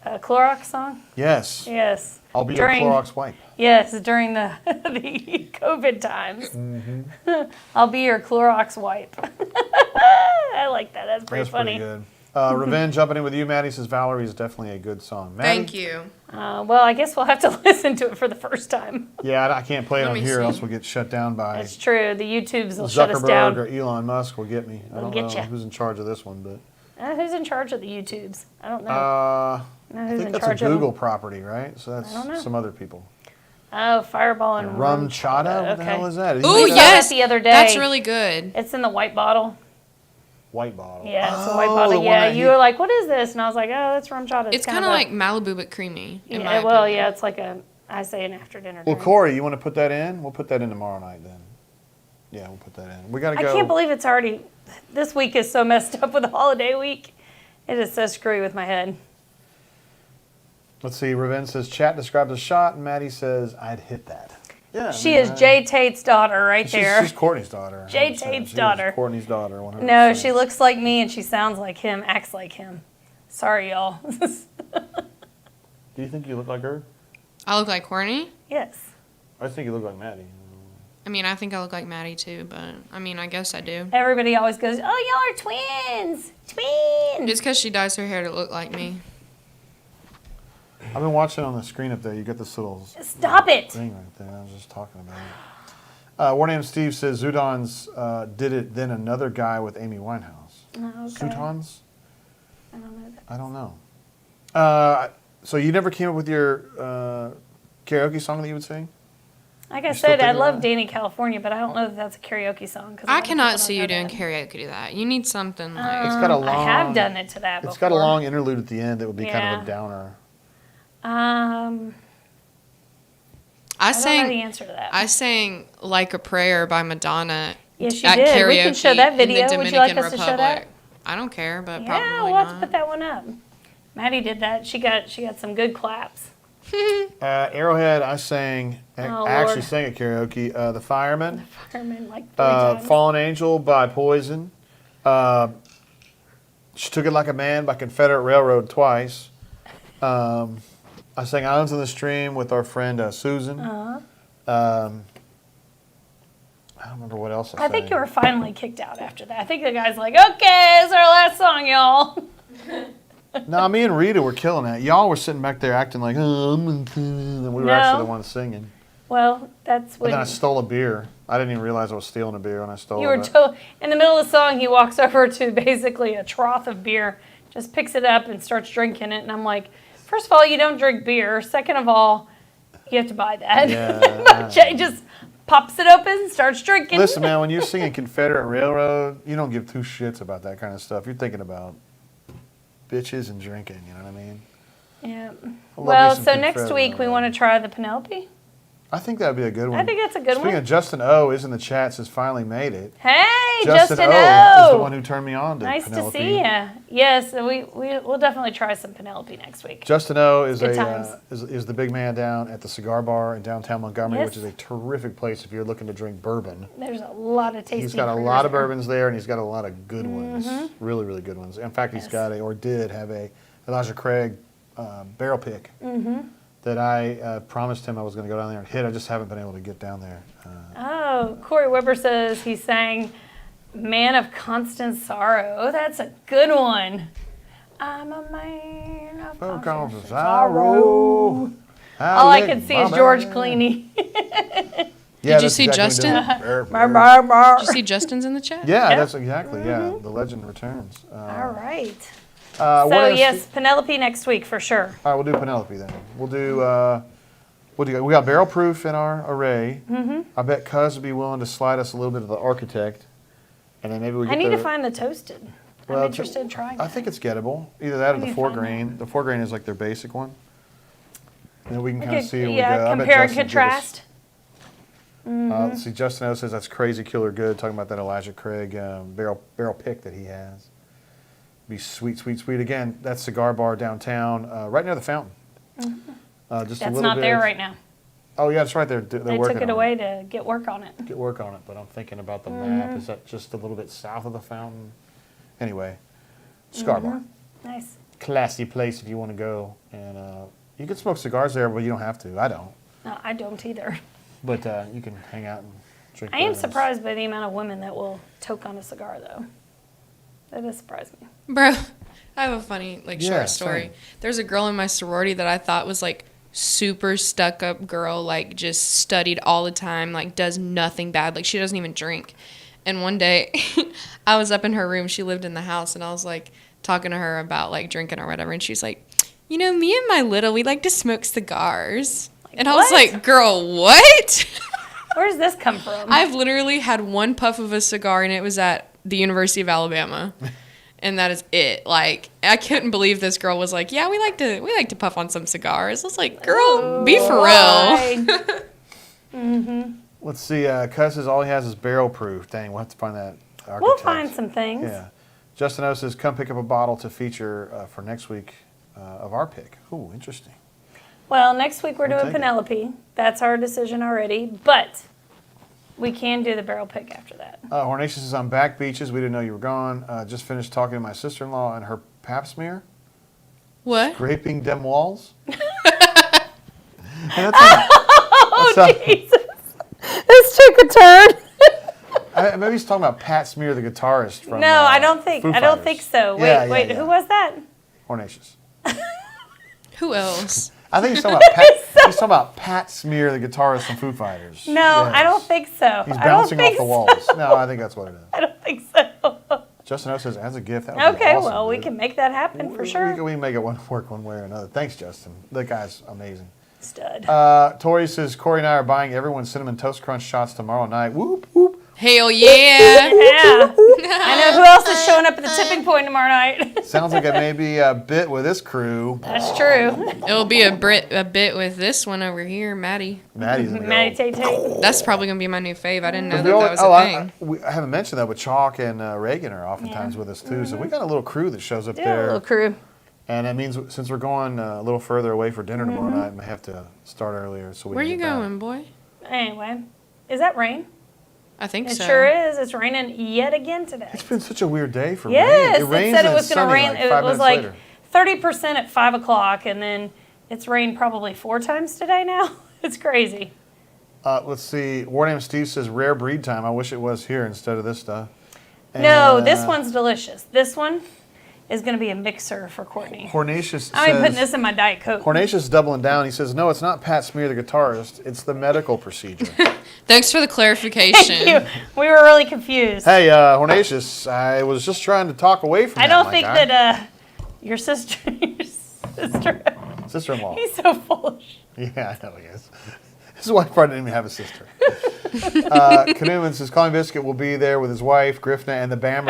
S2: Clorox song?
S1: Yes.
S2: Yes.
S1: I'll be
S2: During-
S1: your Clorox wipe.
S2: Yes, during the the COVID times.
S1: Mm-hmm.
S2: I'll be your Clorox wipe. I like that. That's pretty
S1: That's
S2: funny.
S1: pretty good. Revenge jumping in with you, Maddie says Valerie is definitely a good song. Maddie?
S3: Thank you.
S2: Well, I guess we'll have to listen to it for the first time.
S1: Yeah, I can't play it
S3: Let
S1: on
S3: me
S1: here,
S3: see.
S1: else we'll get shut down by
S2: That's true. The YouTubes will shut us
S1: Zuckerberg
S2: down.
S1: or Elon Musk will get me. I
S2: They'll
S1: don't
S2: get
S1: know
S2: ya.
S1: who's in charge of this one, but
S2: Who's in charge of the YouTubes? I don't know.
S1: I
S2: who's
S1: think
S2: in
S1: that's a
S2: charge of
S1: Google
S2: them?
S1: property, right? So
S2: I don't know.
S1: that's some other people.
S2: Oh, Fireball and
S1: Rum chata? What the
S2: Okay.
S1: hell is that? Did you
S3: Ooh,
S1: make that?
S2: saw
S3: yes.
S2: that the other day.
S3: That's really good.
S2: It's in the white bottle.
S1: White bottle.
S2: Yeah, it's a
S1: Oh,
S2: white
S1: the
S2: bottle.
S1: one
S2: Yeah,
S1: that
S2: you
S1: he-
S2: were like, "What is this?" And I was like, "Oh, that's rum chata."
S3: It's kind of like Malibu but creamy. In my
S2: Yeah, well,
S3: opinion.
S2: yeah, it's like I say an after dinner.
S1: Well,
S2: drink.
S1: Corey, you want to put that in? We'll put that in tomorrow night then. Yeah, we'll put that in. We got to
S2: I
S1: go.
S2: can't believe it's already. This week is so messed up with the holiday week. It is so screwy with my head.
S1: Let's see. Raven says, chat describes a shot, and Maddie says, I'd hit that. Yeah.
S2: She is Jay Tate's daughter right there.
S1: She's Courtney's daughter.
S2: Jay
S1: 100%.
S2: Tate's
S1: She is
S2: daughter.
S1: Courtney's daughter, 100%.
S2: No, she looks like me and she sounds like him, acts like him. Sorry, y'all.
S1: Do you think you look like her?
S3: I look like Courtney.
S2: Yes.
S1: I think you look like Maddie.
S3: I mean, I think I look like Maddie too, but I mean, I guess I do.
S2: Everybody always goes, "Oh, y'all are twins, twins."
S3: It's because she dyes her hair to look like me.
S1: I've been watching on the screen up there. You got this little
S2: Stop it.
S1: thing right there. I was just talking about it. War Name Steve says Zootons did it, then another guy with Amy Winehouse.
S2: Oh, okay.
S1: Zootons?
S2: I don't know that.
S1: I don't know. So you never came up with your karaoke song that you would sing?
S2: Like I
S1: You're still
S2: said, I
S1: thinking
S2: love
S1: about it?
S2: Danny California, but I don't know if that's a karaoke song. 'Cause a
S3: I
S2: lot of
S3: cannot
S2: people
S3: see
S2: don't
S3: you
S2: know
S3: doing
S2: that.
S3: karaoke to that. You need something like.
S1: It's got a
S2: I have
S1: long-
S2: done it to that before.
S1: It's got a long interlude at the end that would be kind of
S2: Yeah.
S1: a downer.
S3: I
S2: I don't know the
S3: sang.
S2: answer to that.
S3: I sang "Like a Prayer" by Madonna.
S2: Yes, you
S3: at
S2: did. We
S3: karaoke
S2: can show that
S3: in the
S2: video. Would
S3: Dominican
S2: you like us to
S3: Republic.
S2: show that?
S3: I don't care, but
S2: Yeah,
S3: probably
S2: we'll have to
S3: not.
S2: put that one up. Maddie did that. She got some good claps.
S1: Arrowhead, I sang,
S2: Oh,
S1: I actually
S2: Lord.
S1: sang at karaoke. The Fireman,
S2: Fireman like 3 times.
S1: Fallen Angel by Poison. She Took It Like a Man by Confederate Railroad twice. I sang Islands in the Stream with our friend Susan.
S2: Uh-huh.
S1: I don't remember what else I
S2: I
S1: sang.
S2: think you were finally kicked out after that. I think the guy's like, okay, it's our last song, y'all.
S1: No, me and Rita were killing it. Y'all were sitting back there acting like, oh, and we were
S2: No.
S1: actually the ones singing.
S2: Well, that's
S1: And
S2: when
S1: then I stole a beer. I didn't even realize I was stealing a beer when I stole
S2: you were
S1: it.
S2: in the middle of the song. He walks over to basically a trough of beer, just picks it up and starts drinking it. And I'm like, first of all, you don't drink beer. Second of all, you have to buy that.
S1: Yeah.
S2: Jay just pops it open, starts drinking.
S1: Listen, man, when you're singing Confederate Railroad, you don't give two shits about that kind of stuff. You're thinking about bitches and drinking, you know what I mean?
S2: Yeah.
S1: I love
S2: Well,
S1: me some
S2: so next
S1: Confederate
S2: week we
S1: Railroad.
S2: want to try the Penelope.
S1: I think that would be a good one.
S2: I think that's a good
S1: Speaking
S2: one.
S1: of Justin O is in the chat, says finally made it.
S2: Hey,
S1: Justin
S2: Justin
S1: O is the
S2: O.
S1: one who turned me on to
S2: Nice
S1: Penelope.
S2: to see you. Yes, we'll definitely try some Penelope next week.
S1: Justin O is
S2: Good times.
S1: is the big man down at the cigar bar in downtown Montgomery,
S2: Yes.
S1: which is a terrific place if you're looking to drink bourbon.
S2: There's a lot of tasty.
S1: He's got a
S2: brewers
S1: lot of
S2: there.
S1: bourbons there, and he's got a lot of good ones, really, really good ones. In fact, he's
S2: Yes.
S1: got did have a Elijah Craig barrel pick that I promised him I was going to go down there and hit. I just haven't been able to get down there.
S2: Oh, Corey Weber says he sang "Man of Constant Sorrow." Oh, that's a good one. I'm a man of
S1: Oh,
S2: constant
S1: constant
S2: sorrow. All I can see is George Clooney.
S1: Yeah,
S3: Did you
S1: that's
S3: see
S1: exactly what
S3: Justin?
S1: he did.
S2: Bar, bar, bar.
S3: Did you see Justin's in the chat?
S1: Yeah,
S2: Yep.
S1: that's exactly, yeah. The legend returns.
S2: All right.
S1: What
S2: So
S1: else-
S2: yes, Penelope next week for sure.
S1: All right, we'll do Penelope then. We'll do, what do you got? We got barrel proof in our array. I bet Cuz would be willing to slide us a little bit of the architect. And then maybe we get
S2: I need
S1: the,
S2: to find the toasted.
S1: Well,
S2: I'm interested in trying
S1: I
S2: that.
S1: think it's gettable. Either that or
S2: need
S1: the
S2: to
S1: 4
S2: find
S1: grain. The 4 grain is like their basic one. And then we can
S2: We
S1: kind of
S2: could,
S1: see where
S2: yeah,
S1: we go. I bet
S2: compare and
S1: Justin give us-
S2: contrast.
S1: Let's see, Justin O says that's crazy killer good. Talking about that Elijah Craig barrel pick that he has. Be sweet, sweet, sweet. Again, that cigar bar downtown, right near the fountain. Just a
S2: That's
S1: little
S2: not
S1: bit.
S2: there right now.
S1: Oh yeah, it's right there. They're
S2: They
S1: working
S2: took it
S1: on
S2: away to get work on it.
S1: Get work on it, but I'm thinking about the map. Is that just a little bit south of the fountain? Anyway, cigar bar,
S2: Nice.
S1: classy place if you want to go, and you can smoke cigars there, but you don't have to. I don't,
S2: No, I don't either.
S1: but you can hang out and drink.
S2: I am
S1: bourbons.
S2: surprised by the amount of women that will toke on a cigar, though. That does surprise me.
S3: Bro, I have a funny
S1: Yeah,
S3: short story.
S1: same.
S3: There's a girl in my sorority that I thought was like super stuck up girl, like just studied all the time, like does nothing bad, like she doesn't even drink. And one day I was up in her room, she lived in the house, and I was like talking to her about like drinking or whatever, and she's like, you know, me and my little, we like to smoke cigars. And I was
S2: what?
S3: like, girl, what?
S2: Where does this come from?
S3: I've literally had one puff of a cigar, and it was at the University of Alabama. And that is it. Like, I couldn't believe this girl was like, yeah, we like to puff on some cigars. I was like, girl, be for real.
S1: Let's see. Cuz says all he has is barrel proof. Dang, we'll have to find that.
S2: We'll
S1: architect.
S2: find some things.
S1: Yeah. Justin O says, come pick up a bottle to feature for next week of our pick. Ooh, interesting.
S2: Well, next week we're
S1: We'll
S2: doing
S1: take it.
S2: Penelope. That's our decision already. But we can do the barrel pick after that.
S1: Hornation says, I'm back, Beaches. We didn't know you were gone. Just finished talking to my sister-in-law and her pap smear.
S3: What?
S1: Scraping dem walls.
S2: Oh, Jesus. This chick with turn.
S1: Maybe he's talking about Pat Smear, the guitarist from.
S2: No, I don't think.
S1: Foo
S2: I don't
S1: Fighters.
S2: think so. Wait,
S1: Yeah,
S2: wait.
S1: yeah.
S2: Who was that?
S1: Hornacious.
S3: Who else?
S1: I think he's talking about Pat. He's talking about Pat Smear, the guitarist from Foo Fighters.
S2: No,
S1: Yes.
S2: I don't think so.
S1: He's
S2: I don't
S1: bouncing
S2: think
S1: off the
S2: so.
S1: walls. No, I think that's what it is.
S2: I don't think so.
S1: Justin O says, as a gift, that would be
S2: Okay,
S1: awesome,
S2: well, we
S1: dude.
S2: can make that happen for sure.
S1: We can make it work one way or another. Thanks, Justin. That guy's amazing.
S2: Stud.
S1: Tori says, Corey and I are buying everyone Cinnamon Toast Crunch shots tomorrow night. Whoop, whoop.
S3: Hell yeah.
S2: Yeah. I know who else is showing up at the tipping point tomorrow night.
S1: Sounds like it may be a bit with this crew.
S2: That's true.
S3: It'll be a bit with this one over here, Maddie.
S1: Maddie's going to
S2: Maddie
S1: go.
S2: Tay Tay.
S3: That's probably going to be my new fave. I didn't know that
S1: We
S3: that was
S1: oh,
S3: a thing.
S1: I haven't mentioned that, but Chalk and Reagan are oftentimes with us too. So we got a little crew that shows up
S2: Yeah,
S1: there.
S2: little crew.
S1: And that means since we're going a little further away for dinner tomorrow night, we have to start earlier. So we
S3: Where
S1: can
S3: you
S1: get back.
S3: going, boy?
S2: Anyway, is that rain?
S3: I think
S2: It
S3: so.
S2: sure is. It's raining yet again today.
S1: It's been such a weird day for
S2: Yes,
S1: rain.
S2: it
S1: rains
S2: said it
S1: and
S2: was
S1: it's
S2: going to
S1: sunny
S2: rain.
S1: like
S2: It
S1: 5
S2: was
S1: minutes
S2: like
S1: later.
S2: 30% at 5 o'clock, and then it's rained probably 4 times today now. It's crazy.
S1: Let's see. War Name Steve says rare breed time. I wish it was here instead of this stuff.
S2: No,
S1: And,
S2: this one's delicious. This one is going to be a mixer for Courtney.
S1: Hornacious
S2: I'm putting
S1: says.
S2: this in my Diet Coke.
S1: Hornacious is doubling down. He says, no, it's not Pat Smear, the guitarist. It's the medical procedure.
S3: Thanks for the clarification.
S2: Thank you. We were really confused.
S1: Hey, Hornacious, I was just trying to talk away from
S2: I
S1: that,
S2: don't
S1: my
S2: think
S1: guy.
S2: that your sister,
S1: Sister-in-law.
S2: he's so foolish.
S1: Yeah, I know he is. His wife probably didn't even have a sister. Canoeman says, Colin Biscuit will be there with his wife, Griffna, and the Bammer.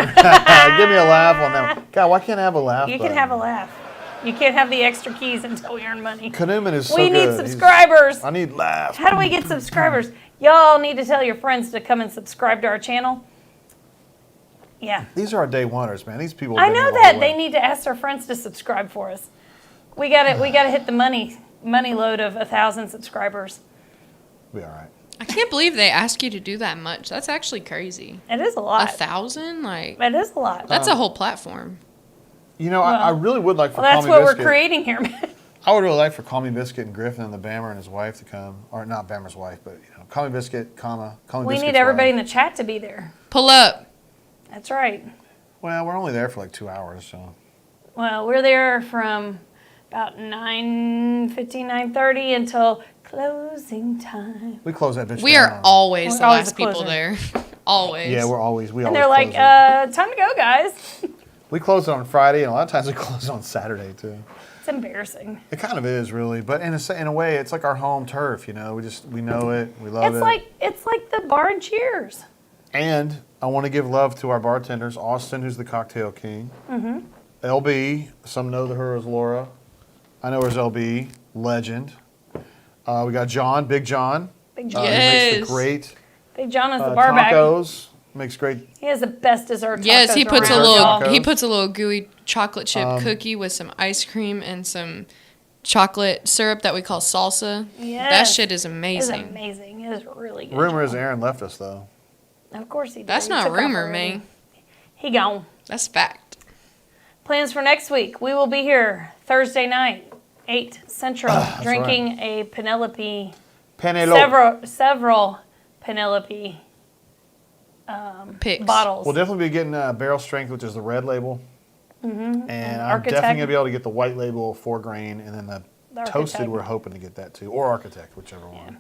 S1: Give me a laugh on that one. God, why can't I have a laugh
S2: You can
S1: button?
S2: have a laugh. You can't have the extra keys until we earn money.
S1: Canoeman is so
S2: We need
S1: good.
S2: subscribers.
S1: I need laughs.
S2: How do we get subscribers? Y'all need to tell your friends to come and subscribe to our channel. Yeah.
S1: These are our day oneers, man. These people.
S2: I
S1: have been
S2: know
S1: here the
S2: that.
S1: whole
S2: They
S1: way.
S2: need to ask their friends to subscribe for us. We gotta hit the money load of 1,000 subscribers.
S1: Be all right.
S3: I can't believe they ask you to do that much. That's actually crazy.
S2: It is a lot.
S3: 1,000? Like,
S2: It is a lot.
S3: that's a whole platform.
S1: You know, I really would like for
S2: Well, that's
S1: Call Me
S2: what
S1: Biscuit.
S2: we're creating here, man.
S1: I would really like for Call Me Biscuit and Griffin and the Bammer and his wife to come, or not Bammer's wife, but Call Me Biscuit, Call Me
S2: We
S1: Biscuit's
S2: need everybody
S1: wife.
S2: in the chat to be there.
S3: Pull up.
S2: That's right.
S1: Well, we're only there for like 2 hours, so.
S2: Well, we're there from about 9:50, 9:30 until closing time.
S1: We close that bitch
S3: We
S1: down.
S3: are always
S2: We're
S3: the
S2: always
S3: last people
S2: closing.
S3: there. Always.
S1: Yeah, we're always. We
S2: And
S1: always
S2: they're like,
S1: close it.
S2: time to go, guys.
S1: We close it on Friday, and a lot of times we close it on Saturday too.
S2: It's embarrassing.
S1: It kind of is, really, but in a way, it's like our home turf. We know it, we love it.
S2: It's like the bar and Cheers.
S1: And I want to give love to our bartenders, Austin, who's the cocktail king. Mm-hmm. LB, some know her as Laura. I know her as LB, legend. We got John, Big John.
S2: Big John.
S1: He makes
S3: Yes.
S1: the great
S2: Big John is the bar back.
S1: tacos. Makes great.
S2: He has the best dessert tacos
S3: Yes, he puts a
S2: around,
S3: little
S2: y'all.
S1: Tacos.
S3: he puts a little gooey chocolate chip
S1: Um,
S3: cookie with some ice cream and some chocolate syrup that we call salsa. That
S2: Yes.
S3: shit is
S2: It's
S3: amazing.
S2: amazing. It is really good.
S1: Rumor is Aaron left us though.
S2: Of course he did.
S3: That's
S2: He
S3: not
S2: took off
S3: rumor,
S2: already.
S3: man.
S2: He gone.
S3: That's fact.
S2: Plans for next week. We will be here Thursday night, 8 Central, drinking a Penelope,
S1: Penelope.
S2: several Penelope
S3: Picks.
S2: bottles.
S1: We'll definitely be getting Barrel Strength, which is the red label. Mm-hmm. And I'm
S2: Architect.
S1: definitely going to be able to get the white label 4 grain, and then the
S2: Architect.
S1: toasted, we're hoping to get that too. Or Architect, whichever one.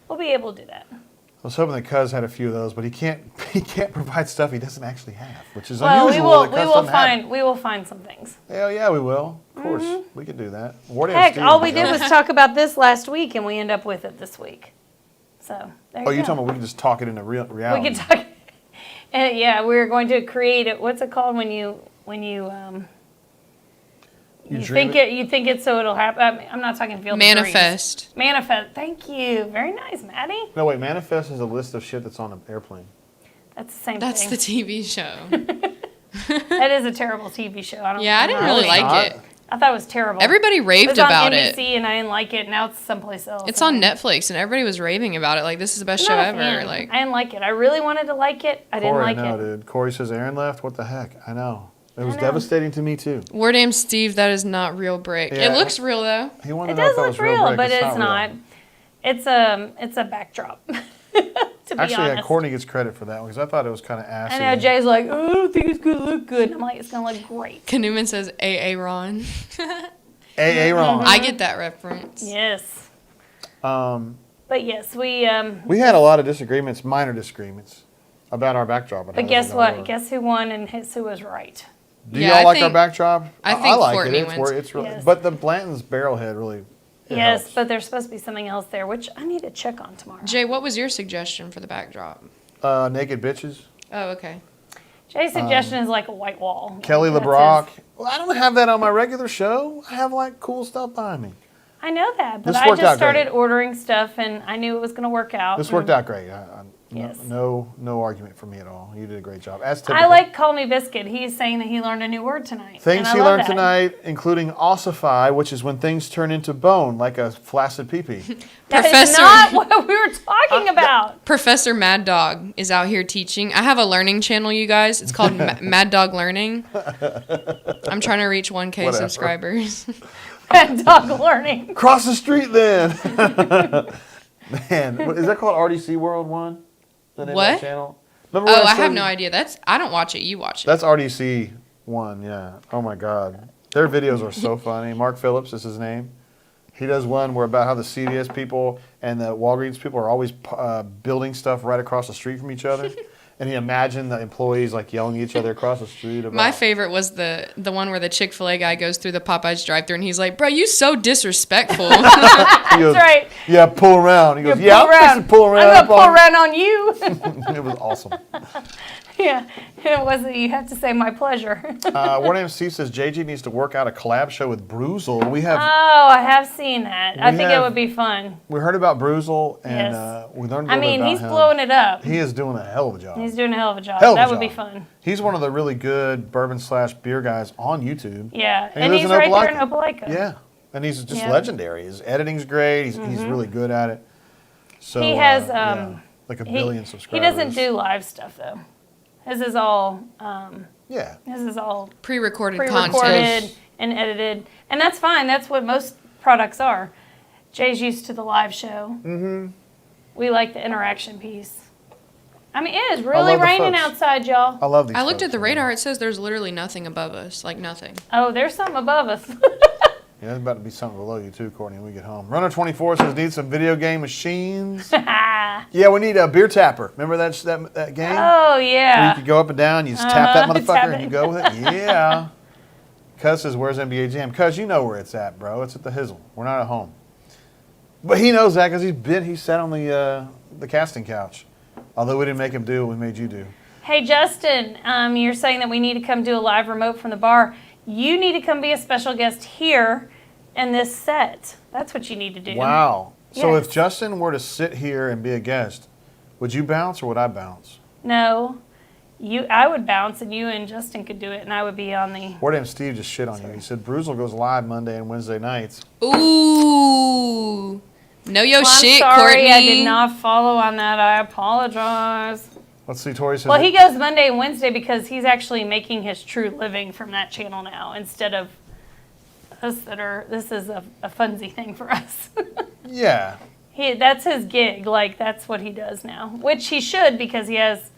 S2: We'll be able to do that.
S1: I was hoping that Cuz had a few of those, but he can't provide stuff he doesn't actually have, which is
S2: Well,
S1: unusual. that Cuz doesn't have it.
S2: we will find some things.
S1: Hell yeah, we will. Of course, we could do that.
S2: Heck, all we did was talk about this last week, and we end up with it this week. So there you
S1: Oh, you
S2: go.
S1: talking about we can just talk it into reality?
S2: We can talk. Yeah, we're going to create it. What's it called when you
S1: dream
S2: think it? You think it so it'll happen. I'm not talking field of dreams.
S3: Manifest.
S2: Manifest. Thank you. Very nice, Maddie.
S1: No, wait. Manifest is a list of shit that's on an airplane.
S2: That's the same
S3: That's the
S2: thing.
S3: TV show.
S2: That is a terrible TV show. I don't.
S3: Yeah, I didn't really like
S1: not.
S3: it.
S2: I thought it was terrible.
S3: Everybody
S2: It
S3: raved
S2: was on
S3: about
S2: NBC
S3: it.
S2: and I didn't like it. Now it's someplace else.
S3: It's on Netflix and everybody was raving about it. Like, this is the best
S2: I'm
S3: show
S2: not a
S3: ever.
S2: fan.
S3: Like,
S2: I didn't like it. I really wanted to like it. I didn't
S1: Corey,
S2: like
S1: I know,
S2: it.
S1: dude. Corey says Aaron left. What the heck? I know. It was
S2: know.
S1: devastating to me too.
S3: War Damn Steve, that is not real brick.
S1: Yeah.
S3: It looks real though.
S1: He wanted
S2: It
S1: to know
S2: does
S1: if that
S2: look
S1: was real,
S2: real,
S1: brick.
S2: but it's
S1: real.
S2: not. It's a backdrop to be
S1: Actually,
S2: honest.
S1: Courtney gets credit for that one because I thought it was kind of assy.
S2: I know Jay's like, oh, I don't think it's going to look good. And I'm like, it's going to look great.
S3: Newman says AA Ron.
S1: AA wrong.
S3: I get that reference.
S2: Yes.
S1: Um,
S2: But yes,
S1: we had a lot of disagreements, minor disagreements, about our backdrop.
S2: but guess what? Guess who won and who was right?
S1: Do
S3: Yeah,
S1: y'all
S3: I
S1: like our
S3: think-
S1: backdrop?
S3: I think
S1: like
S3: Courtney
S1: it.
S3: wins.
S1: It's really,
S2: Yes.
S1: But the Blanton's barrelhead really. It
S2: Yes,
S1: helps.
S2: but there's supposed to be something else there, which I need to check on tomorrow.
S3: Jay, what was your suggestion for the backdrop?
S1: Naked bitches.
S3: Oh, okay.
S2: Jay's suggestion is like a white wall.
S1: Kelly
S2: That's
S1: LeBrock.
S2: his-
S1: Well, I don't have that on my regular show. I have like cool stuff behind me.
S2: I know that, but
S1: This
S2: I
S1: worked
S2: just
S1: out great.
S2: started ordering stuff, and I knew it was going to work out.
S1: This worked out great.
S2: Yes.
S1: No argument from me at all. You did a great job. As typical.
S2: I like Call Me Biscuit. He's saying that he learned a new word tonight.
S1: Things
S2: and I
S1: he
S2: love
S1: learned
S2: that.
S1: tonight, including ossify, which is when things turn into bone, like a flaccid pee-pee.
S2: That is
S3: Professor-
S2: not what we were talking about.
S3: Professor Mad Dog is out here teaching. I have a learning channel, you guys. It's called Mad Dog Learning. I'm trying to reach 1K
S1: Whatever.
S3: subscribers.
S2: Dog learning.
S1: Cross the street then. Man, is that called RDC World 1? The name of that
S3: What?
S1: channel? Remember
S3: Oh,
S1: when
S3: I have
S1: showed
S3: no
S1: you-
S3: idea. I don't watch it. You watch it.
S1: That's RDC 1, yeah. Oh my God. Their videos are so funny. Mark Phillips is his name. He does one where about how the CVS people and the Walgreens people are always building stuff right across the street from each other. And he imagined the employees like yelling at each other across the street. About,
S3: My favorite was the one where the Chick-fil-A guy goes through the Popeyes drive-thru and he's like, "Bro, you so disrespectful."
S1: He goes,
S2: That's right.
S1: Yeah, pull around. He goes,
S2: Pull
S1: yeah, I'm
S2: around.
S1: fixing to pull around.
S2: I'm
S1: up
S2: gonna pull
S1: on
S2: around on you.
S1: you." It was awesome.
S2: Yeah, it wasn't. You have to say my pleasure.
S1: One name Steve says JG needs to work out a collab show with Bruzel. We have
S2: Oh, I have seen that. I
S1: We
S2: think it
S1: have-
S2: would be fun.
S1: we heard about Bruzel and
S2: Yes.
S1: we learned a
S2: I
S1: little bit
S2: mean,
S1: about
S2: he's
S1: him.
S2: blowing it up.
S1: He is doing a hell of a job.
S2: He's doing a hell of a job.
S1: Hell of a
S2: That would be
S1: job.
S2: fun.
S1: He's one of the really good bourbon/beer guys on YouTube.
S2: Yeah,
S1: And he
S2: and
S1: lives
S2: he's
S1: in
S2: right there in
S1: Opelika.
S2: Opelika.
S1: Yeah, and he's just
S2: Yeah.
S1: legendary. His editing's great. He's really good at it. So
S2: He has,
S1: yeah, like a billion
S2: He
S1: subscribers.
S2: doesn't do live stuff though. His is all
S1: Yeah,
S3: Pre-recorded
S2: pre-recorded
S3: content.
S2: and edited, and that's fine. That's what most products are. Jay's used to the live show. Mm-hmm. We like the interaction piece. I mean, it is really
S1: love the
S2: raining
S1: folks.
S2: outside, y'all.
S1: I love these.
S3: I looked
S1: folks,
S3: at the
S1: man.
S3: radar. It says there's literally nothing above us. Like nothing.
S2: Oh, there's something above us.
S1: Yeah, there's about to be something below you too, Courtney, when we get home. Runner 24 says need some video game machines. Yeah, we need a beer tapper. Remember that game?
S2: Oh
S1: Where
S2: yeah.
S1: you could go up and down, you just tap that motherfucker
S2: tap
S1: and you
S2: it.
S1: go with it? Yeah. Cuz says, where's NBA Jam? Cuz, you know where it's at, bro. It's at the Hizzle. We're not at home. But he knows that because he sat on the casting couch. Although we didn't make him do what we made you do.
S2: Hey Justin, you're saying that we need to come do a live remote from the bar. You need to come be a special guest here in this set. That's what you need to do.
S1: Wow. So
S2: Yes.
S1: if Justin were to sit here and be a guest, would you bounce or would I bounce?
S2: No, I would bounce, and you and Justin could do it, and I would be on the.
S1: Where did Steve just shit on you? He said Bruzel goes live Monday and Wednesday nights.
S3: Ooh. Know your
S2: Well, I'm
S3: shit,
S2: sorry,
S3: Courtney.
S2: I did not follow on that. I apologize.
S1: Let's see, Tori says.
S2: Well, he goes Monday and Wednesday because he's actually making his true living from that channel now, instead of us that are. This is a funsy thing for us.
S1: Yeah.
S2: That's his gig. Like, that's what he does now, which he should because he has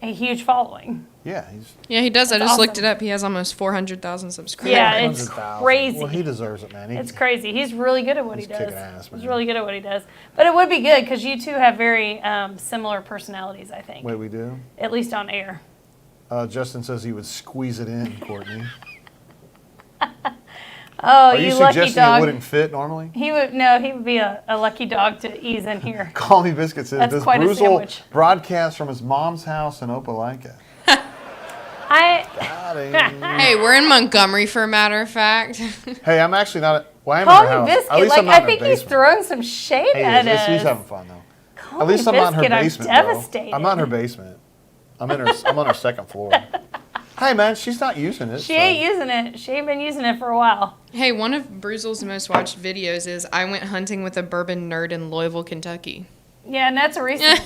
S2: a huge following.
S1: Yeah. He's
S3: Yeah, he does. I
S2: That's
S3: just looked
S2: awesome.
S3: it up. He has almost 400,000 subscribers.
S2: Yeah, it's
S1: 100,000.
S2: crazy.
S1: Well, he deserves it, man.
S2: It's crazy. He's really good at what
S1: He's
S2: he does.
S1: kicking ass,
S2: He's
S1: man.
S2: really good at what he does. But it would be good because you two have very similar personalities, I think.
S1: Wait, we do?
S2: At least on air.
S1: Justin says he would squeeze it in, Courtney.
S2: Oh,
S1: Are you
S2: you lucky
S1: suggesting it
S2: dog.
S1: wouldn't fit normally?
S2: He would be a lucky dog to ease in here.
S1: Call Me Biscuit says,
S2: That's
S1: does
S2: quite a
S1: Bruzel
S2: sandwich.
S1: broadcast from his mom's house in Opelika? Got him.
S3: Hey, we're in Montgomery, for a matter of fact.
S1: Hey, I'm actually not. Well, I am
S2: Call
S1: in her
S2: me
S1: house.
S2: Biscuit.
S1: At least
S2: Like,
S1: I'm not
S2: I
S1: in her
S2: think he's
S1: basement.
S2: throwing some shade
S1: Hey,
S2: at us.
S1: he's having fun though.
S2: Call
S1: At least
S2: me
S1: I'm not in her
S2: Biscuit,
S1: basement,
S2: I'm
S1: bro.
S2: devastated.
S1: I'm not in her basement. I'm on her second floor. Hey, man, she's not using it.
S2: She ain't using it. She ain't been using it for a while.
S3: Hey, one of Bruzel's most watched videos is I went hunting with a bourbon nerd in Louisville, Kentucky.
S2: Yeah, and that's a recent.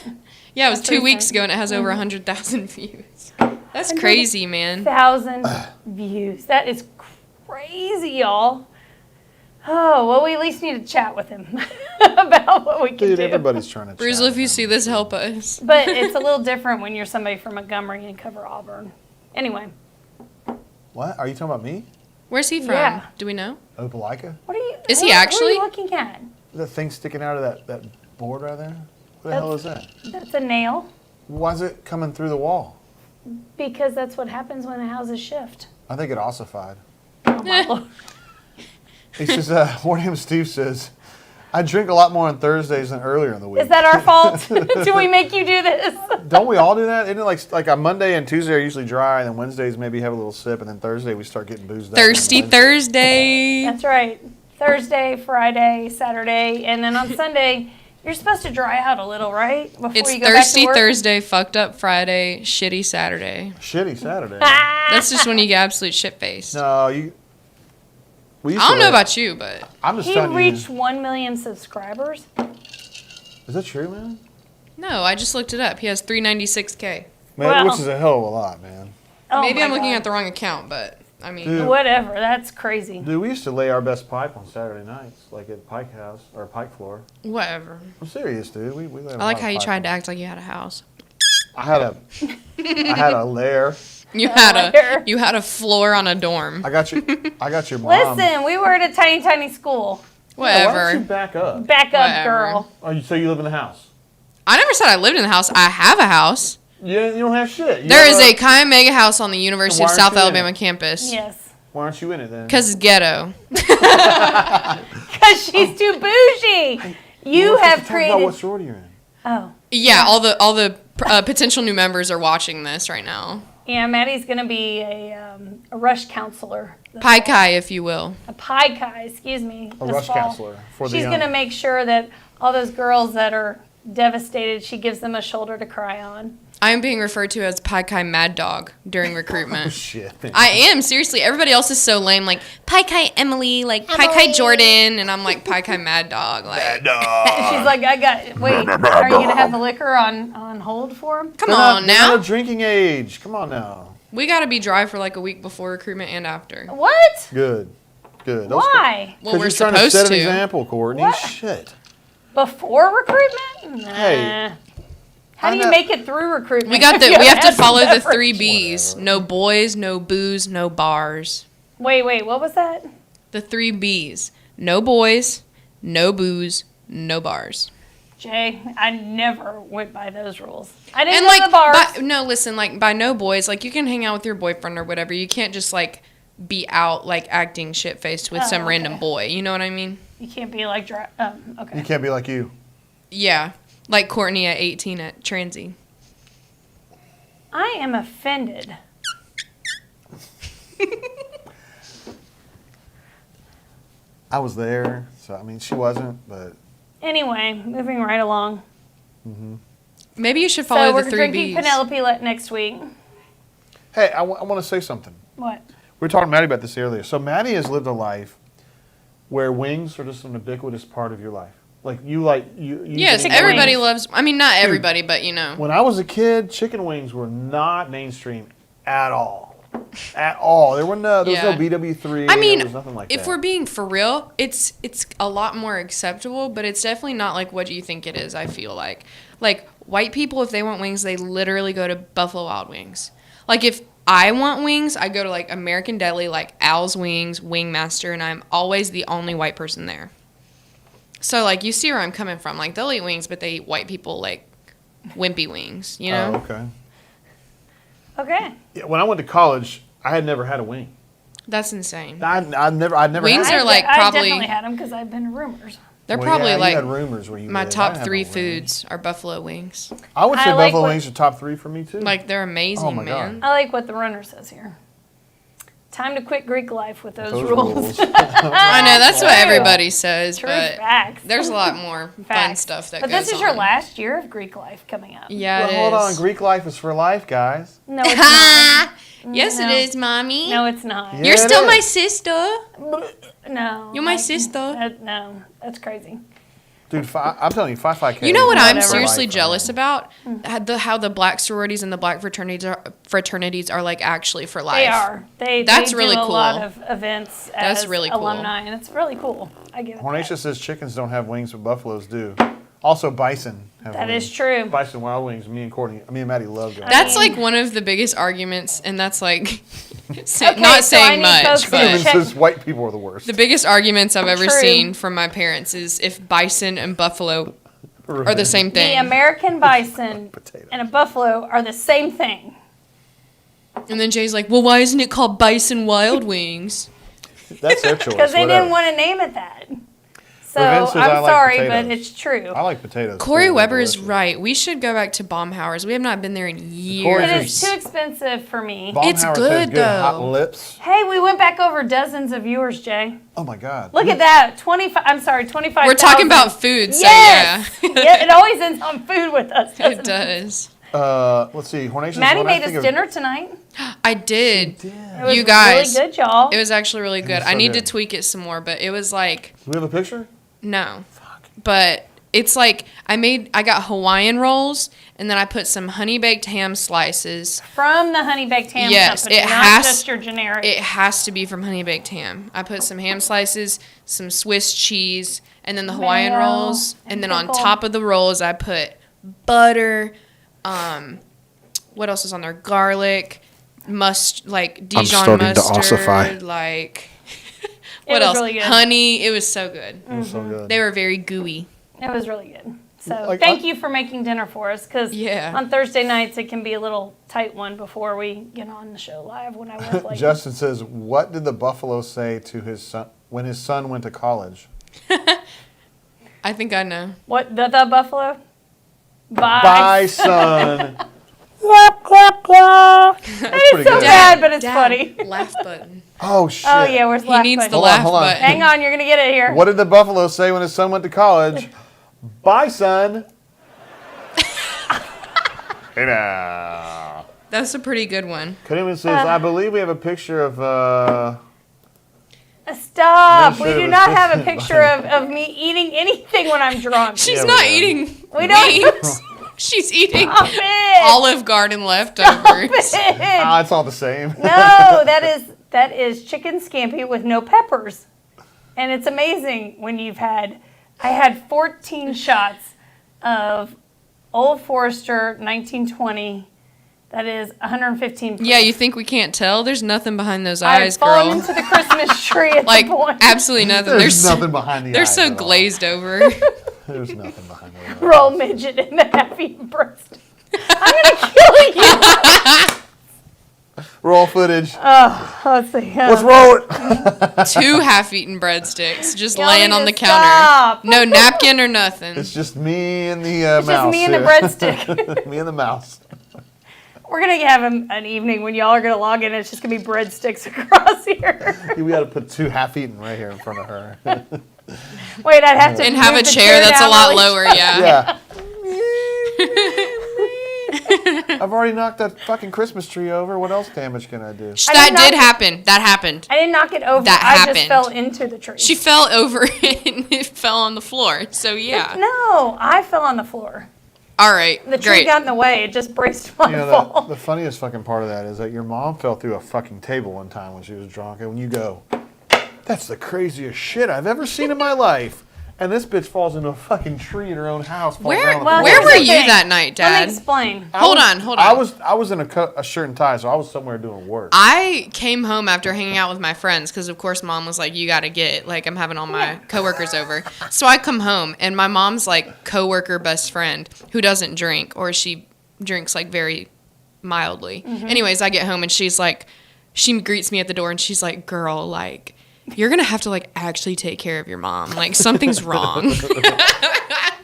S3: Yeah, it was
S2: That's
S3: 2 weeks
S2: recent.
S3: ago and it has over 100,000 views. That's crazy, man.
S2: 1,000 views. That is crazy, y'all. Oh, well, we at least need to chat with him about what we can
S1: Dude,
S2: do.
S1: everybody's trying to
S3: Bruce,
S1: chat
S3: if you
S1: with
S3: see
S1: him.
S3: this, help us.
S2: But it's a little different when you're somebody from Montgomery and cover Auburn. Anyway,
S1: What? Are you talking about me?
S3: Where's he from?
S2: Yeah.
S3: Do we know?
S1: Opelika?
S2: what are you?
S3: Is he
S2: what are
S3: actually?
S2: you looking at?
S1: That thing sticking out of that board right there? What the hell is that?
S2: That's a nail.
S1: Why is it coming through the wall?
S2: Because that's what happens when the houses shift.
S1: I think it ossified.
S2: Oh, my Lord.
S1: He says, Morning Steve says, I drink a lot more on Thursdays than earlier in the week.
S2: Is that our fault? Do we make you do this?
S1: Don't we all do that? Isn't it like on Monday and Tuesday are usually dry, and then Wednesdays maybe have a little sip, and then Thursday we start getting boozed up.
S3: Thirsty
S1: And Wednesday-
S3: Thursday.
S2: That's right. Thursday, Friday, Saturday, and then on Sunday, you're supposed to dry out a little, right? Before
S3: It's
S2: you go back to
S3: Thirsty
S2: work?
S3: Thursday, fucked up Friday, shitty Saturday.
S1: Shitty Saturday.
S3: That's just when you get absolute shit faced.
S1: No, you. We used
S3: I
S1: to
S3: don't know
S1: live-
S3: about you, but
S1: I'm just
S2: He
S1: telling
S2: reached
S1: you.
S2: 1 million subscribers.
S1: Is that true, man?
S3: no, I just looked it up. He has 396K.
S1: Man,
S2: Wow.
S1: which is a hell of a lot, man.
S2: Oh
S3: Maybe
S2: my
S3: I'm looking
S2: God.
S3: at the wrong account, but I mean,
S1: Dude.
S2: Whatever, that's crazy.
S1: Dude, we used to lay our best pipe on Saturday nights, like at Pike House or Pike Floor.
S3: whatever.
S1: I'm serious, dude. We laid
S3: I like how you tried to act like you had a house.
S1: I had a lair.
S3: You
S2: lair.
S3: had a floor on a dorm.
S1: I got your mom.
S2: Listen, we were at a tiny, tiny school.
S1: Yeah, why don't you
S3: Whatever.
S1: back up?
S2: Back up,
S3: Whatever.
S2: girl.
S1: Oh, so you live in the house?
S3: I never said I lived in the house. I have a house.
S1: You don't have shit. You
S3: There
S1: have
S3: is a Chi Mega house on the University
S1: Then
S3: of
S1: why aren't
S3: South
S1: you in
S3: Alabama
S1: it?
S3: campus.
S2: Yes.
S1: Why aren't you in it then?
S3: Because it's ghetto.
S2: Because she's too bougie. You
S1: Well,
S2: have
S1: talk about
S2: created.
S1: what sorority you're in.
S2: Oh.
S3: Yeah, all the potential new members are watching this right now.
S2: Yeah, Maddie's going to be a rush counselor.
S3: Pi Chi, if you will.
S2: A Pi Chi, excuse me.
S1: A
S2: this
S1: rush
S2: fall.
S1: counselor for the
S2: She's
S1: young.
S2: going to make sure that all those girls that are devastated, she gives them a shoulder to cry on.
S3: I am being referred to as Pi Chi Mad Dog during
S1: Oh,
S3: recruitment.
S1: shit. Man.
S3: I am, seriously. Everybody else is so lame. Like, Pi Chi Emily, like, Pi Chi Jordan. And I'm like, Pi Chi Mad Dog. Like,
S2: She's like, wait, are you going to have the liquor on hold for him?
S3: come
S1: They're not-
S3: on
S1: they're
S3: now.
S1: not of drinking age. Come on now.
S3: We got to be dry for like a week before recruitment and after.
S2: What?
S1: Good. Those guys-
S2: Why?
S3: Well,
S1: 'Cause
S3: we're
S1: you're trying to
S3: supposed
S1: set an
S3: to.
S1: example, Courtney.
S2: What?
S1: Shit.
S2: Before recruitment? Nah.
S1: Hey.
S2: How do you
S1: I'm not-
S2: make it through recruitment?
S3: We got
S2: if
S3: the.
S2: you
S3: We have to
S2: haven't
S3: follow the
S2: beverage?
S3: 3 B's. No boys, no booze, no bars.
S2: Wait, what was that?
S3: The 3 B's. No boys, no booze, no bars.
S2: Jay, I never went by those rules. I didn't
S3: And
S2: know
S3: like,
S2: the bars.
S3: no, listen, like by no boys, like you can hang out with your boyfriend or whatever. You can't just like be out like acting shit faced with
S2: Oh,
S3: some random
S2: okay.
S3: boy. You know what I mean?
S2: You can't be like dry. Okay.
S1: You can't be like you.
S3: Yeah, like Courtney at 18 at Transy.
S2: I am offended.
S1: I was there, so I mean, she wasn't, but
S2: Anyway, moving right along.
S3: Maybe you should follow
S2: So we're
S3: the 3
S2: drinking
S3: B's.
S2: Penelope next week.
S1: hey, I want to say something.
S2: What?
S1: We were talking to Maddie about this earlier. So Maddie has lived a life where wings are just an ubiquitous part of your life. Like you
S3: Yes,
S1: eat
S3: everybody
S1: wings.
S3: loves. I mean, not everybody, but you know.
S1: When I was a kid, chicken wings were not mainstream at all. At all. There was no
S3: Yeah.
S1: BW3.
S3: I mean,
S1: there was nothing like
S3: if
S1: that.
S3: we're being for real, it's a lot more acceptable, but it's definitely not like what you think it is. I feel like white people, if they want wings, they literally go to Buffalo Wild Wings. Like if I want wings, I go to like American Deli, like Al's Wings, Wingmaster, and I'm always the only white person there. So like you see where I'm coming from. Like they'll eat wings, but they eat white people like wimpy wings. You know?
S1: Oh, okay.
S2: Okay.
S1: Yeah, when I went to college, I had never had a wing.
S3: That's insane.
S1: I'd never
S3: Wings
S1: had
S3: are like
S2: I
S3: probably-
S2: definitely had them because I've been rumors.
S3: They're
S1: Well,
S3: probably
S1: yeah, you
S3: like
S1: had rumors where you
S3: my
S1: lived. I
S3: top
S1: had
S3: 3
S1: no wings.
S3: foods are buffalo wings.
S1: I would say
S2: I like
S1: buffalo
S2: what-
S1: wings are top 3 for me too.
S3: Like they're amazing,
S1: Oh my God.
S3: man.
S2: I like what the runner says here. Time to quit Greek life with those,
S1: Those
S2: rules.
S3: I know that's what
S2: True.
S3: everybody says,
S2: True
S3: but
S2: facts.
S3: there's a lot more fun
S2: Facts.
S3: stuff that
S2: But
S3: goes
S2: this is
S3: on.
S2: your last year of Greek life coming up.
S3: Yeah,
S1: well,
S3: it
S1: hold on.
S3: is.
S1: Greek life is for life, guys.
S2: No, it's not.
S3: Yes,
S2: No.
S3: it is, mommy.
S2: No, it's not.
S1: Yeah.
S3: You're
S1: it
S3: still my
S1: is.
S3: sister.
S2: No.
S3: You're my
S2: like,
S3: sister.
S2: no, that's crazy.
S1: Dude, Dude, I'm telling you, 5K.
S3: You know what I'm
S2: Whatever.
S3: seriously
S1: Life,
S3: jealous
S1: man.
S3: about? How the black sororities and the black fraternities are like actually for life.
S2: They are.
S3: That's
S2: they
S3: really
S2: do a
S3: cool.
S2: lot of events
S3: That's
S2: as
S3: really cool.
S2: alumni, and it's really cool. I give it
S1: Hornacia
S2: that.
S1: says chickens don't have wings, but buffaloes do. Also, bison have
S2: That
S1: wings.
S2: is true.
S1: Bison wild wings. Me and Maddie love going.
S3: That's
S2: mean-
S3: like one of the biggest arguments, and that's like not
S2: so I
S3: saying
S2: need folks
S3: much,
S2: to
S1: Steven
S3: but
S2: check-
S1: says white people are the worst.
S3: the biggest arguments I've ever
S2: True.
S3: seen from my parents is if bison and buffalo are the same
S2: The
S3: thing.
S2: American bison
S1: Potato.
S2: and a buffalo are the same thing.
S3: And then Jay's like, well, why isn't it called bison wild wings?
S1: That's their choice.
S2: Because they
S1: whatever.
S2: didn't want to name it that. So
S1: Revenge says,
S2: I'm
S1: "I like
S2: sorry, but
S1: potatoes."
S2: it's true.
S1: I like potatoes.
S3: Corey
S1: too. They're
S3: Weber is
S1: delicious.
S3: right. We should go back to Baumhauer's. We have not been there in
S2: It
S3: years.
S2: is too expensive for me.
S3: It's
S1: Baumhauer's
S3: good,
S1: has hot
S3: though.
S1: lips.
S2: Hey, we went back over dozens of viewers, Jay.
S1: Oh my God.
S2: Look at that. 25.
S3: We're talking about food, so
S2: Yes.
S3: yeah.
S2: Yeah, it always ends on food with us, doesn't
S3: It does.
S1: Let's see. Hornacia's
S2: Maddie
S1: when I
S2: made us
S1: think of-
S2: dinner tonight.
S3: I did.
S2: It was
S3: You guys.
S2: really good, y'all.
S3: It was actually really good.
S1: was
S3: I
S1: so
S3: need
S1: good.
S3: to tweak it some more, but it was like,
S1: Do we have a picture?
S3: no. But it's like I got Hawaiian rolls and then I put some honey baked ham slices.
S2: From the Honey Baked Ham
S3: Yes,
S2: Company,
S3: it
S2: not
S3: has-
S2: just your generic.
S3: It has to be from honey baked ham. I put some ham slices, some Swiss cheese, and then the Hawaiian
S2: Mayo
S3: rolls.
S2: and
S3: And then on
S2: pickle.
S3: top of the rolls, I put butter. What else is on there? Garlic, Dijon
S1: starting to
S3: mustard,
S1: ossify.
S3: like
S2: It
S3: what
S2: was
S3: else?
S2: really good.
S3: Honey. It was so good.
S1: It was so good.
S3: They were very gooey.
S2: It was really good. So
S1: Like,
S2: thank you for making dinner for us, because
S3: Yeah.
S2: on Thursday nights it can be a little tight one before we get on the show live when I work late.
S1: Justin says, "What did the buffalo say to his son when his son went to college?"
S3: I think I know.
S2: What, the buffalo? Bye.
S1: Bye, son.
S2: That is
S1: pretty
S2: so
S1: good.
S2: bad, but it's
S3: Dad,
S2: funny.
S3: Laugh button.
S1: Oh shit.
S2: Oh yeah, where's the
S3: He
S2: laugh
S3: needs
S2: button?
S3: the
S1: Hold on,
S3: laugh
S1: hold on.
S3: button.
S2: Hang on, you're gonna get it here.
S1: What did the buffalo say when his son went to college? Bye, son. Hey now.
S3: That's a pretty good one.
S1: Kadeem says, "I believe we have a picture of."
S2: Stop.
S1: No,
S2: We
S1: sure,
S2: do
S1: it
S2: not
S1: was
S2: have a
S1: just-
S2: picture of me eating anything when I'm drunk.
S3: She's
S1: Yeah, we
S3: not
S1: do.
S3: eating
S2: We don't-
S3: wings. She's eating
S2: Stop it.
S3: Olive Garden leftovers.
S1: Ah, it's all the same.
S2: No, that is chicken scampi with no peppers. And it's amazing when I had 14 shots of Old Forester 1920. That is 115 proof.
S3: Yeah, you think we can't tell? There's nothing behind those
S2: I've
S3: eyes,
S2: fallen
S3: girl.
S2: into the Christmas tree at
S3: Like,
S2: the point.
S3: absolutely nothing.
S1: There's
S3: They're
S1: nothing behind the
S3: They're
S1: eyes
S3: so
S1: at all.
S3: glazed over.
S1: There's nothing behind the eyes.
S2: Roll midget in the half-eaten breast. I'm gonna kill you.
S1: Roll footage.
S2: Let's see.
S1: Let's roll it.
S3: 2 half-eaten breadsticks just
S2: Y'all
S3: laying
S2: need
S3: on
S2: to
S3: the counter.
S2: stop.
S3: No napkin or nothing.
S1: It's just me and the
S2: It's
S1: mouse.
S2: just me and the
S1: here.
S2: breadstick.
S1: Me and the mouse.
S2: We're gonna have an evening when y'all are gonna log in. And it's just gonna be breadsticks across here.
S1: We got to put 2 half-eaten right here in front of her.
S2: Wait, I'd have to
S3: And have
S2: move
S3: a
S2: the
S3: chair that's a
S2: down
S3: lot
S2: really
S3: lower, yeah.
S1: Yeah. I've already knocked that fucking Christmas tree over. What else damage can I do?
S3: That
S2: did
S3: did
S2: not-
S3: happen. That happened.
S2: I didn't knock it over.
S3: That
S2: I
S3: happened.
S2: just fell into the tree.
S3: She fell over and it fell on the floor. So, yeah.
S2: No, I fell on the floor.
S3: All right.
S2: The tree
S3: Great.
S2: got in the way. It just braced my
S1: You know,
S2: fall.
S1: the funniest fucking part of that is that your mom fell through a fucking table one time when she was drunk, and when you go, "That's the craziest shit I've ever seen in my life," and this bitch falls into a fucking tree in her own house. falls down on the
S2: Well,
S1: floor.
S3: Where
S2: here's
S3: were
S2: the
S3: you
S2: thing.
S3: that night,
S2: Let
S3: Dad?
S2: me explain.
S3: Hold on.
S1: I was in a shirt and tie, so I was somewhere doing work.
S3: I came home after hanging out with my friends because, of course, Mom was like, you got to get, like, I'm having all my coworkers over. So I come home, and my mom's, like, coworker best friend who doesn't drink, or she drinks, like, very mildly. Anyways, I get home, and she's like, she greets me at the door, and she's like, girl, like, you're going to have to, like, actually take care of your mom. Like, something's wrong.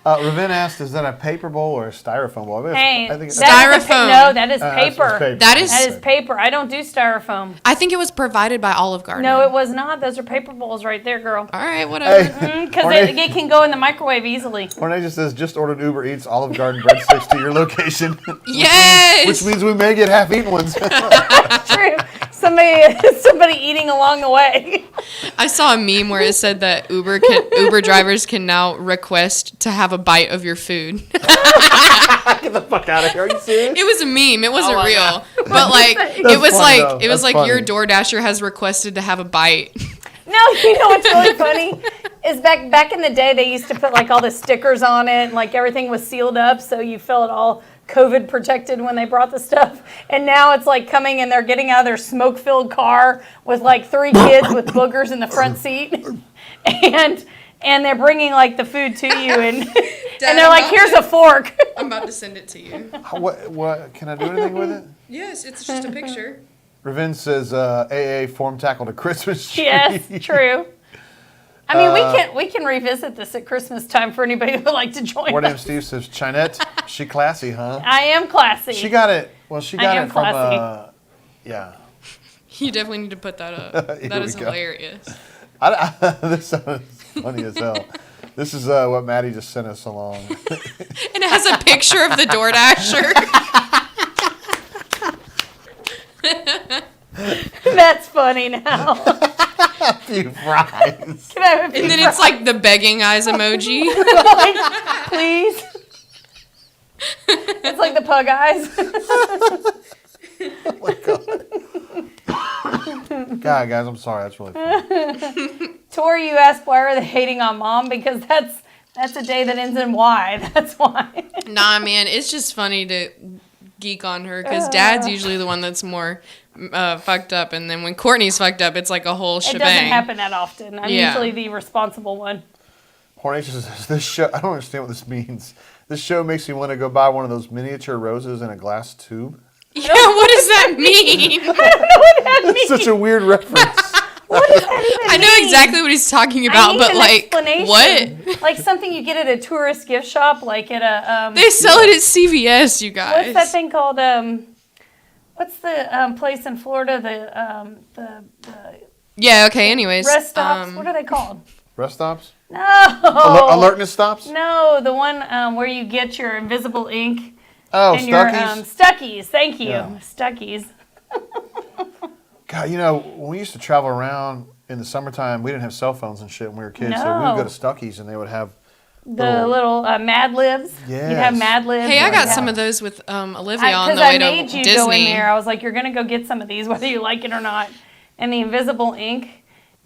S1: Ravin asked, "Is that a paper bowl or a styrofoam bowl?"
S2: Hey,
S1: I think it's
S2: that is
S3: Styrofoam.
S2: no, that is
S1: that's
S2: paper.
S1: paper.
S3: That is-
S2: That is paper. I don't do styrofoam.
S3: I think it was provided by Olive Garden.
S2: No, it was not. Those are paper bowls right there, girl.
S3: All right, whatever.
S1: Hey,
S2: Because
S1: Ornate-
S2: it can go in the microwave easily.
S1: Ornate just says, "Just ordered Uber Eats Olive Garden breadsticks to your location,"
S3: Yes!
S1: which means we may get half-eaten ones.
S2: True. Somebody eating along the way.
S3: I saw a meme where it said that Uber drivers can now request to have a bite of your food.
S1: Get the fuck out of here! Are you serious?
S3: It was a meme. It wasn't
S1: Oh my
S3: real,
S1: God.
S3: but like
S1: That's
S3: it was
S1: funny,
S3: like
S1: though.
S3: it was
S1: That's
S3: like your
S1: funny.
S3: DoorDasher has requested to have a bite.
S2: No, you know what's really funny is back in the day they used to put like all the stickers on it and like everything was sealed up so you felt all COVID protected when they brought the stuff. And now it's like coming and they're getting out of their smoke-filled car with like 3 kids with boogers in the front seat, and they're bringing like the food to you and they're like, here's a fork.
S3: I'm about to send it to you.
S1: What? Can I do anything with it?
S3: Yes, it's just a picture.
S1: Ravin says AA form tackled a Christmas tree.
S2: Yes, true. I mean, we can revisit this at Christmas time for anybody who would like to join
S1: War Name
S2: us.
S1: Steve says, Chinette, she classy, huh?
S2: I am classy.
S1: She got it. Well, she got
S2: am
S1: it from,
S2: classy.
S1: yeah.
S3: You definitely need to put that up.
S1: Here
S3: That is
S1: we go.
S3: hilarious.
S1: This sounds funny as hell. This is what Maddie just sent us along.
S3: And it has a picture of the DoorDasher.
S2: That's funny now.
S1: A few fries.
S2: Can I have a
S3: And then
S2: few
S3: it's like the begging eyes emoji.
S2: like, please? It's like the pug eyes.
S1: Oh my God. God, guys, I'm sorry. That's really funny.
S2: Tori, you asked why are they hating on Mom? Because that's a day that ends in Y. That's why.
S3: Nah, man, it's just funny to geek on her because Dad's usually the one that's more fucked up, and then when Courtney's fucked up, it's like a whole
S2: It
S3: shebang.
S2: doesn't happen that often. I'm
S3: Yeah.
S2: usually the responsible one.
S1: Hornatius says, this show, I don't understand what this means. This show makes me want to go buy one of those miniature roses in a glass tube.
S3: Yeah, what does that mean?
S1: It's such a weird reference.
S2: What does that even
S3: I know
S2: mean?
S3: exactly what he's talking
S2: I
S3: about,
S2: need
S3: but
S2: an
S3: like,
S2: explanation.
S3: what?
S2: Like something you get at a tourist gift shop, like at a
S3: They sell it at CVS, you guys.
S2: what's that thing called? What's the place in Florida? The
S3: Yeah, okay, anyways.
S2: rest stops. What are they called?
S1: Rest stops?
S2: No.
S1: Alertness stops?
S2: No, the one where you get your invisible ink
S1: Oh,
S2: and your
S1: Stuckies?
S2: Stuckies. Thank you,
S1: Yeah.
S2: Stuckies.
S1: God, you know, when we used to travel around in the summertime, we didn't have cell phones and shit when we were kids. So we would go
S2: No.
S1: to Stuckies and they would have
S2: The little Mad Libs. You'd have
S1: Yes.
S2: Mad Libs.
S3: Hey, I
S2: and
S3: got
S2: yeah.
S3: some of those with Olivia on
S2: Because
S3: the
S2: I
S3: way to
S2: made you
S3: Disney.
S2: go in there. I was like, you're gonna go get some of these, whether you like it or not. And the invisible ink,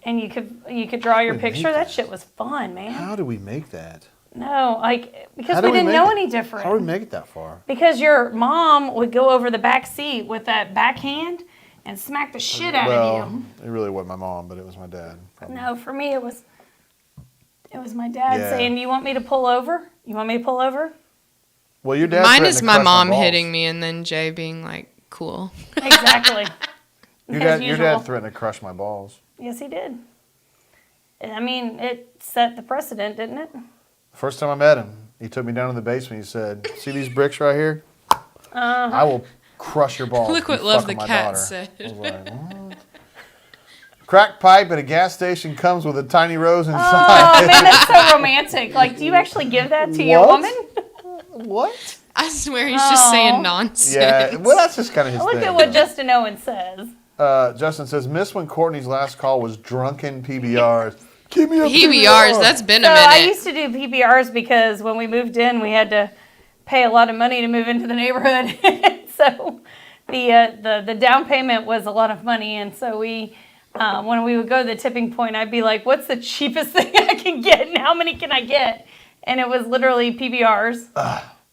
S2: and you could draw your
S1: Wait, make
S2: picture. That
S1: that?
S2: shit was fun, man.
S1: How do we make that?
S2: No, like because
S1: How
S2: we
S1: do
S2: didn't
S1: make
S2: know
S1: it?
S2: any different.
S1: How do we make it that far?
S2: Because your mom would go over the back seat with that backhand and smack the shit out
S1: Well,
S2: of you.
S1: it really wasn't my mom, but it was my dad. Probably.
S2: No, for me it was my dad
S1: Yeah.
S2: saying, "Do you want me to pull over? You want me to pull over?"
S1: Well, your dad.
S3: Mine
S1: threatened
S3: is
S1: to
S3: my
S1: crush
S3: mom
S1: balls.
S3: hitting me and then Jay being like, cool.
S2: Exactly.
S1: Your
S2: As
S1: dad
S2: usual.
S1: threatened to crush my balls.
S2: Yes, he did. I mean, it set the precedent, didn't it?
S1: First time I met him, he took me down to the basement. He said, "See these bricks right here? I will crush your balls."
S3: Look
S1: if
S3: what
S1: you
S3: Love
S1: fuck
S3: the
S1: with my
S3: Cat
S1: daughter."
S3: said.
S1: I was like, "What?" Crack pipe at a gas station comes with a tiny rose
S2: Oh
S1: inside.
S2: man, that's so romantic. Like, do you actually give that to your
S1: What?
S2: woman?
S1: What?
S3: I swear he's just saying
S2: Oh.
S3: nonsense.
S1: Yeah, well, that's just kind of his
S2: Look
S1: thing.
S2: at what Justin Owen says.
S1: Justin says, "Miss when Courtney's last call was drunken PBRs." Give me a
S3: PBRs, that's been
S2: So
S3: a
S2: I
S3: minute.
S2: used to do PBRs because when we moved in, we had to pay a lot of money to move into the neighborhood. So the down payment was a lot of money, and so we. When we would go to the tipping point, I'd be like, "What's the cheapest thing I can get, and how many can I get?" And it was literally PBRs,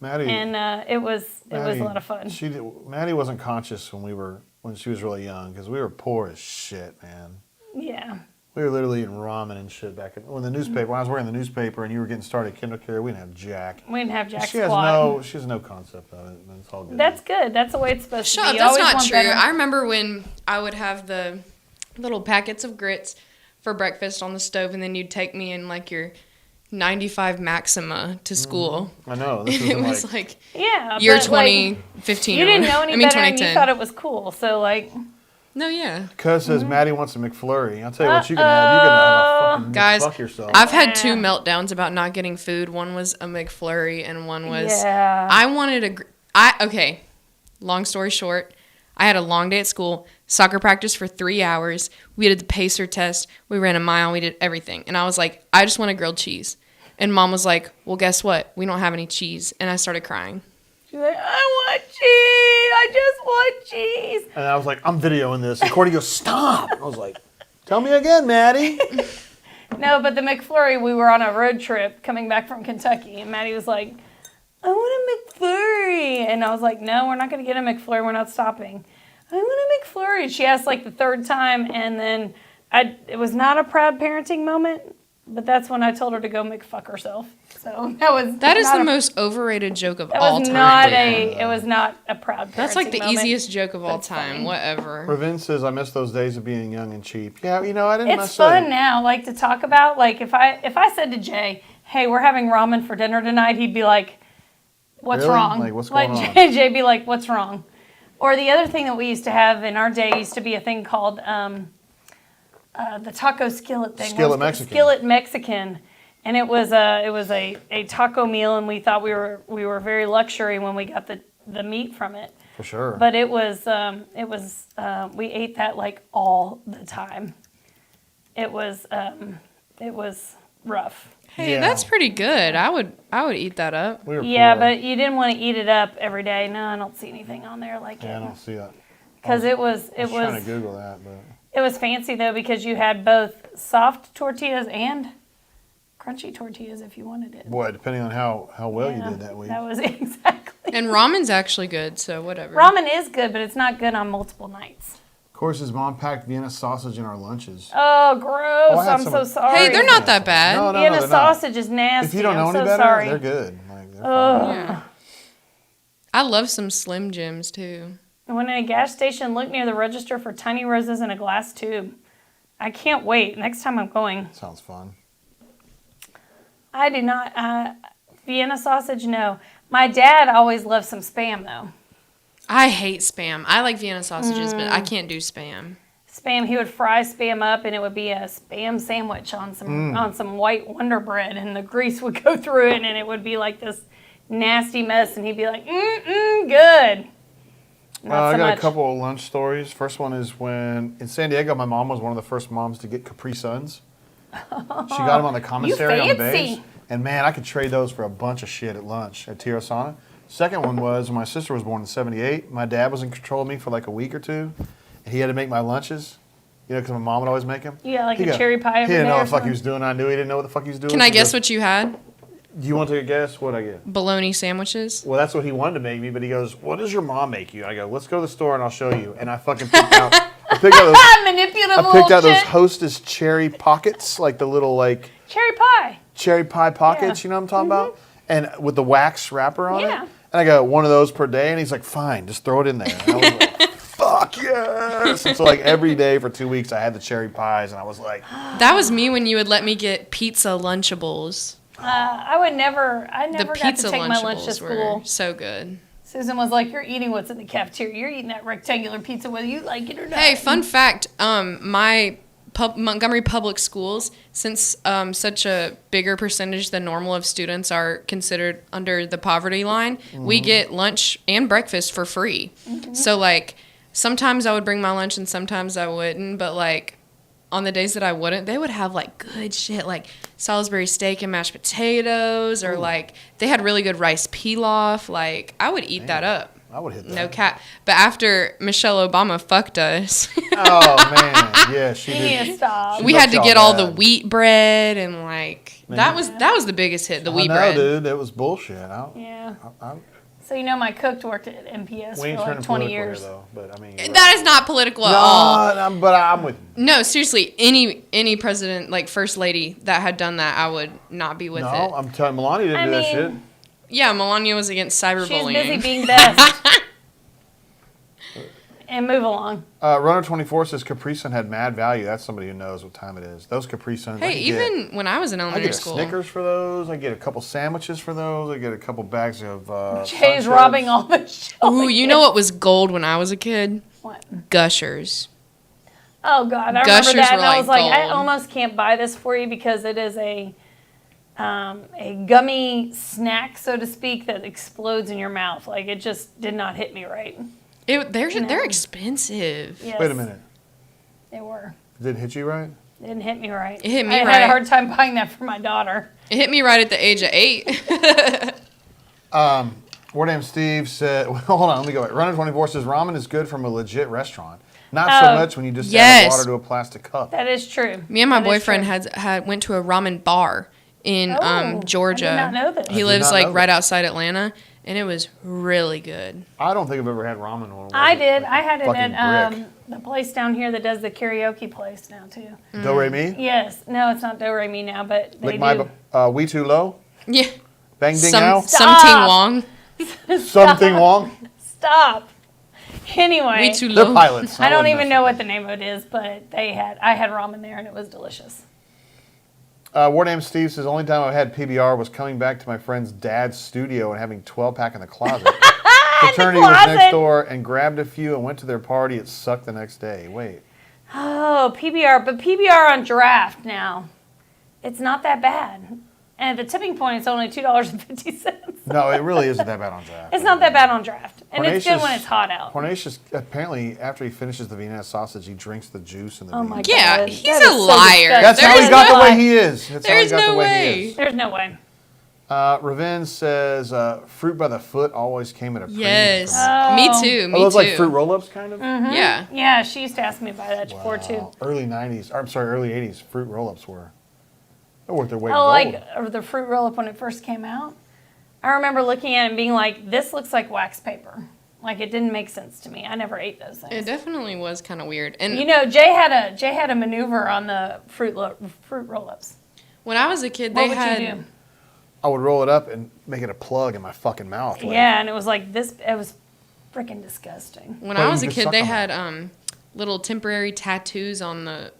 S1: Maddie,
S2: and it was a lot of fun.
S1: Maddie wasn't conscious when she was really young because we were poor as shit, man.
S2: Yeah.
S1: We were literally eating ramen and shit back when the newspaper. When I was working in the newspaper and you were getting started at KinderCare, we didn't have jack.
S2: We didn't have Jack
S1: She has no concept of it. It's all good.
S2: That's good. That's the way it's supposed
S3: Shut
S2: to
S3: up,
S2: be. You
S3: that's
S2: always
S3: not
S2: want
S3: true.
S2: better.
S3: I remember when I would have the little packets of grits for breakfast on the stove, and then you'd take me in like your 95 Maxima to school.
S1: I know. This
S3: It
S1: is
S3: was like
S2: Yeah,
S3: year
S2: but, like,
S3: 2015.
S2: you didn't know any better, and you
S3: 2010.
S2: thought it was cool. So like,
S3: No, yeah.
S1: Cuz says Maddie wants a McFlurry. I'll tell you what you can have. You can have a fucking
S3: Guys,
S1: fuck yourself.
S3: I've had 2 meltdowns about not getting food. One was a McFlurry, and one was
S2: yeah.
S3: I wanted okay. Long story short, I had a long day at school, soccer practice for 3 hours. We did the pacer test. We ran a mile. We did everything. And I was like, I just want a grilled cheese. And Mom was like, well, guess what? We don't have any cheese. And I started crying.
S2: She's like, I want cheese. I just want cheese.
S1: And I was like, I'm videoing this. And Courtney goes, stop. I was like, tell me again, Maddie.
S2: No, but the McFlurry, we were on a road trip coming back from Kentucky, and Maddie was like, I want a McFlurry. And I was like, no, we're not going to get a McFlurry. We're not stopping. I want a McFlurry. She asked like the third time, and then it was not a proud parenting moment, but that's when I told her to go McFuck herself. So
S3: that is the most overrated joke of all time.
S2: It was not a proud parenting
S3: That's like the
S2: moment.
S3: easiest joke of all time.
S2: Funny.
S3: Whatever.
S1: Ravin says, I miss those days of being young and cheap. Yeah, I didn't
S2: It's
S1: necessarily.
S2: fun now, like to talk about. Like if I said to Jay, hey, we're having ramen for dinner tonight, he'd be like, what's
S1: Really?
S2: wrong?
S1: Like, what's going on?
S2: Jay'd be like, what's wrong? Or the other thing that we used to have in our day used to be a thing called the taco skillet thing.
S1: Skillet Mexican.
S2: Skillet Mexican. And it was a taco meal, and we thought we were very luxury when we got the meat from it.
S1: For sure.
S2: But it was we ate that like all the time. It was rough.
S3: Hey,
S1: Yeah.
S3: that's pretty good. I would eat that up.
S1: We were
S2: Yeah,
S1: poor.
S2: but you didn't want to eat it up every day. No, I don't see anything on there like
S1: Yeah, I
S2: it.
S1: don't see that.
S2: Because it was
S1: I was trying to Google that, but
S2: it was fancy though, because you had both soft tortillas and crunchy tortillas if you wanted it.
S1: boy, depending on how well you did that week.
S2: That was exactly.
S3: And ramen's actually good, so whatever.
S2: Ramen is good, but it's not good on multiple nights.
S1: Of course, his mom packed Vienna sausage in our lunches.
S2: Oh, gross!
S1: I had
S2: I'm
S1: some-
S2: so sorry.
S3: Hey, they're not that bad.
S1: No,
S2: Vienna
S1: they're not.
S2: sausage is nasty.
S1: If you don't know
S2: I'm
S1: any
S2: so
S1: better,
S2: sorry.
S1: they're good. Like, they're
S2: Ugh.
S1: fine.
S3: Yeah. I love some Slim Jims too.
S2: I went in a gas station, looked near the register for tiny roses in a glass tube. I can't wait. Next time I'm going.
S1: Sounds fun.
S2: I do not. Vienna sausage, no. My dad always loved some Spam, though.
S3: I hate Spam. I like Vienna sausages, but I can't do Spam.
S2: Spam, he would fry Spam up, and it would be a Spam sandwich on some white Wonder Bread, and the grease would go through it, and it would be like this nasty mess, and he'd be like, good. Not
S1: I
S2: so
S1: got
S2: much.
S1: a couple of lunch stories. First one is when in San Diego, my mom was one of the first moms to get Capri Suns. She got them on the commissary on the
S2: fancy.
S1: base. And man, I could trade those for a bunch of shit at lunch at Tirasana. Second one was when my sister was born in '78. My dad was in control of me for like a week or two. And he had to make my lunches, because my mom would always make them.
S2: Yeah, like a cherry pie every
S1: He didn't
S2: day
S1: know
S2: or
S1: what the fuck he
S2: something?
S1: was doing. I knew he didn't know what the fuck he was doing.
S3: Can I
S1: He
S3: guess
S1: goes,
S3: what you had?
S1: Do you want to take a guess? What'd I get?
S3: Bologna sandwiches.
S1: Well, that's what he wanted to make me, but he goes, what does your mom make you? I go, let's go to the store and I'll show you. And I fucking picked out,
S2: Manipulative
S1: I picked out
S2: little
S1: those
S2: shit.
S1: Hostess cherry pockets, like the little
S2: Cherry pie.
S1: cherry pie pockets,
S2: Yeah.
S1: you know what I'm talking about? And with the wax wrapper on
S2: Yeah.
S1: it. And I go, one of those per day. And he's like, fine, just throw it in there. And I was like, fuck yes. And so like every day for 2 weeks, I had the cherry pies. And I was like,
S3: That was me when you would let me get pizza Lunchables.
S2: I never
S3: The
S2: got
S3: pizza
S2: to take my lunch to
S3: Lunchables
S2: school.
S3: were so good.
S2: Susan was like, you're eating what's in the cafeteria. You're eating that rectangular pizza whether you like it or not.
S3: Hey, fun fact, my Montgomery Public Schools, since such a bigger percentage than normal of students are considered under the poverty line, we get lunch and breakfast for free. So, like, sometimes I would bring my lunch and sometimes I wouldn't, but, like, on the days that I wouldn't, they would have, like, good shit, like Salisbury steak and mashed potatoes, or, like, they had really good rice pilaf. Like, I would eat that up.
S1: I would hit that.
S3: No cap. But after Michelle Obama fucked us,
S1: Oh, man. Yeah, she
S2: You
S1: did.
S2: need to stop.
S3: we had to
S1: fucked
S3: get
S1: y'all
S3: all the
S1: bad.
S3: wheat bread and like
S1: Man.
S3: that was the biggest hit, the
S1: I
S3: wheat
S1: know,
S3: bread.
S1: dude. That was bullshit.
S2: Yeah.
S1: I,
S2: So my cook worked at MPS
S1: we ain't
S2: for
S1: turning
S2: like 20
S1: political
S2: years.
S1: here, though. But, I mean, you're
S3: That is not political at all.
S1: no, but I'm with you.
S3: No, seriously, any president, like first lady that had done that, I would not be with
S1: No,
S3: it.
S1: I'm telling Melania didn't
S2: I
S1: do that
S2: mean,
S1: shit.
S3: Yeah, Melania was against
S2: She's busy
S3: cyberbullying.
S2: being best. And move along.
S1: Runner24 says Capri Sun had mad value. That's somebody who knows what time it is. Those Capri Suns.
S3: Hey, even when I was in
S1: I
S3: elementary
S1: get a
S3: school,
S1: Snickers for those. I get a couple sandwiches for those. I get a couple bags of.
S2: Jay's
S1: Sun
S2: robbing
S1: Chips.
S2: all the shit.
S3: ooh, you know what was gold when I was a kid?
S2: What?
S3: Gushers.
S2: Oh God, I
S3: Gushers
S2: remember that,
S3: were
S2: and I was
S3: like
S2: like, I
S3: gold.
S2: almost can't buy this for you because it is a gummy snack, so to speak, that explodes in your mouth. Like it just did not hit me right.
S3: They're expensive.
S2: Yes,
S1: Wait a minute.
S2: They were.
S1: Did it hit you right?
S2: It didn't hit me right.
S3: It hit me
S2: I had
S3: right.
S2: a hard time buying that for my daughter.
S3: It hit me right at the age of 8.
S1: War Damn Steve said, well, hold on, let me go back. Runner24 says ramen is good from a legit restaurant. Not so
S2: Oh,
S1: much when you just add
S3: yes.
S1: water to a plastic cup.
S2: That is true.
S3: Me and my
S2: That is
S3: boyfriend
S2: true.
S3: had went to a ramen bar in
S2: Oh,
S3: Georgia.
S2: I did not know this.
S3: He
S1: did
S3: lives
S1: not
S3: like
S1: know
S3: right
S1: that.
S3: outside Atlanta, and it was really good.
S1: I don't think I've ever had ramen or
S2: I did. I had it
S1: fucking
S2: at
S1: brick.
S2: the place down here that does the karaoke place now too.
S1: Do Re Mi?
S2: Yes. No, it's not Do Re Mi now, but they
S1: Lick my,
S2: do.
S1: We Too Low?
S3: Yeah.
S1: Bang Ding Now?
S3: Something Wong.
S1: Something Wong?
S2: Stop. Anyway,
S3: We too
S1: They're
S3: low.
S1: pilots.
S2: I don't
S1: wouldn't
S2: even
S1: mess
S2: know
S1: with
S2: what the name of it is, but I had ramen there and it was delicious.
S1: War Damn Steve says, only time I had PBR was coming back to my friend's dad's studio and having 12-pack in the closet. Fraternity was
S2: closet.
S1: next door and grabbed a few and went to their party. It sucked the next day. Wait.
S2: Oh, PBR, but PBR on draft now. It's not that bad. And at the tipping point, it's only $2.50.
S1: No, it really isn't that bad on draft.
S2: It's not that bad on draft. And it's good
S1: Hornatius-
S2: when it's hot out.
S1: Hornatius, apparently, after he finishes the Vienna sausage, he drinks the juice and the
S2: Oh my
S1: beans.
S2: God.
S3: Yeah,
S2: That
S3: he's
S2: is
S3: a
S2: so
S3: liar.
S1: That's
S2: disgusting.
S1: how he
S3: There's
S1: got
S3: no
S1: the way
S2: way.
S1: he is. That's how he
S3: There's
S1: got
S3: no
S1: the way he
S3: way.
S1: is.
S2: There's no way.
S1: Revenge says, fruit by the foot always came at a premium.
S3: Yes.
S1: for me.
S3: Me too.
S1: Are
S3: Me
S1: those
S3: too.
S1: like fruit roll-ups, kind of?
S3: Yeah.
S2: Yeah, she used to ask me about that before too.
S1: Wow. Early 90s, or I'm sorry, early 80s, fruit roll-ups were. They worth their weight in
S2: Oh,
S1: gold.
S2: like the fruit roll up when it first came out. I remember looking at it and being like, this looks like wax paper. Like it didn't make sense to me. I never ate those things.
S3: It definitely was kind of weird. And
S2: You know, Jay had a maneuver on the fruit roll ups.
S3: when I was a kid,
S2: What
S3: they
S2: would
S3: had.
S2: you do?
S1: I would roll it up and make it a plug in my fucking mouth. like-
S2: Yeah, and it was like this. It was freaking disgusting.
S3: When
S1: But
S3: I
S1: you
S3: was a
S1: could
S3: kid,
S1: suck
S3: they
S1: on
S3: had little temporary tattoos on the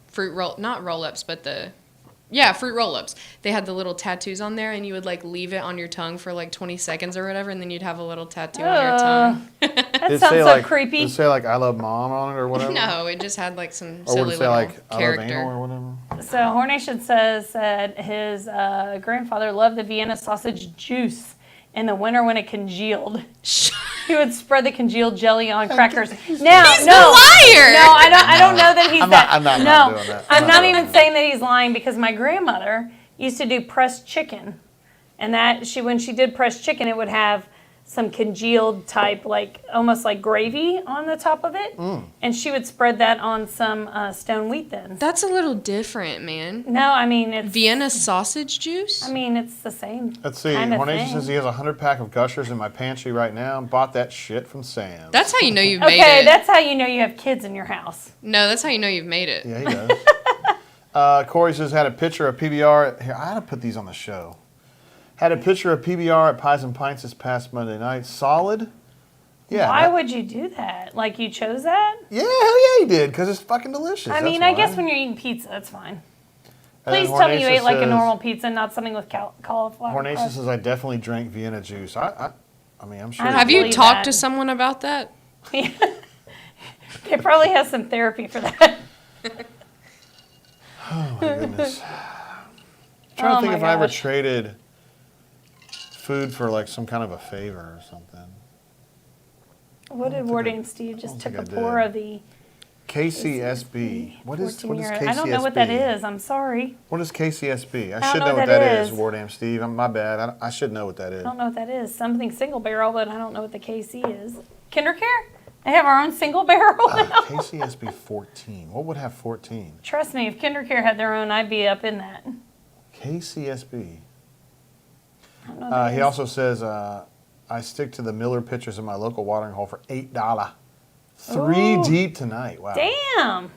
S3: fruit roll, not roll ups, but fruit roll ups. They had the little tattoos on there, and you would like leave it on your tongue for like 20 seconds or whatever, and then you'd have a little tattoo on your tongue.
S2: That
S1: Did it
S2: sounds
S1: say
S2: so
S1: like,
S2: creepy.
S1: Did it say like I love mom on it or whatever?
S3: No, it just had like some
S1: Or would
S3: silly
S1: it say
S3: little
S1: like I love anal
S3: character.
S1: or whatever?
S2: So Hornation said his grandfather loved the Vienna sausage juice in the winter when it congealed. He would spread the congealed jelly on crackers. Now,
S3: He's
S2: no,
S3: a liar.
S2: No, I don't know that he's
S1: I'm
S2: that.
S1: not- I'm not
S2: no,
S1: doing that.
S2: I'm
S1: I'm
S2: not
S1: not
S2: even
S1: doing
S2: saying that he's lying because my grandmother used to do pressed chicken, and that when she did pressed chicken, it would have some congealed type, like almost like gravy on the top of it, and she would spread that on some stone wheat thins.
S3: That's a little different, man.
S2: No, I mean it's.
S3: Vienna sausage juice?
S2: I mean it's the same.
S1: Let's see.
S2: kind of
S1: Hornation
S2: thing.
S1: says he has a 100-pack of Gushers in my pantry right now. Bought that shit from Sam's.
S3: That's how you know you've made
S2: Okay,
S3: it.
S2: that's how you know you have kids in your house.
S3: No, that's how you know you've made it.
S1: Yeah, he does. Corey says had a picture of PBR. Here, I had to put these on the show. Had a picture of PBR at Pies and Pints this past Monday night. Solid. Yeah.
S2: Why would you do that? Like you chose that?
S1: Yeah, hell yeah, he did, because it's fucking delicious.
S2: I mean,
S1: that's
S2: I guess
S1: why.
S2: when you're eating pizza, that's fine.
S1: And then
S2: Please tell me you
S1: Hornation
S2: ate like a
S1: says-
S2: normal pizza, not something with cauliflower.
S1: Hornation
S2: crust.
S1: says I definitely drank Vienna juice. I mean, I'm sure.
S2: I
S1: he
S2: don't
S3: Have you
S2: believe
S1: did.
S3: talked
S2: that.
S3: to someone about that?
S2: They probably have some therapy for that.
S1: Oh my goodness. I'm trying
S2: Oh
S1: to think
S2: my
S1: if I ever
S2: gosh.
S1: traded food for like some kind of a favor or something.
S2: What did Warding Steve just took
S1: think
S2: a
S1: I
S2: pour
S1: did.
S2: of the
S1: KCSB. What is
S2: 14-year-old?
S1: KCSB?
S2: I don't know what that is. I'm sorry.
S1: What is KCSB? I
S2: don't
S1: should
S2: know
S1: know what
S2: what that
S1: that is,
S2: is.
S1: Wardam Steve. My bad. I should know what that is.
S2: I don't know what that is. Something single barrel, but I don't know what the KC is. KinderCare? They have our own single barrel now.
S1: KCSB 14. What would have 14?
S2: Trust me, if KinderCare had their own, I'd be up in that.
S1: KCSB.
S2: I don't know what that
S1: He
S2: is.
S1: also says, I stick to the Miller pitchers in my local watering hole for $8. Three
S2: Ooh.
S1: deep tonight. Wow.
S2: Damn.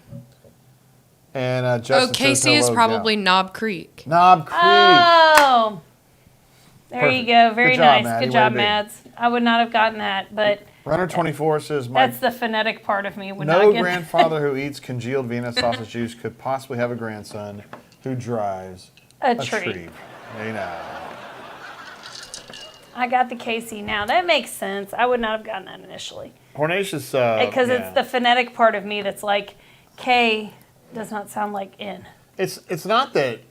S1: And Justin
S3: Oh,
S1: says,
S3: Casey is
S1: hello,
S3: probably
S1: gal.
S3: Knob Creek.
S1: Knob Creek.
S2: Oh. There
S1: Perfect.
S2: you go. Very
S1: Good job,
S2: nice.
S1: Maddie.
S2: Good
S1: Way
S2: job,
S1: to be.
S2: Mads. I would not have gotten that, but
S1: Runner 24 says, my
S2: that's the phonetic part of me. Would
S1: no
S2: not get
S1: grandfather who eats congealed Vienna sausage juice could possibly have a grandson who drives
S2: a
S1: a
S2: treat.
S1: tree. You know.
S2: I got the KC now. That makes sense. I would not have gotten that initially.
S1: Hornatius.
S2: Because it's the phonetic part of me that's like, K does not sound like N.
S1: It's not that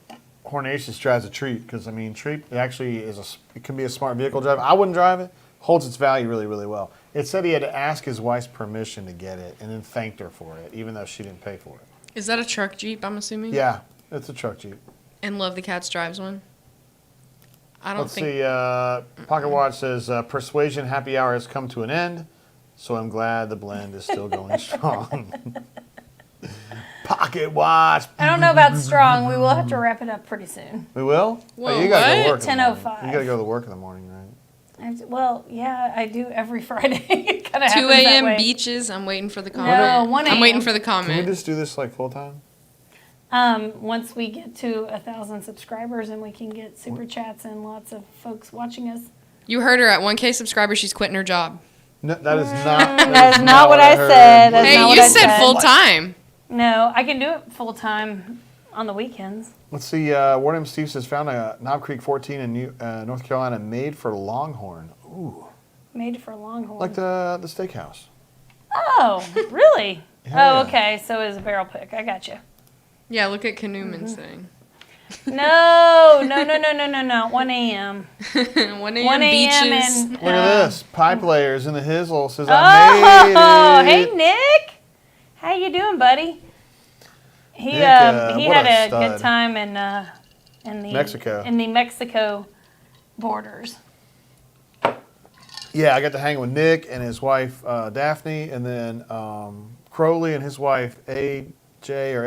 S1: Hornatius drives a treat, because I mean, treat actually it can be a smart vehicle drive. I wouldn't drive it. Holds its value really, really well. It said he had to ask his wife's permission to get it and then thanked her for it, even though she didn't pay for it.
S3: Is that a truck Jeep, I'm assuming?
S1: Yeah, it's a truck Jeep.
S3: And Love the Cats drives one? I don't
S1: Let's
S3: think...
S1: see, Pocket Watch says, Persuasion Happy Hour has come to an end, so I'm glad the blend is still going strong. Pocket Watch.
S2: I don't know about strong. We will have to wrap it up pretty soon.
S1: We will?
S3: Whoa,
S1: you gotta go
S3: what?
S1: to work in the morning.
S2: 10:05.
S1: You gotta go to work in the morning, right?
S2: Well, yeah, I do every Friday. It kind of
S3: 2
S2: happens that
S3: a.m.
S2: way.
S3: beaches. I'm waiting for the comment.
S2: No, 1 a.m.
S3: I'm waiting for the
S1: Can we
S3: comment.
S1: just do this like full time?
S2: Once we get to 1,000 subscribers and we can get super chats and lots of folks watching us.
S3: You heard her at 1K subscribers. She's quitting her job.
S1: No, that is not.
S2: That is not what I
S1: heard.
S2: said. That's
S3: Hey,
S2: not
S3: you
S2: what I
S3: said
S2: said.
S3: full time.
S2: No, I can do it full time on the weekends.
S1: Let's see. Warden Steve says found a Knob Creek 14 in North Carolina made for Longhorn. Ooh,
S2: Made for Longhorn.
S1: like the steakhouse.
S2: Oh, really?
S1: Yeah.
S2: Oh, okay. So it was a barrel pick. I got you.
S3: Yeah, look at Canoeman's thing.
S2: No. 1 a.m.
S3: 1 a.m.
S2: 1 a.m.
S3: beaches.
S2: and
S1: Look at this. Pie Players in the Hizzle says I
S2: Oh,
S1: made it.
S2: hey Nick, how you doing, buddy? He
S1: Nick,
S2: he
S1: what
S2: had
S1: a
S2: a good
S1: stud.
S2: time in the
S1: Mexico.
S2: in the Mexico borders.
S1: Yeah, I got to hang with Nick and his wife Daphne, and then Crowley and his wife AJ or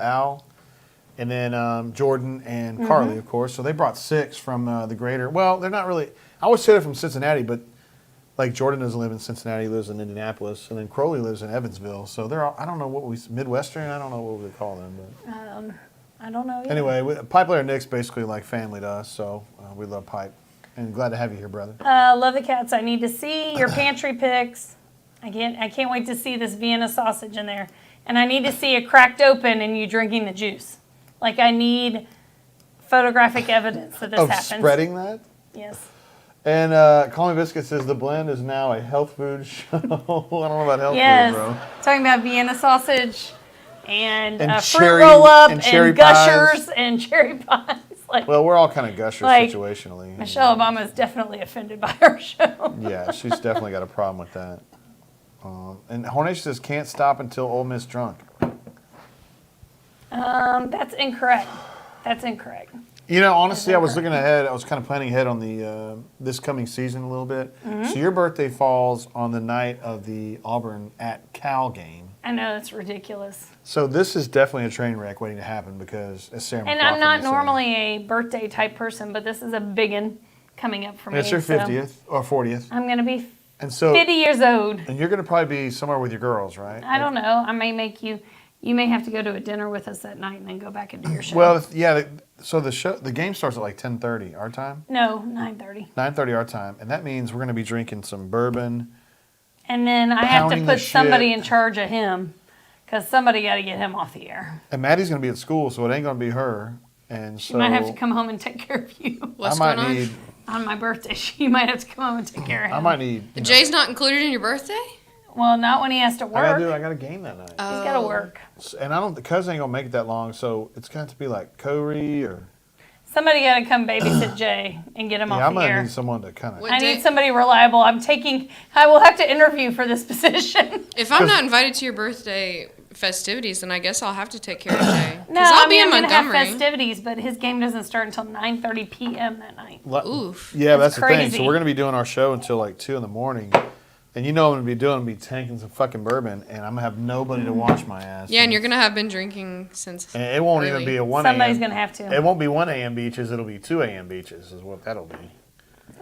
S1: Al, and then Jordan and Carly, of course. So they brought 6 from the greater. Well, they're not really. I always say they're from Cincinnati, but like Jordan doesn't live in Cincinnati, he lives in Indianapolis, and then Crowley lives in Evansville. So they're all, I don't know what we Midwestern. I don't know what we call them, but
S2: I don't know. Either.
S1: anyway, Pipe Player Nick's basically like family to us. So we love Pipe, and glad to have you here, brother.
S2: Love the cats. I need to see your pantry pics. I can't wait to see this Vienna sausage in there, and I need to see it cracked open and you drinking the juice. Like I need photographic evidence that this
S1: Of
S2: happens.
S1: spreading that.
S2: Yes.
S1: And Call Me Biscuit says the blend is now a health food show. I don't know about health
S2: Yes.
S1: food, bro.
S2: Talking about Vienna sausage and,
S1: And
S2: fruit
S1: cherry-
S2: roll up
S1: and
S2: and,
S1: cherry
S2: gushers
S1: pies.
S2: and cherry pies. Like
S1: Well, we're all kind of gushers
S2: Like,
S1: situationally.
S2: Michelle Obama is definitely offended by our show.
S1: Yeah, she's definitely got a problem with that. And Hornation says can't stop until Ole Miss drunk.
S2: That's incorrect. That's incorrect.
S1: You know, honestly, I was looking ahead. I was kind of planning ahead on the this coming season a little bit. So your birthday falls on the night of the Auburn at Cal game.
S2: I know that's ridiculous.
S1: So this is definitely a train wreck waiting to happen because, as Sarah
S2: And
S1: McLachlan
S2: I'm not
S1: would say,
S2: normally a birthday type person, but this is a big one coming up for me.
S1: it's your
S2: so
S1: 50th or 40th,
S2: I'm going to be
S1: and so
S2: 50 years old.
S1: and you're going to probably be somewhere with your girls, right?
S2: I don't know. I may make you. You may have to go to a dinner with us that night and then go back and do your show.
S1: Well, yeah. So the game starts at like 10:30 our time,
S2: No, 9:30.
S1: 9:30 our time, and that means we're going to be drinking some bourbon.
S2: And then I have to
S1: Pounding the
S2: put somebody
S1: shit.
S2: in charge of him because somebody got to get him off the air.
S1: And Maddie's going to be at school, so it ain't going to be her. And so
S2: She might have to come home and take care of you.
S3: What's
S1: I might
S3: going on?
S1: need.
S2: On my birthday, she might have to come home and take care of him.
S1: I might need. You know,
S3: Jay's not included in your birthday?
S2: Well, not when he has to work.
S1: I got a game that night,
S2: He's got to work.
S1: and I don't. The cousin ain't gonna make it that long, so it's going to be like Corey or.
S2: Somebody got to come babysit Jay and get him
S1: Yeah, I
S2: off the
S1: might
S2: air.
S1: need someone to kind of.
S3: What
S2: I
S3: day-
S2: need somebody reliable. I will have to interview for this position.
S3: If I'm not invited to your birthday festivities, then I guess I'll have to take care of Jay.
S2: No,
S3: I'll be in
S2: I'm gonna have
S3: Montgomery.
S2: festivities, but his game doesn't start until 9:30 p.m. that night.
S3: Oof.
S1: Yeah,
S2: That's
S1: that's the thing.
S2: crazy.
S1: So we're gonna be doing our show until like 2 in the morning, and you know what I'm gonna be doing. I'm gonna be tanking some fucking bourbon, and I'm gonna have nobody to watch my ass.
S3: Yeah, and you're gonna have been drinking since.
S1: And it won't even
S3: early.
S1: be a 1 a.m.
S2: Somebody's gonna have to.
S1: It won't be 1 a.m. beaches. It'll be 2 a.m. beaches. Is what that'll be.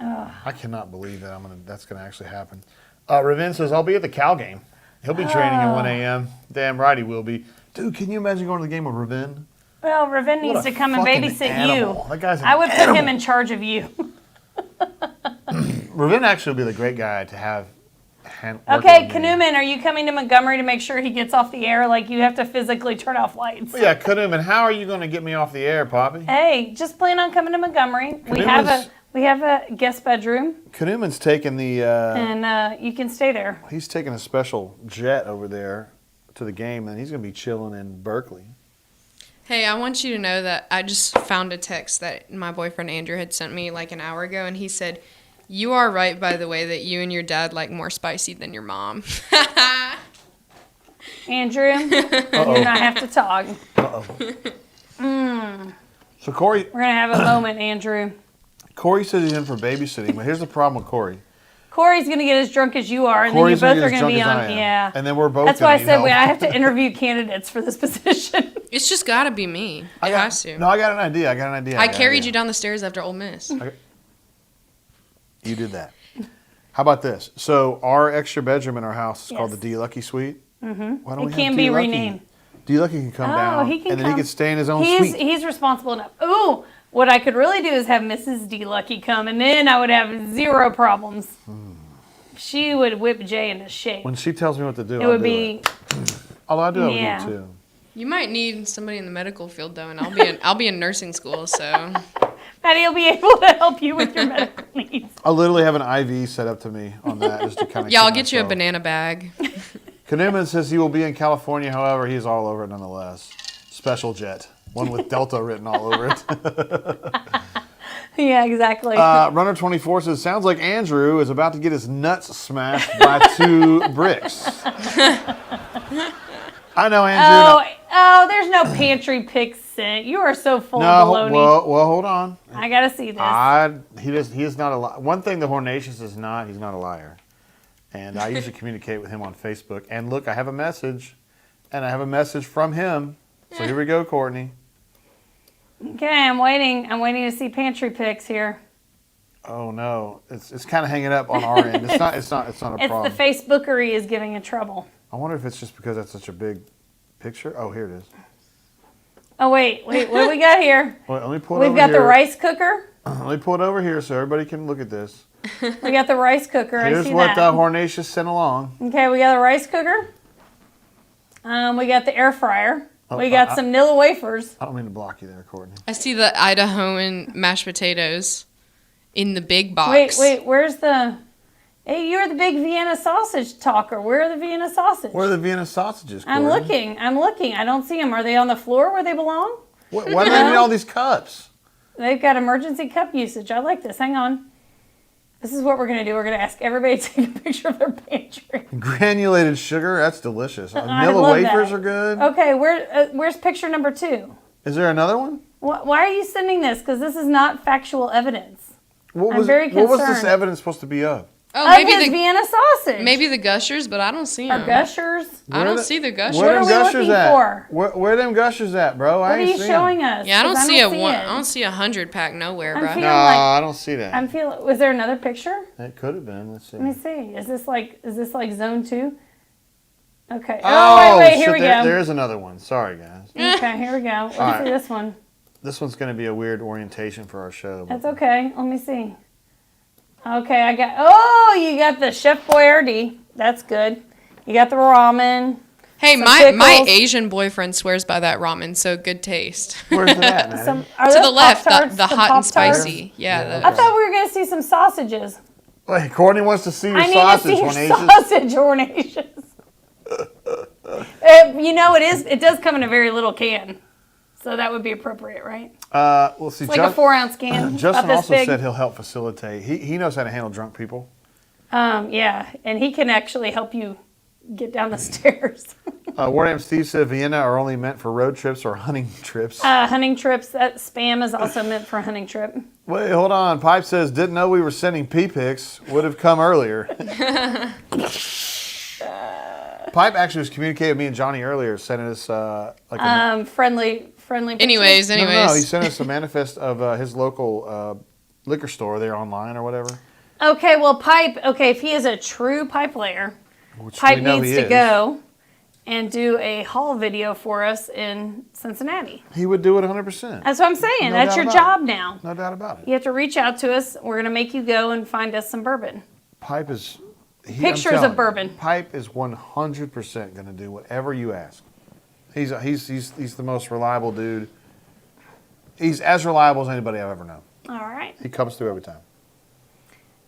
S1: I cannot believe that that's gonna actually happen. Ravin says I'll be at the Cal game. He'll be training at 1 a.m. Damn right he will be. Dude, can you imagine going to the game with Ravin?
S2: Well, Ravin
S1: What
S2: needs
S1: a
S2: to come and
S1: fucking
S2: babysit
S1: animal.
S2: you.
S1: That guy's an
S2: I would put
S1: animal.
S2: him in charge of you.
S1: Ravin actually would be the great guy to have. working
S2: Okay,
S1: with me.
S2: Canoeman, are you coming to Montgomery to make sure he gets off the air? Like you have to physically turn off lights.
S1: Yeah, Canoeman, how are you going to get me off the air, Poppy?
S2: Hey, just plan on coming to Montgomery.
S1: Canoeman's-
S2: We have a guest bedroom,
S1: Canoeman's taking the.
S2: and you can stay there.
S1: He's taking a special jet over there to the game, and he's going to be chilling in Berkeley.
S3: Hey, I want you to know that I just found a text that my boyfriend Andrew had sent me like an hour ago, and he said, You are right, by the way, that you and your dad like more spicy than your mom.
S2: Andrew, you and I have to talk.
S1: So Corey
S2: We're going to have a moment, Andrew.
S1: says he's in for babysitting, but here's the problem with Corey.
S2: Corey's going to get as drunk as you are, and
S1: Corey's
S2: then you both
S1: gonna
S2: are
S1: get
S2: going to
S1: as
S2: be
S1: drunk
S2: on.
S1: as I am.
S2: Yeah.
S1: And then we're both
S2: That's why I
S1: gonna
S2: said
S1: need
S2: I
S1: help.
S2: have to interview candidates for this position.
S3: It's just got to be me. It has to.
S1: No, I got an idea. I
S3: carried you down the stairs after Ole Miss.
S1: You did that. How about this? So our extra bedroom in our house is called the
S2: Yes.
S1: D Lucky Suite. Mm-hmm. Why don't
S2: It
S1: we
S2: can
S1: have
S2: be
S1: D Lucky?
S2: renamed.
S1: D Lucky can come down,
S2: he can
S1: and then
S2: come.
S1: he can stay in his own
S2: He's
S1: suite.
S2: he's responsible enough. Ooh, what I could really do is have Mrs. D Lucky come, and then I would have zero problems. She would whip Jay into shape.
S1: When she tells me what to do,
S2: It would be
S1: Although I do have
S2: Yeah.
S1: you too.
S3: You might need somebody in the medical field though, and I'll be in nursing school, so
S2: Maddie will be able to help you with your medical needs.
S1: I'll literally have an IV set up to me on that just to kind of.
S3: yeah, I'll get you a banana bag.
S1: Kanuman says he will be in California. However, he's all over it nonetheless. Special jet, one with Delta written all over it.
S2: Yeah, exactly.
S1: Runner 24 says, sounds like Andrew is about to get his nuts smashed by 2 bricks. I know, Andrew.
S2: Oh, there's no pantry pick scent. You are so full of baloney.
S1: well, hold on.
S2: I gotta see this.
S1: He is not a liar. One thing the Hornatius is not, he's not a liar. And I usually communicate with him on Facebook. And look, I have a message. And I have a message from him. So here we go, Courtney.
S2: Okay, I'm waiting. I'm waiting to see pantry picks here.
S1: Oh no, it's kind of hanging up on our end. It's not a
S2: It's
S1: problem.
S2: the Facebookery is giving you trouble.
S1: I wonder if it's just because that's such a big picture. Oh, here it is.
S2: Oh wait, what do we got here?
S1: Wait, let me pull it
S2: We've
S1: over
S2: got
S1: here.
S2: the rice cooker.
S1: Let me pull it over here so everybody can look at this.
S2: We got the rice cooker. I
S1: Here's
S2: see
S1: what
S2: that.
S1: Hornatius sent along.
S2: Okay, we got the rice cooker. We got the air fryer.
S1: Oh,
S2: We got some Nilla wafers.
S1: I don't mean to block you there, Courtney.
S3: I see the Idahoan mashed potatoes in the big box.
S2: Wait, where's the... Hey, you're the big Vienna sausage talker. Where are the Vienna sausage?
S1: Where are the Vienna sausages, Courtney?
S2: I'm looking. I don't see them. Are they on the floor where they belong?
S1: Why do they need all these cups?
S2: They've got emergency cup usage. I like this. Hang on. This is what we're going to do. We're going to ask everybody to take a picture of their pantry.
S1: Granulated sugar, that's delicious.
S2: I
S1: Vanilla
S2: love
S1: wafers
S2: that.
S1: are good.
S2: Okay, where's picture number 2?
S1: Is there another one?
S2: Why are you sending this? Because this is not factual evidence.
S1: What
S2: I'm very
S1: What was this
S2: concerned.
S1: evidence supposed to be of?
S3: Oh,
S2: Of
S3: maybe
S2: his
S3: the
S2: Vienna sausage.
S3: maybe the gushers, but I don't see
S2: Or
S3: them.
S2: gushers.
S3: I don't see the gushers.
S1: Where
S2: What
S1: them
S2: are we
S1: gushers
S2: looking
S1: at?
S2: for?
S1: Where them gushers at, bro?
S2: What
S1: I
S2: are
S1: ain't
S2: you
S1: seen
S2: showing
S1: them.
S2: us?
S3: Yeah, I don't
S2: 'Cause
S3: see a
S2: it.
S3: one. I don't see a 100-pack nowhere,
S2: I'm
S3: bro.
S2: feeling
S1: No,
S2: like
S1: I don't see that.
S2: I'm feeling. Was there another picture?
S1: It could have been. Let's see.
S2: Let me see. Is this like zone 2? Okay.
S1: Oh,
S2: wait. Here
S1: shit,
S2: we
S1: there,
S2: go.
S1: there is another one. Sorry, guys.
S2: Okay, here we go. Let's
S1: right.
S2: see this one.
S1: This one's going to be a weird orientation for our show.
S2: That's okay. Let me see. Okay, I got. Oh, you got the Chef Boyardee. That's good. You got the ramen.
S3: Hey,
S2: Some
S3: my
S2: pickles.
S3: Asian boyfriend swears by that ramen, so good taste.
S1: Where's that, man?
S2: Are
S3: To
S2: those
S3: the left,
S2: Pop-Tarts?
S3: the hot and
S2: Pop-Tarts?
S3: spicy. Yeah.
S1: Yeah,
S3: the-
S2: I thought we were going to see some sausages.
S1: Wait, Courtney wants to see your
S2: I need
S1: sausage,
S2: to see your
S1: Hornatius.
S2: sausage, Hornatius. It does come in a very little can. So that would be appropriate, right?
S1: Well, see,
S2: It's like a 4-ounce can.
S1: Justin
S2: about this
S1: also
S2: big.
S1: said he'll help facilitate. He knows how to handle drunk people.
S2: Yeah, and he can actually help you get down the stairs.
S1: Warnham Steve said Vienna are only meant for road trips or hunting trips.
S2: Hunting trips, that spam is also meant for a hunting trip.
S1: Wait, hold on. Pipe says, didn't know we were sending pee pics. Would have come earlier. Pipe actually was communicating with me and Johnny earlier, sending us
S2: Friendly pictures.
S3: Anyways.
S1: No, he sent us a manifest of his local liquor store there online or whatever.
S2: Okay, well, Pipe, if he is a true pipe layer,
S1: Which
S2: Pipe
S1: we know
S2: needs
S1: he
S2: to
S1: is.
S2: go and do a haul video for us in Cincinnati.
S1: He would do it 100%.
S2: That's what I'm saying.
S1: No
S2: That's
S1: doubt
S2: your
S1: about
S2: job
S1: it.
S2: now.
S1: No doubt about it.
S2: You have to reach out to us. We're going to make you go and find us some bourbon.
S1: Pipe is... I'm
S2: Pictures
S1: telling
S2: of
S1: you,
S2: bourbon.
S1: Pipe is 100% going to do whatever you ask. He's the most reliable dude. He's as reliable as anybody I've ever known.
S2: All right.
S1: He comes through every time.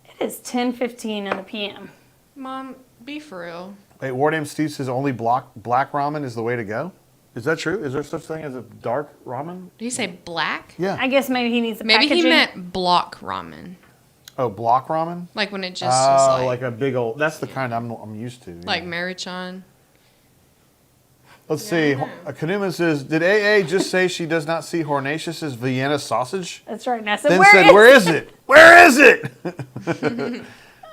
S2: It is 10:15 in the p.m.
S3: Mom, be for real.
S1: Wait, Wardam Steve says only black ramen is the way to go? Is that true? Is there such thing as a dark ramen?
S3: Did he say black?
S1: Yeah.
S2: I guess maybe he needs a
S3: Maybe
S2: packaging.
S3: he meant block ramen.
S1: Oh, block ramen?
S3: Like when it just is
S1: Like a big old. That's the kind I'm used to.
S3: like
S1: yeah.
S3: Maruchan.
S1: Let's see. Kanuma says, did AA just say she does not see Hornatius's Vienna sausage?
S2: That's right. And I said,
S1: Then
S2: where
S1: said,
S2: is
S1: where is it? Where is it?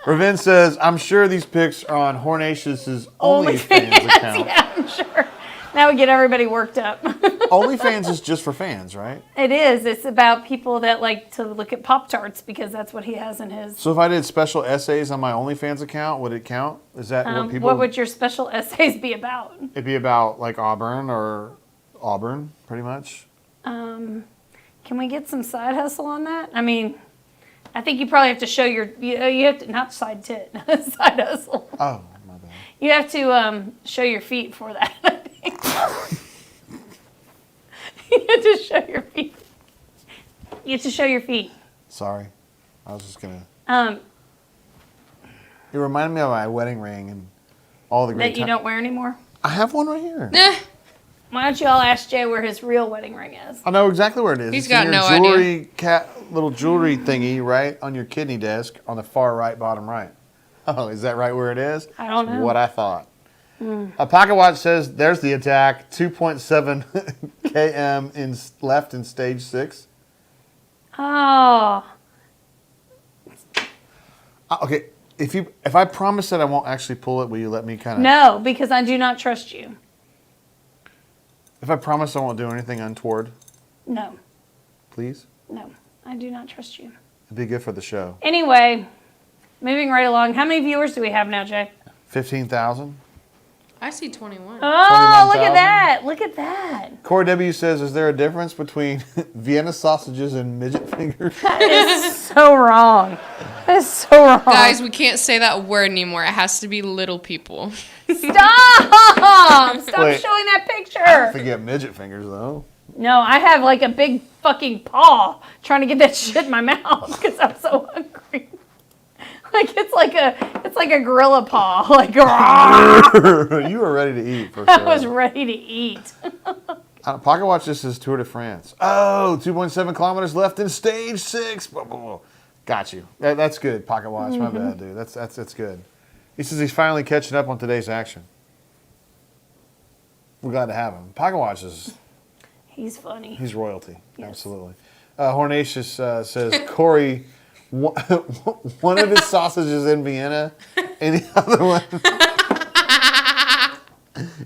S1: Raven says, I'm sure these pics are on Hornatius's OnlyFans account.
S2: Yeah, I'm sure. That would get everybody worked up.
S1: OnlyFans is just for fans, right?
S2: It is. It's about people that like to look at Pop-Tarts because that's what he has in his.
S1: So if I did special essays on my OnlyFans account, would it count? Is that what people...
S2: What would your special essays be about?
S1: It'd be about like Auburn, pretty much.
S2: Can we get some side hustle on that? I mean, I think you probably have to show your, you have to, not side tit, side hustle.
S1: Oh, my bad.
S2: You have to show your feet for that, I think. You have to show your feet. You have to show your feet.
S1: Sorry. I was just going to... It reminded me of my wedding ring and all the great
S2: That you don't wear anymore?
S1: I have one right here.
S2: Why don't you all ask Jay where his real wedding ring is?
S1: I know exactly where it is.
S3: He's
S1: It's
S3: got
S1: in your
S3: no
S1: jewelry little jewelry thingy right on your kidney desk on the far right, bottom right. Oh, is that right where it is?
S2: I don't know.
S1: What I thought. A pocket watch says there's the attack. 2.7 km left in stage 6.
S2: Oh.
S1: Okay, if I promise that I won't actually pull it, will you let me kind of?
S2: No, because I do not trust you.
S1: If I promise I won't do anything untoward,
S2: No.
S1: please.
S2: No, I do not trust you.
S1: It'd be good for the show.
S2: Anyway, moving right along. How many viewers do we have now, Jay?
S1: 15,000.
S3: I see 21.
S2: Oh, look
S1: 21,000.
S2: at that. Look at that.
S1: Corey W says, is there a difference between Vienna sausages and midget fingers?
S2: That is so wrong. That is so wrong.
S3: Guys, we can't say that word anymore. It has to be little people.
S2: Stop! Stop
S1: Wait.
S2: showing that picture.
S1: Forget midget fingers, though.
S2: No, I have like a big fucking paw trying to get that shit in my mouth because I'm so hungry. Like it's like a gorilla paw. Like
S1: You were ready to eat, for sure.
S2: I was ready to eat.
S1: Pocket Watch, this is Tour de France. Oh, 2.7 kilometers left in stage 6. Blah, blah, blah. Got you. That's good, Pocket Watch. My bad, dude. That's good. He says he's finally catching up on today's action. We're glad to have him. Pocket Watch is...
S2: He's funny.
S1: He's royalty.
S2: Yes.
S1: Absolutely. Hornatius says, Corey, one of his sausages in Vienna, and the other one...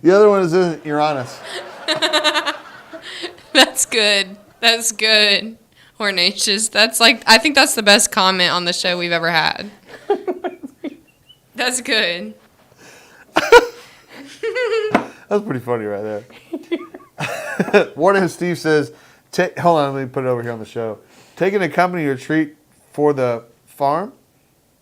S1: the other one is in Uranus.
S3: That's good. That's good. Hornatius. That's like, I think that's the best comment on the show we've ever had. That's good.
S1: That's pretty funny right there. Warden Steve says, hold on, let me put it over here on the show. Taking a company retreat for the farm?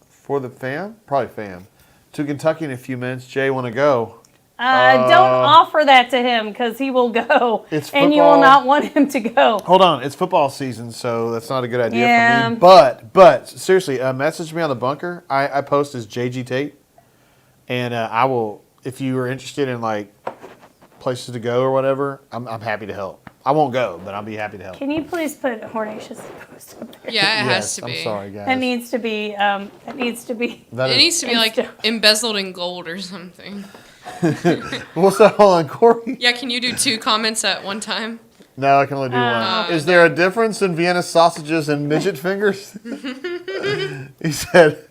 S1: For the fam? Probably fam. To Kentucky in a few minutes. Jay, want to go?
S2: Don't offer that to him because he will go.
S1: It's
S2: and you will
S1: football.
S2: not want him to go.
S1: Hold on, it's football season, so that's not a good idea
S2: Yeah.
S1: for me. But seriously, message me on the bunker. I post as JG Tate, and I will. If you are interested in like places to go or whatever, I'm happy to help. I won't go, but I'll be happy to help.
S2: Can you please put Hornatius post up there?
S3: Yeah, it has
S1: Yes,
S3: to be.
S1: I'm sorry, guys.
S2: That needs to be. That needs to be.
S1: That
S3: It
S1: is-
S3: needs to be like
S2: Insta-
S3: embezzled in gold or something.
S1: What's that? Hold on, Corey.
S3: Yeah, can you do 2 comments at one time?
S1: No, I can only do one. Is there a difference in Vienna sausages and midget fingers? He said,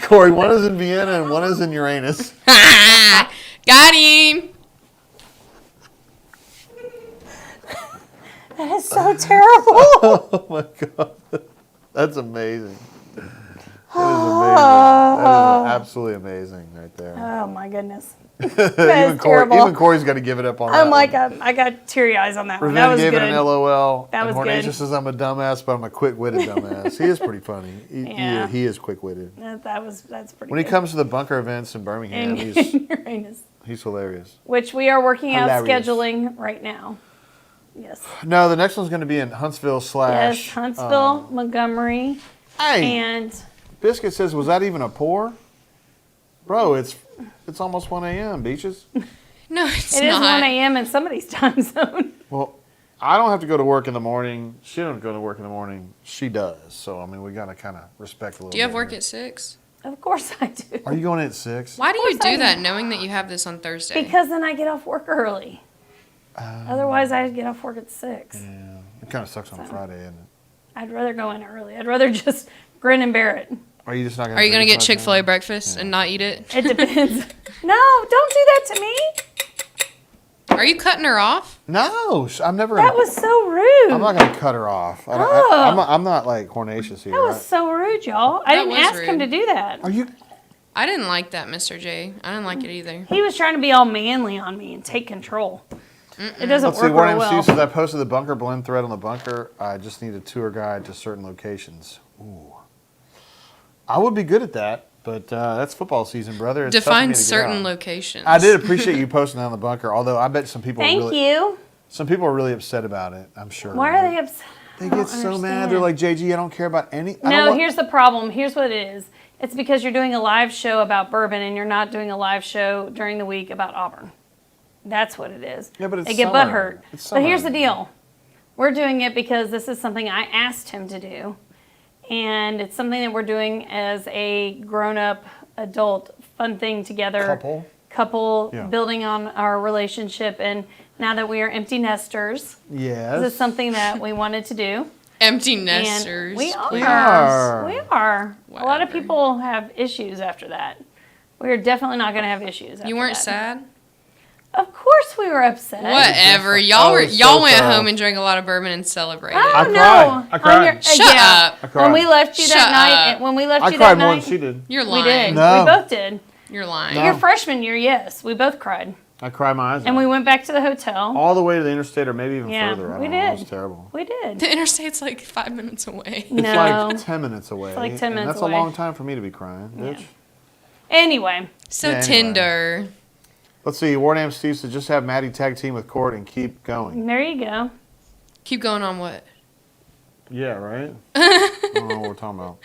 S1: Corey, one is in Vienna and one is in Uranus.
S3: Got him.
S2: That is so terrible.
S1: Oh my God. That's amazing. That is amazing. That is absolutely amazing right there.
S2: Oh my goodness.
S1: Even
S2: terrible.
S1: Corey's got to give it up on that
S2: I'm like,
S1: one.
S2: I got teary eyes on that one.
S1: Raven
S2: That was
S1: gave
S2: good.
S1: it an LOL.
S2: That was
S1: and Hornatius
S2: good.
S1: says I'm a dumbass, but I'm a quick-witted dumbass. He is pretty funny.
S2: Yeah.
S1: He is quick-witted.
S2: That's pretty
S1: When he
S2: good.
S1: comes to the bunker events in Birmingham,
S2: in
S1: he's
S2: Uranus,
S1: hilarious.
S2: which we are working out
S1: Hilarious.
S2: scheduling right now. Yes.
S1: No, the next one's going to be in Huntsville /
S2: Yes, Huntsville, Montgomery,
S1: Hey,
S2: and
S1: Biscuit says, was that even a pour? Bro, it's almost 1 a.m., Beaches.
S3: No, it's
S2: it is
S3: not.
S2: 1 a.m. in somebody's time zone.
S1: Well, I don't have to go to work in the morning. She don't go to work in the morning. She does. So, I mean, we got to kind of respect a little bit.
S3: Do you have work
S1: here.
S3: at 6?
S2: Of course I do.
S1: Are you going in at 6?
S3: Why do you
S2: course I
S3: do that
S2: do.
S3: knowing that you have this on Thursday?
S2: Because then I get off work early. Otherwise, I'd get off work at 6.
S1: Yeah. It kind of sucks on Friday, isn't it?
S2: I'd rather go in early. I'd rather just grin and bear it.
S1: Are you just not going to
S3: Are you going to get Chick-fil-A breakfast and not eat it?
S2: It depends. No, don't do that to me.
S3: Are you cutting her off?
S1: No. I'm never
S2: That was so rude.
S1: I'm not going to cut her off.
S2: Oh.
S1: I'm not like hornacious here.
S2: That was so rude, y'all. I
S3: That
S2: didn't
S3: was
S2: ask him to
S3: rude.
S2: do that.
S1: Are you?
S3: I didn't like that, Mr. J. I didn't like it either.
S2: He was trying to be all manly on me and take control. It doesn't
S1: Let's see.
S2: work
S1: Warren
S2: real
S1: MC
S2: well.
S1: says I posted the bunker blend thread on the bunker. I just need a tour guide to certain locations. Ooh. I would be good at that, but that's football season, brother. It's tough for me
S3: Define
S1: to get
S3: certain
S1: out.
S3: locations.
S1: I did appreciate you posting that on the bunker, although I bet some people
S2: Thank
S1: really,
S2: you.
S1: some people are really upset about it. I'm sure.
S2: Why are they upset?
S1: They
S2: I
S1: get
S2: don't
S1: so mad.
S2: understand.
S1: They're like, JG, I don't care about any. I don't
S2: No,
S1: want-
S2: here's the problem. Here's what it is. It's because you're doing a live show about bourbon and you're not doing a live show during the week about Auburn. That's what it is.
S1: Yeah, but it's
S2: they get
S1: summer.
S2: butthurt.
S1: It's
S2: But here's
S1: summer.
S2: the deal. We're doing it because this is something I asked him to do. And it's something that we're doing as a grown-up, adult, fun thing together. Couple
S1: Yeah.
S2: building on our relationship. And now that we are empty nesters,
S1: Yes.
S2: this is something that we wanted to do.
S3: Empty
S2: And
S3: nesters.
S2: we are.
S3: please.
S1: are.
S2: We are. A lot of
S3: Whatever.
S2: people have issues after that. We are definitely not going to have issues after
S3: You weren't
S2: that.
S3: sad?
S2: Of course we were upset.
S3: Whatever.
S1: just-
S3: Y'all
S1: oh,
S3: were
S1: it's
S3: y'all
S1: so
S3: went
S1: tough.
S3: home and drank a lot of bourbon and celebrated.
S2: Oh,
S1: I
S2: no.
S1: cried. I cried.
S2: On your,
S3: Shut
S2: yeah.
S3: up.
S1: I cried.
S2: When we left you
S3: Shut
S2: that night,
S3: up.
S2: when we left
S1: I
S2: you
S1: cried
S2: that
S1: more
S2: night,
S1: than she did.
S3: You're
S2: we
S3: lying.
S2: did.
S1: No.
S2: We both did.
S3: You're lying.
S1: No.
S2: Your freshman year, yes. We both cried.
S1: I cried my eyes
S2: And
S1: out.
S2: we went back to the hotel.
S1: all the way to the interstate, or maybe even
S2: Yeah,
S1: further. I
S2: we
S1: don't know. It
S2: did.
S1: was terrible.
S2: We did.
S3: The interstate's like 5 minutes away.
S1: It's
S2: No.
S1: like 10 minutes away.
S2: like 10
S1: and
S2: minutes
S1: that's
S2: away.
S1: a long time for me to be crying, bitch.
S2: Yeah. Anyway,
S3: So
S1: Yeah, anyway.
S3: tender.
S1: Let's see. Warnam Steve said just have Maddie tag team with Court and keep going.
S2: there you go.
S3: Keep going on what?
S1: Yeah, right? I don't know what we're talking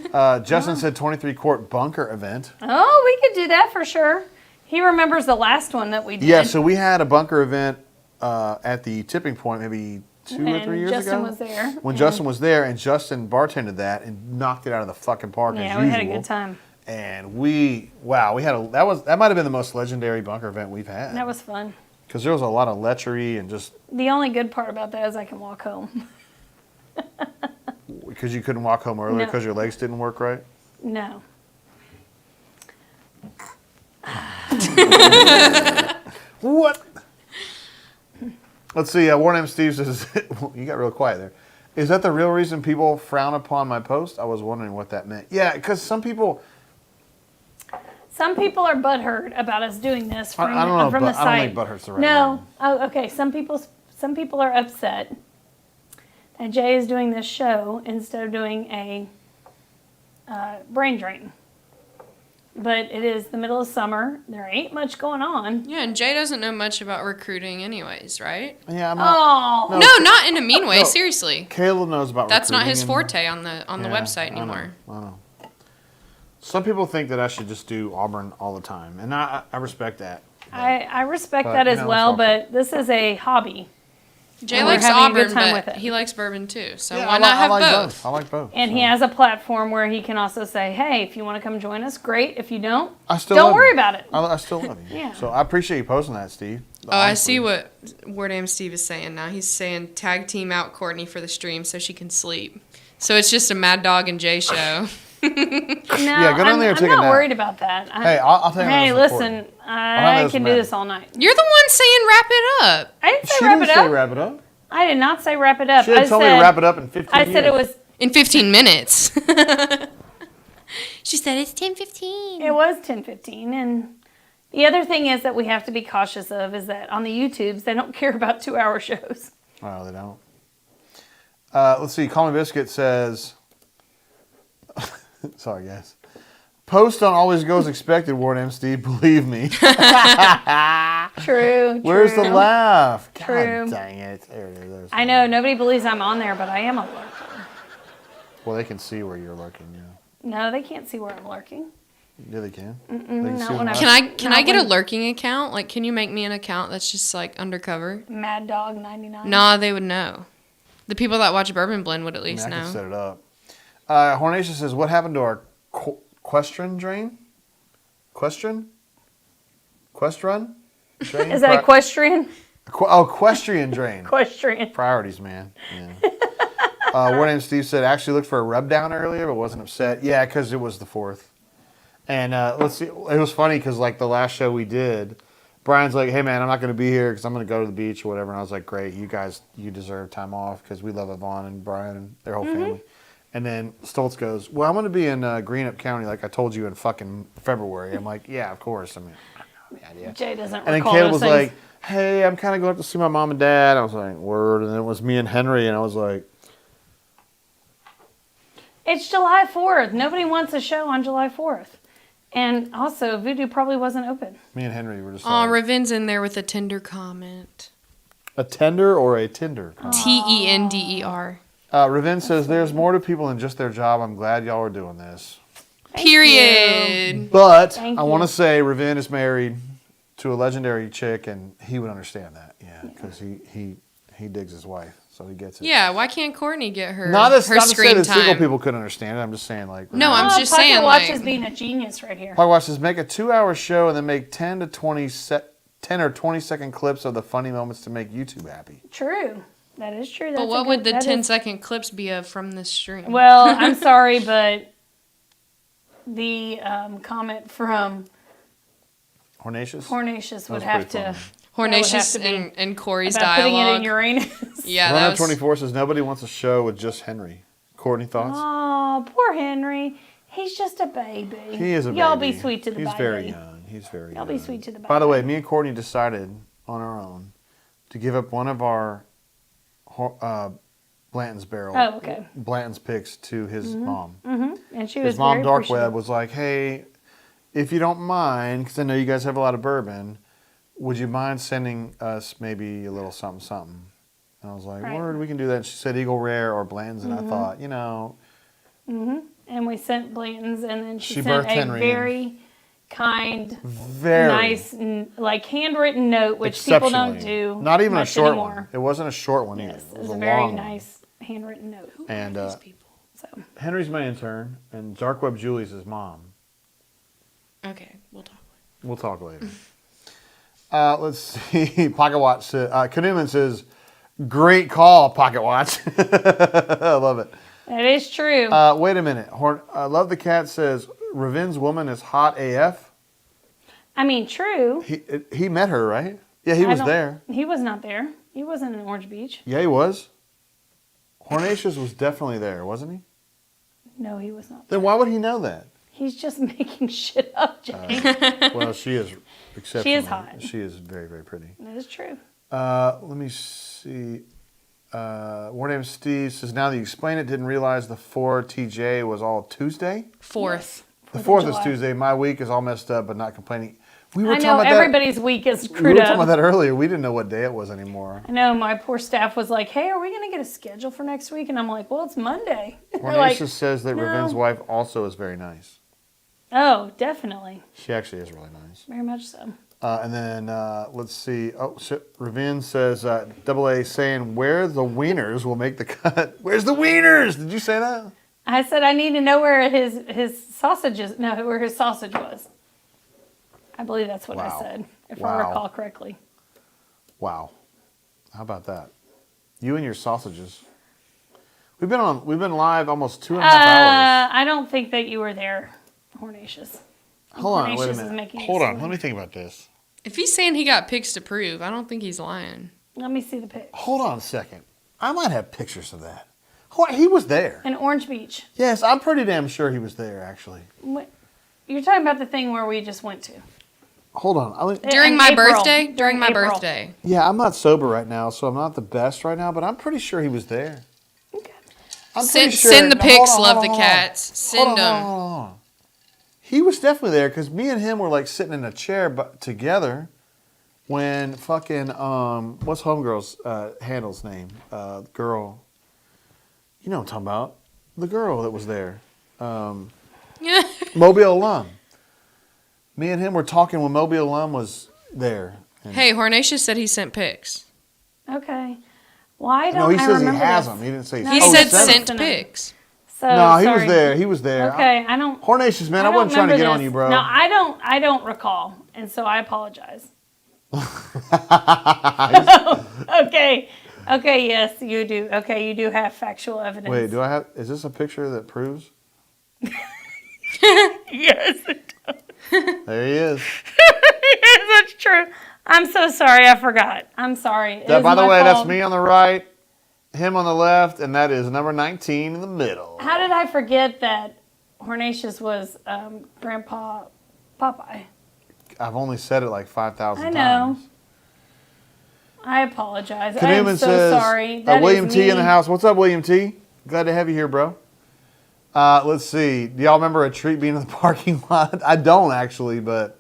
S1: about. Justin said 23 Court bunker event.
S2: Oh, we could do that for sure. He remembers the last one that we did.
S1: Yeah, so we had a bunker event at the tipping point maybe 2 or
S2: And
S1: 3 years
S2: Justin
S1: ago.
S2: was there.
S1: When
S2: and-
S1: Justin was there, and Justin bartended that and knocked it out of the fucking park as
S2: Yeah,
S1: usual.
S2: we had a good time.
S1: And we had that might have been the most legendary bunker event we've had.
S2: That was fun.
S1: Because there was a lot of lechery and just
S2: The only good part about that is I can walk home.
S1: because you couldn't walk home earlier
S2: No.
S1: because your legs didn't work right.
S2: No.
S1: What? Let's see. Warnam Steve says, you got real quiet there. Is that the real reason people frown upon my post? I was wondering what that meant. Yeah, because some people,
S2: Some people are butthurt about us doing this from,
S1: I don't know,
S2: from the
S1: but I don't
S2: site.
S1: think butthurt's the right
S2: No.
S1: word.
S2: Oh, okay. Some people are upset that Jay is doing this show instead of doing a brain drain. But it is the middle of summer. There ain't much going on.
S3: Yeah, and Jay doesn't know much about recruiting anyways, right?
S1: Yeah, I'm not.
S2: Oh.
S1: No.
S3: No, not in a mean way,
S1: No.
S3: seriously.
S1: Caleb knows about
S3: That's not
S1: recruiting
S3: his
S1: and-
S3: forte on the
S1: Yeah,
S3: website anymore.
S1: I know. Some people think that I should just do Auburn all the time, and I respect that.
S2: I respect
S1: But,
S2: that
S1: you
S2: as
S1: know,
S2: well,
S1: it's all-
S2: but this is a hobby.
S3: Jay
S2: And we're
S3: likes
S2: having a good
S3: Auburn,
S2: time
S3: but
S2: with it.
S3: he likes bourbon too. So
S1: Yeah,
S3: why not have
S1: I like
S3: both?
S1: I like both.
S2: And
S1: so.
S2: he has a platform where he can also say, hey, if you want to come join us, great. If you don't,
S1: I still
S2: don't
S1: love
S2: worry
S1: you.
S2: about it.
S1: I still love you.
S2: Yeah.
S1: So I appreciate you posting that, Steve.
S3: Oh, I
S1: Honestly.
S3: see what Wardam Steve is saying now. He's saying tag team out Courtney for the stream so she can sleep. So it's just a Mad Dog and Jay show.
S2: No,
S1: Yeah, go down
S2: I'm,
S1: there and
S2: I'm
S1: take a
S2: not
S1: nap.
S2: worried about that.
S1: Hey, I'll tell you.
S2: Hey,
S1: another
S2: listen,
S1: support.
S2: I
S1: those
S2: can do
S1: men.
S2: this all night.
S3: You're the one saying wrap it up.
S2: I didn't say
S1: She
S2: wrap
S1: didn't
S2: it
S1: say
S2: up.
S1: wrap it up.
S2: I did not say wrap it up.
S1: She had
S2: I
S1: told me
S2: said,
S1: to wrap it up in 15
S2: I
S1: years.
S2: said it was.
S3: In 15 minutes. She said it's 10:15.
S2: It was 10:15, and the other thing is that we have to be cautious of is that on the YouTubes they don't care about 2-hour shows.
S1: Oh, they don't. Let's see. Call Me Biscuit says, sorry, guys. Post on always goes expected, Warren M. Steve. Believe me.
S2: True.
S1: Where's the
S2: true.
S1: laugh? God
S2: True.
S1: dang it. There it is. There's
S2: I know nobody believes I'm on there, but I am a lurker.
S1: Well, they can see where you're lurking, yeah.
S2: No, they can't see where I'm lurking.
S1: Yeah, they can.
S2: not
S1: They can see
S2: when
S1: them
S2: I've-
S1: live.
S3: Can I
S2: Not
S3: get a
S2: when-
S3: lurking account? Like, can you make me an account that's just like undercover?
S2: Mad Dog 99.
S3: Nah, they would know. The people that watch Bourbon Blend would at
S1: I mean,
S3: least
S1: I can
S3: know.
S1: set it up. Hornation says, what happened to our Question drain? Question drain?
S2: Is that equestrian?
S1: Equestrian drain.
S2: Equestrian.
S1: Priorities, man. Yeah. War Name Steve said, actually looked for a rub down earlier, but wasn't upset. Yeah, because it was the 4th. And let's see, it was funny because like the last show we did, Brian's like, hey man, I'm not going to be here because I'm going to go to the beach or whatever. And I was like, great, you deserve time off because we love Yvonne and Brian and their whole family. And then Stoltz goes, well, I'm going to be in Greenup County like I told you in fucking February. I'm like, yeah, of course. I mean, I don't have any idea.
S2: Jay doesn't
S1: And then
S2: recall
S1: Caleb
S2: those
S1: was
S2: things.
S1: like, hey, I'm kind of going up to see my mom and dad. I was like, word. And then it was me and Henry. And I was like,
S2: It's July 4th. Nobody wants a show on July 4th. And also, Voodoo probably wasn't open.
S1: me and Henry were just
S3: Oh,
S1: like,
S3: Ravin's in there with a Tinder comment.
S1: a tender or a Tinder?
S3: Tender.
S1: Ravin says, there's more to people than just their job. I'm glad y'all are doing this.
S2: Thank
S3: Period.
S1: But
S2: Thank
S1: I
S2: you.
S1: want to say Ravin is married to a legendary chick, and he would understand that. Yeah, because he digs his wife, so he gets it.
S3: Yeah, why can't Courtney get her
S1: Not
S3: her
S1: to say
S3: screen
S1: that single
S3: time?
S1: people couldn't understand it. I'm just saying, like,
S3: No, I'm
S2: Oh,
S3: just
S2: Pocket
S3: saying,
S2: Watch
S3: like-
S2: is being a genius right here.
S1: Pocket Watch says, make a 2-hour show and then make 10 or 20 second clips of the funny moments to make YouTube happy.
S2: True. That is true.
S3: But
S2: That's
S3: what
S2: a
S3: would
S2: good-
S3: the
S2: that
S3: 10-second clips be of from this stream?
S2: Well, I'm sorry, but the comment from
S1: Hornatius?
S2: Hornatius would
S1: was
S2: have
S1: pretty
S2: to...
S1: funny.
S3: Hornatius
S2: that would have to be
S3: and Corey's
S2: about putting it in
S3: dialogue.
S2: Uranus.
S3: Yeah, that was...
S1: 124 says, nobody wants a show with just Henry. Courtney, thoughts?
S2: Oh, poor Henry. He's just a baby.
S1: He is a
S2: Y'all
S1: baby.
S2: be sweet to the baby.
S1: He's very young. He's very
S2: Y'all
S1: young.
S2: be sweet to the baby.
S1: By the way, me and Courtney decided on our own to give up one of our Blanton's barrel.
S2: Oh, okay.
S1: Blanton's picks to his mom.
S2: And she was
S1: His mom,
S2: very
S1: Dark
S2: appreciative.
S1: Web, was like, hey, if you don't mind, because I know you guys have a lot of bourbon, would you mind sending us maybe a little something, something? And I was like,
S2: Right.
S1: word, we can do that. And she said Eagle Rare or Blanton's, and I thought,
S2: And we sent Blanton's, and then she
S1: She
S2: sent
S1: birthed
S2: a
S1: Henry
S2: very kind,
S1: very
S2: nice, like handwritten note, which people don't
S1: exceptionally.
S2: do.
S1: Not even a
S2: much
S1: short
S2: anymore.
S1: one. It wasn't a short one either.
S2: Yes,
S1: It
S2: it
S1: was
S2: was
S1: a
S2: a very
S1: long one.
S2: nice handwritten note.
S1: And
S3: These people.
S2: So
S1: Henry's my intern, and Dark Web Julie's his mom.
S3: Okay, we'll talk.
S1: We'll talk later. Let's see. Pocket Watch. Kanuman says, great call, Pocket Watch. I love it.
S2: that is true.
S1: Wait a minute. Love the Cat says, Ravin's woman is hot AF.
S2: I mean, true.
S1: He met her, right? Yeah, he
S2: I
S1: was
S2: don't-
S1: there.
S2: He was not there. He wasn't in Orange Beach.
S1: Yeah, he was. Hornatius was definitely there, wasn't he?
S2: No, he was not.
S1: Then why would he know that?
S2: He's just making shit up, Jay.
S1: Well, she is exceptional.
S2: She is hot.
S1: She is very, very pretty.
S2: That is true.
S1: Let me see. War Name Steve says, now that you explain it, didn't realize the 4TJ was all Tuesday.
S3: 4th.
S1: The
S2: 4th
S1: 4th
S2: of
S1: is
S2: July.
S1: Tuesday. My week is all messed up, but not complaining. We were
S2: I
S1: talking
S2: know
S1: about that.
S2: everybody's week is
S1: We were
S2: screwed
S1: talking about
S2: up.
S1: that earlier. We didn't know what day it was anymore.
S2: I know my poor staff was like, "Hey, are we going to get a schedule for next week?" And I'm like, "Well, it's Monday." They're
S1: Hornatius
S2: like,
S1: says that
S2: no.
S1: Ravin's wife also is very nice.
S2: "Oh, definitely,
S1: She actually is really nice.
S2: very much so."
S1: And then let's see. Oh, Ravin says, Double A saying, where the wieners will make the cut. Where's the wieners? Did you say that?
S2: I said I need to know where his sausage is. No, where his sausage was. I believe that's what
S1: Wow.
S2: I said, if
S1: Wow.
S2: I recall correctly.
S1: Wow. How about that? You and your sausages. We've been live almost 2.5 hours.
S2: I don't think that you were there, Hornatius.
S1: Hold on, wait a
S2: Hornatius is
S1: minute.
S2: making
S1: Hold on,
S2: excellent.
S1: let me think about this.
S3: If he's saying he got pics to prove, I don't think he's lying.
S2: Let me see the pic.
S1: Hold on a second. I might have pictures of that. He was there.
S2: In Orange Beach.
S1: Yes, I'm pretty damn sure he was there, actually.
S2: What? You're talking about the thing where we just went to.
S1: Hold on.
S3: During
S2: In
S3: my
S2: April.
S3: birthday? During
S2: During
S3: my
S2: April.
S3: birthday.
S1: Yeah, I'm not sober right now, so I'm not the best right now, but I'm pretty sure he was there.
S2: Okay.
S1: I'm pretty
S3: Send the
S1: Now, hold
S3: pics,
S1: on,
S3: love
S1: hold
S3: the
S1: on,
S3: cats. Send
S1: hold on,
S3: them.
S1: hold on, hold on. He was definitely there because me and him were like sitting in a chair together when fucking what's homegirl's handle's name? Girl, you know what I'm talking about? The girl that was there,
S3: Yeah.
S1: Mobile alum. Me and him were talking when Mobile Alum was there. And
S3: Hey, Hornatius said he sent pics.
S2: Okay. Why don't
S1: no, he
S2: I
S1: says he
S2: remember
S1: has
S2: this?
S1: them. He didn't say
S2: No,
S3: He
S2: Oh,
S3: said
S2: sent
S3: sent
S2: them.
S3: pics.
S2: So,
S1: No, he was
S2: sorry.
S1: there. He was there.
S2: Okay, I don't.
S1: Hornatius, man, I,
S2: don't
S1: wasn't trying to
S2: remember
S1: get on
S2: this.
S1: you, bro.
S2: No, I don't recall, and so I apologize. Okay. Okay. Yes, you do. Okay, you do have factual evidence.
S1: Wait, do I have? Is this a picture that proves?
S2: Yes, it does.
S1: There he is.
S2: Yes, that's true. I'm so sorry. I forgot. I'm sorry. It is
S1: By the
S2: my
S1: way,
S2: fault.
S1: that's me on the right, him on the left, and that is number 19 in the middle.
S2: How did I forget that Hornatius was Grandpa Popeye?
S1: I've only said it like 5,000
S2: I know.
S1: times.
S2: I apologize. I
S1: Kanuman
S2: am so
S1: says,
S2: sorry. That
S1: William
S2: is
S1: T in the
S2: me.
S1: house. What's up, William T? Glad to have you here, bro. Let's see. Do y'all remember a treat being in the parking lot? I don't actually, but.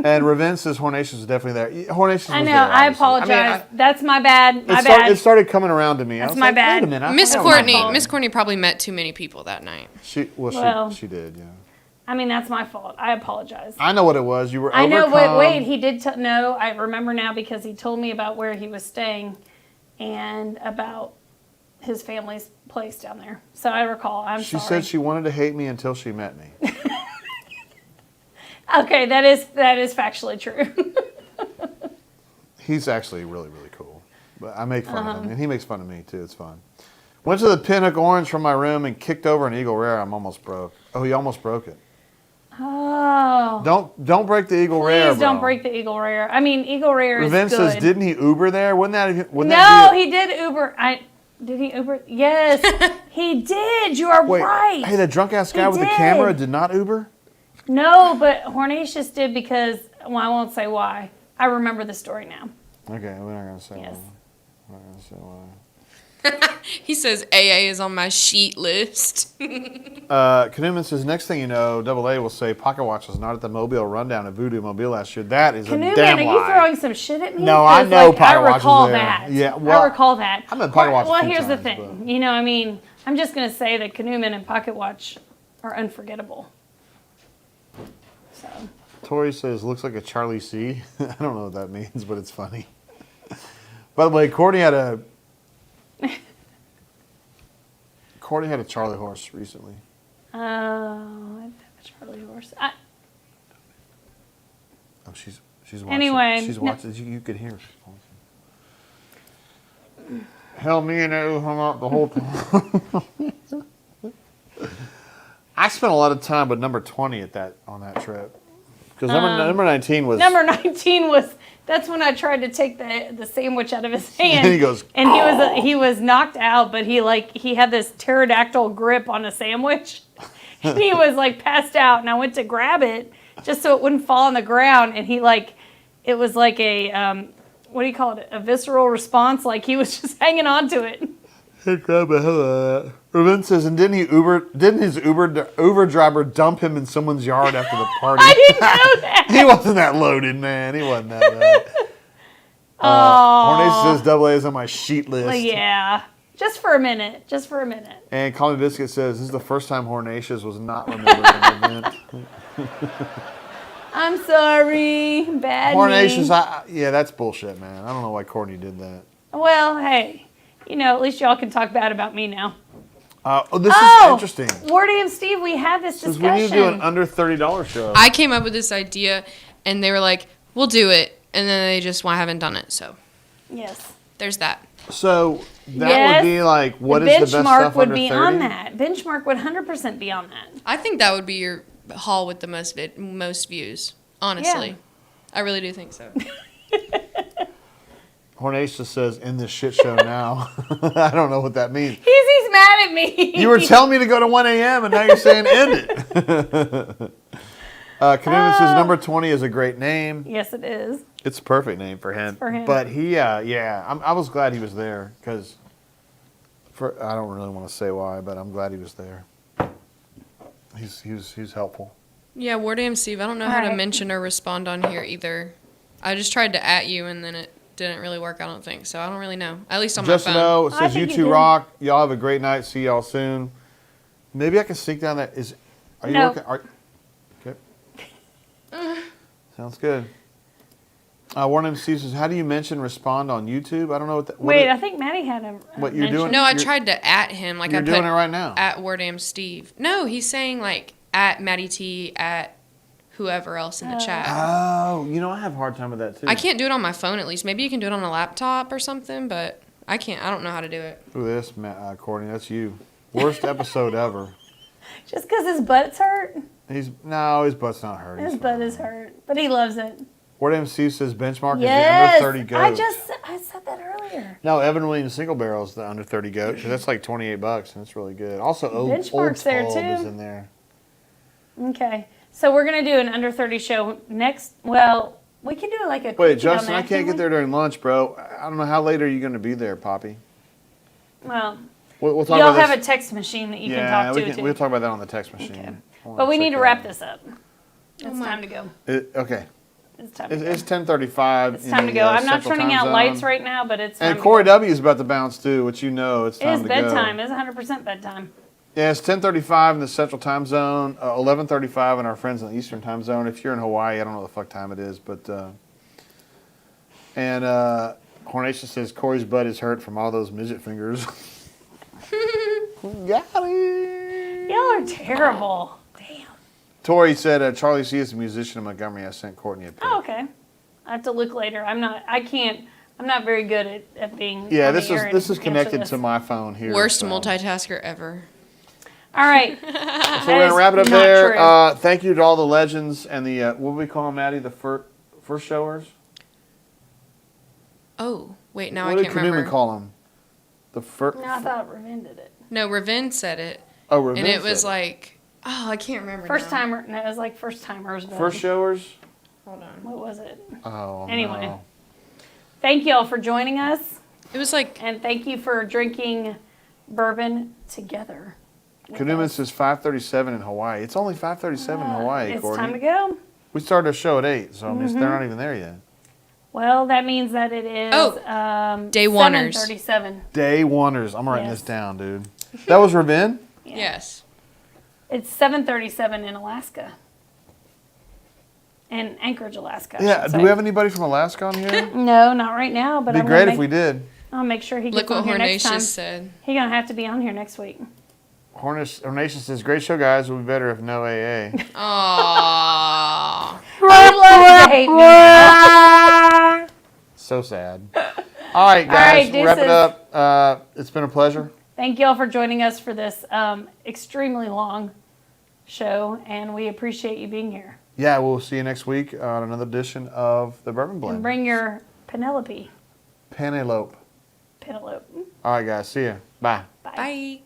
S1: And Raven says Hornatius was definitely there. Hornatius was
S2: I know.
S1: there,
S2: I
S1: obviously.
S2: apologize.
S1: mean,
S2: That's my bad. My
S1: it
S2: bad.
S1: started coming around to me. I
S2: That's
S1: was
S2: my
S1: like,
S2: bad.
S1: Wait a minute. I
S3: Miss
S1: thought that was
S3: Courtney,
S1: my fault.
S3: Miss Courtney probably met too many people that night.
S2: Well.
S1: She did, yeah.
S2: I mean, that's my fault. I apologize.
S1: I know what it was. You were
S2: I know, but
S1: overcome.
S2: wait, he did no, I remember now because he told me about where he was staying and about his family's place down there. So I recall. I'm
S1: She
S2: sorry.
S1: said she wanted to hate me until she met me.
S2: Okay, that is factually true.
S1: He's actually really, really cool. But I make fun of him, and he makes fun of me, too. It's fun. Went to the Pinhook Orange from my room and kicked over an Eagle Rare. I'm almost broke. Oh, he almost broke it.
S2: Oh.
S1: Don't break the Eagle Rare,
S2: Please
S1: bro.
S2: don't break the Eagle Rare. I mean, Eagle Rare is
S1: Raven
S2: good.
S1: says, didn't he Uber there? Wouldn't that
S2: No,
S1: be
S2: he did Uber. Did he Uber? Yes, he did. You are
S1: Wait,
S2: right.
S1: hey, that drunk-ass guy with the
S2: did.
S1: camera did not Uber?
S2: No, but Hornatius did because, well, I won't say why. I remember the story now.
S1: Okay, we're not going to say
S2: Yes.
S1: why. We're not going to say why.
S3: He says AA is on my sheet list.
S1: Kanuman says, next thing you know, Double A will say Pocket Watch was not at the Mobile Rundown at Voodoo Mobile last year. That is a
S2: Canoe
S1: damn
S2: Man, are
S1: lie.
S2: you throwing some shit at me?
S1: No, I
S2: 'Cause,
S1: know
S2: like,
S1: Pocket
S2: I
S1: Watch was
S2: recall
S1: there.
S2: that.
S1: Yeah, well,
S2: I recall that.
S1: I've been Pocket Watch a
S2: Well,
S1: few
S2: here's the
S1: times,
S2: thing.
S1: but-
S2: You know, I mean, I'm just going to say that Canoe Man and Pocket Watch are unforgettable. So,
S1: Tori says, looks like a Charlie C. I don't know what that means, but it's funny. By the way, Courtney had a Charlie horse recently.
S2: I have a Charlie horse.
S1: Oh, she's watching.
S2: Anyway,
S1: She's
S2: no.
S1: watching. You could hear. Hell, me and I hung out the whole time. I spent a lot of time with number 20 on that trip. Because number 19 was...
S2: Number 19 was, that's when I tried to take the sandwich out of his hand.
S1: And he goes,
S2: and he was knocked out, but he had this pterodactyl grip on a sandwich. And he was like passed out, and I went to grab it just so it wouldn't fall on the ground. And it was like a, what do you call it? A visceral response. Like he was just hanging on to it.
S1: Hey, grab the hell out of that. Ruben says, and didn't his Uber driver dump him in someone's yard after the party?
S2: I didn't know that.
S1: He wasn't that loaded, man. He wasn't that Hornacea says double A is on my sheet list.
S2: Well, yeah. Just for a minute.
S1: And Call Me Biscuit says, this is the first time Hornatius was not remembered in the event.
S2: I'm sorry. Bad
S1: Hornatius,
S2: me.
S1: yeah, that's bullshit, man. I don't know why Courtney did that.
S2: Well, hey. At least y'all can talk bad about me now.
S1: This is interesting.
S2: Wardy and Steve, we had this
S1: Since
S2: discussion.
S1: we need to do an under $30 show.
S3: I came up with this idea, and they were like, we'll do it. And then they just haven't done it. So
S2: Yes.
S3: there's that.
S1: So that
S2: Yes.
S1: would be like, what
S2: the
S1: is the best
S2: benchmark
S1: stuff
S2: would
S1: under
S2: be
S1: 30?
S2: on that. Benchmark would 100% be on that.
S3: I think that would be your haul with the most views. Honestly.
S2: Yeah.
S3: I really do think so.
S1: Hornatius says, end this shit show now. I don't know what that means.
S2: He's mad at me.
S1: You were telling me to go to 1 a.m. and now you're saying end it. Kanuman says number 20 is a great name.
S2: Yes, it is.
S1: It's a perfect name for him.
S2: for him.
S1: But he, I was glad he was there because I don't really want to say why, but I'm glad he was there. He's helpful.
S3: Yeah, Wardam Steve, I don't know how to
S2: Alright.
S3: mention or respond on here either. I just tried to at you and then it didn't really work, I don't think. So I don't really know. At least on
S1: Just
S3: my
S1: to
S3: phone.
S1: know, it
S2: I
S1: says you
S2: think you
S1: two
S2: did.
S1: rock. Y'all have a great night. See y'all soon. Maybe I can sneak down that. Are you
S2: No.
S1: working? Okay. Sounds good. Warren MC says, how do you respond on YouTube? I don't know what that...
S2: Wait, I think Maddie had a
S1: What you're
S2: mention.
S1: doing?
S3: No, I tried to at him. Like
S1: You're
S3: I put
S1: doing it right now.
S3: at Wardam Steve. No, he's saying like at Maddie T, at whoever else in the chat.
S1: Oh, I have a hard time with that too.
S3: I can't do it on my phone at least. Maybe you can do it on a laptop or something, but I can't. I don't know how to do it.
S1: Look at this, Courtney. That's you. Worst episode ever.
S2: Just because his butt's hurt?
S1: His butt's not hurt.
S2: His butt is hurt, but he loves it.
S1: Ward MC says benchmark
S2: Yes,
S1: is the under 30 goat.
S2: I said that earlier.
S1: No, Evan Williams single barrel is the under 30 goat because that's like $28 and it's really good. Also,
S2: Benchmark's there,
S1: Old
S2: too.
S1: is in there.
S2: Okay, so we're gonna do an under 30 show next. Well, we can do like a.
S1: Wait,
S2: quickie on
S1: Justin,
S2: that,
S1: I can't
S2: can
S1: get
S2: we?
S1: there during lunch, bro. I don't know how late are you going to be there, Poppy.
S2: Well,
S1: We'll talk
S2: y'all
S1: about
S2: have
S1: this.
S2: a text machine that you
S1: Yeah,
S2: can talk
S1: we
S2: to
S1: can,
S2: too.
S1: we'll talk about that on the text machine.
S2: Okay.
S1: I wanna
S2: But we
S1: check
S2: need to
S1: that
S2: wrap
S1: out.
S2: this up. It's
S3: my-
S2: time to go.
S1: Okay.
S2: It's time to go.
S1: It's 10:35.
S2: It's time to go. I'm not turning out lights right now, but it's time
S1: And
S2: to
S1: Corey
S2: go.
S1: W is about to bounce too, which it's
S2: It
S1: time
S2: is
S1: to
S2: bedtime.
S1: go.
S2: It's 100% bedtime.
S1: Yeah, it's 10:35 in the Central Time Zone, 11:35 in our friends in the Eastern Time Zone. If you're in Hawaii, I don't know what the fuck time it is, but and Hornation says Corey's butt is hurt from all those midget fingers. Got it.
S2: Y'all are terrible. Damn.
S1: Tori said Charlie C is a musician in Montgomery. I sent Courtney a pic.
S2: Oh, okay. I have to look later. I'm not very good at being.
S1: Yeah,
S2: on
S1: this
S2: the air
S1: is
S2: and
S1: this is
S2: answer
S1: connected
S2: this.
S1: to my phone here.
S3: Worst
S1: so.
S3: multitasker ever.
S2: All right.
S1: So we're gonna wrap it up
S2: Not
S1: there.
S2: true.
S1: Thank you to all the legends and the what do we call them, Maddie? The first showers.
S3: Oh, wait, now
S1: What
S3: I
S1: did
S3: can't
S1: Kanuman
S3: remember.
S1: call them? The first.
S2: No, I thought Ravin did it.
S3: No, Ravin said it.
S1: Oh, Ravin
S3: And it was
S1: said
S3: like, I can't remember.
S2: First
S3: now.
S2: timer. No, it was like first timers. but-
S1: first showers.
S3: Hold on.
S2: What was it?
S1: Oh.
S2: Anyway.
S1: No.
S2: Thank y'all for joining us,
S3: It was like,
S2: and thank you for drinking bourbon together. with
S1: Kanuman
S2: us.
S1: says 5:37 in Hawaii. It's only 5:37 in Hawaii,
S2: It's
S1: Courtney.
S2: time to go.
S1: We started our show at 8, so I mean, they're not even there yet.
S2: Well, that means that it is
S3: Day oneers.
S2: 7:37.
S1: Day oneers. I'm writing
S2: Yes.
S1: this down, dude. That was Ravin?
S2: Yeah.
S3: yes.
S2: It's 7:37 in Alaska. In Anchorage, Alaska. I
S1: Yeah.
S2: should
S1: Do
S2: say.
S1: we have anybody from Alaska on here? It'd
S2: No, not right now. But
S1: be
S2: I'm
S1: great
S2: gonna
S1: if we did.
S2: I'll make sure he gets
S3: Look what
S2: on here next time.
S3: Hornatius said.
S2: He's gonna have to be on here next week.
S1: Hornation says, great show, guys. It would be better if no AA.
S3: Aww.
S2: He loves to hate me.
S1: So sad. All right, guys.
S2: right,
S1: We'll wrap it
S2: deuces.
S1: up. It's been a pleasure.
S2: Thank you all for joining us for this extremely long show, and we appreciate you being here.
S1: Yeah, we'll see you next week on another edition of the Bourbon Blend.
S2: And bring your Penelope.
S1: Penelope.
S2: Penelope.
S1: All right, guys. See ya. Bye.
S2: Bye.
S3: Bye.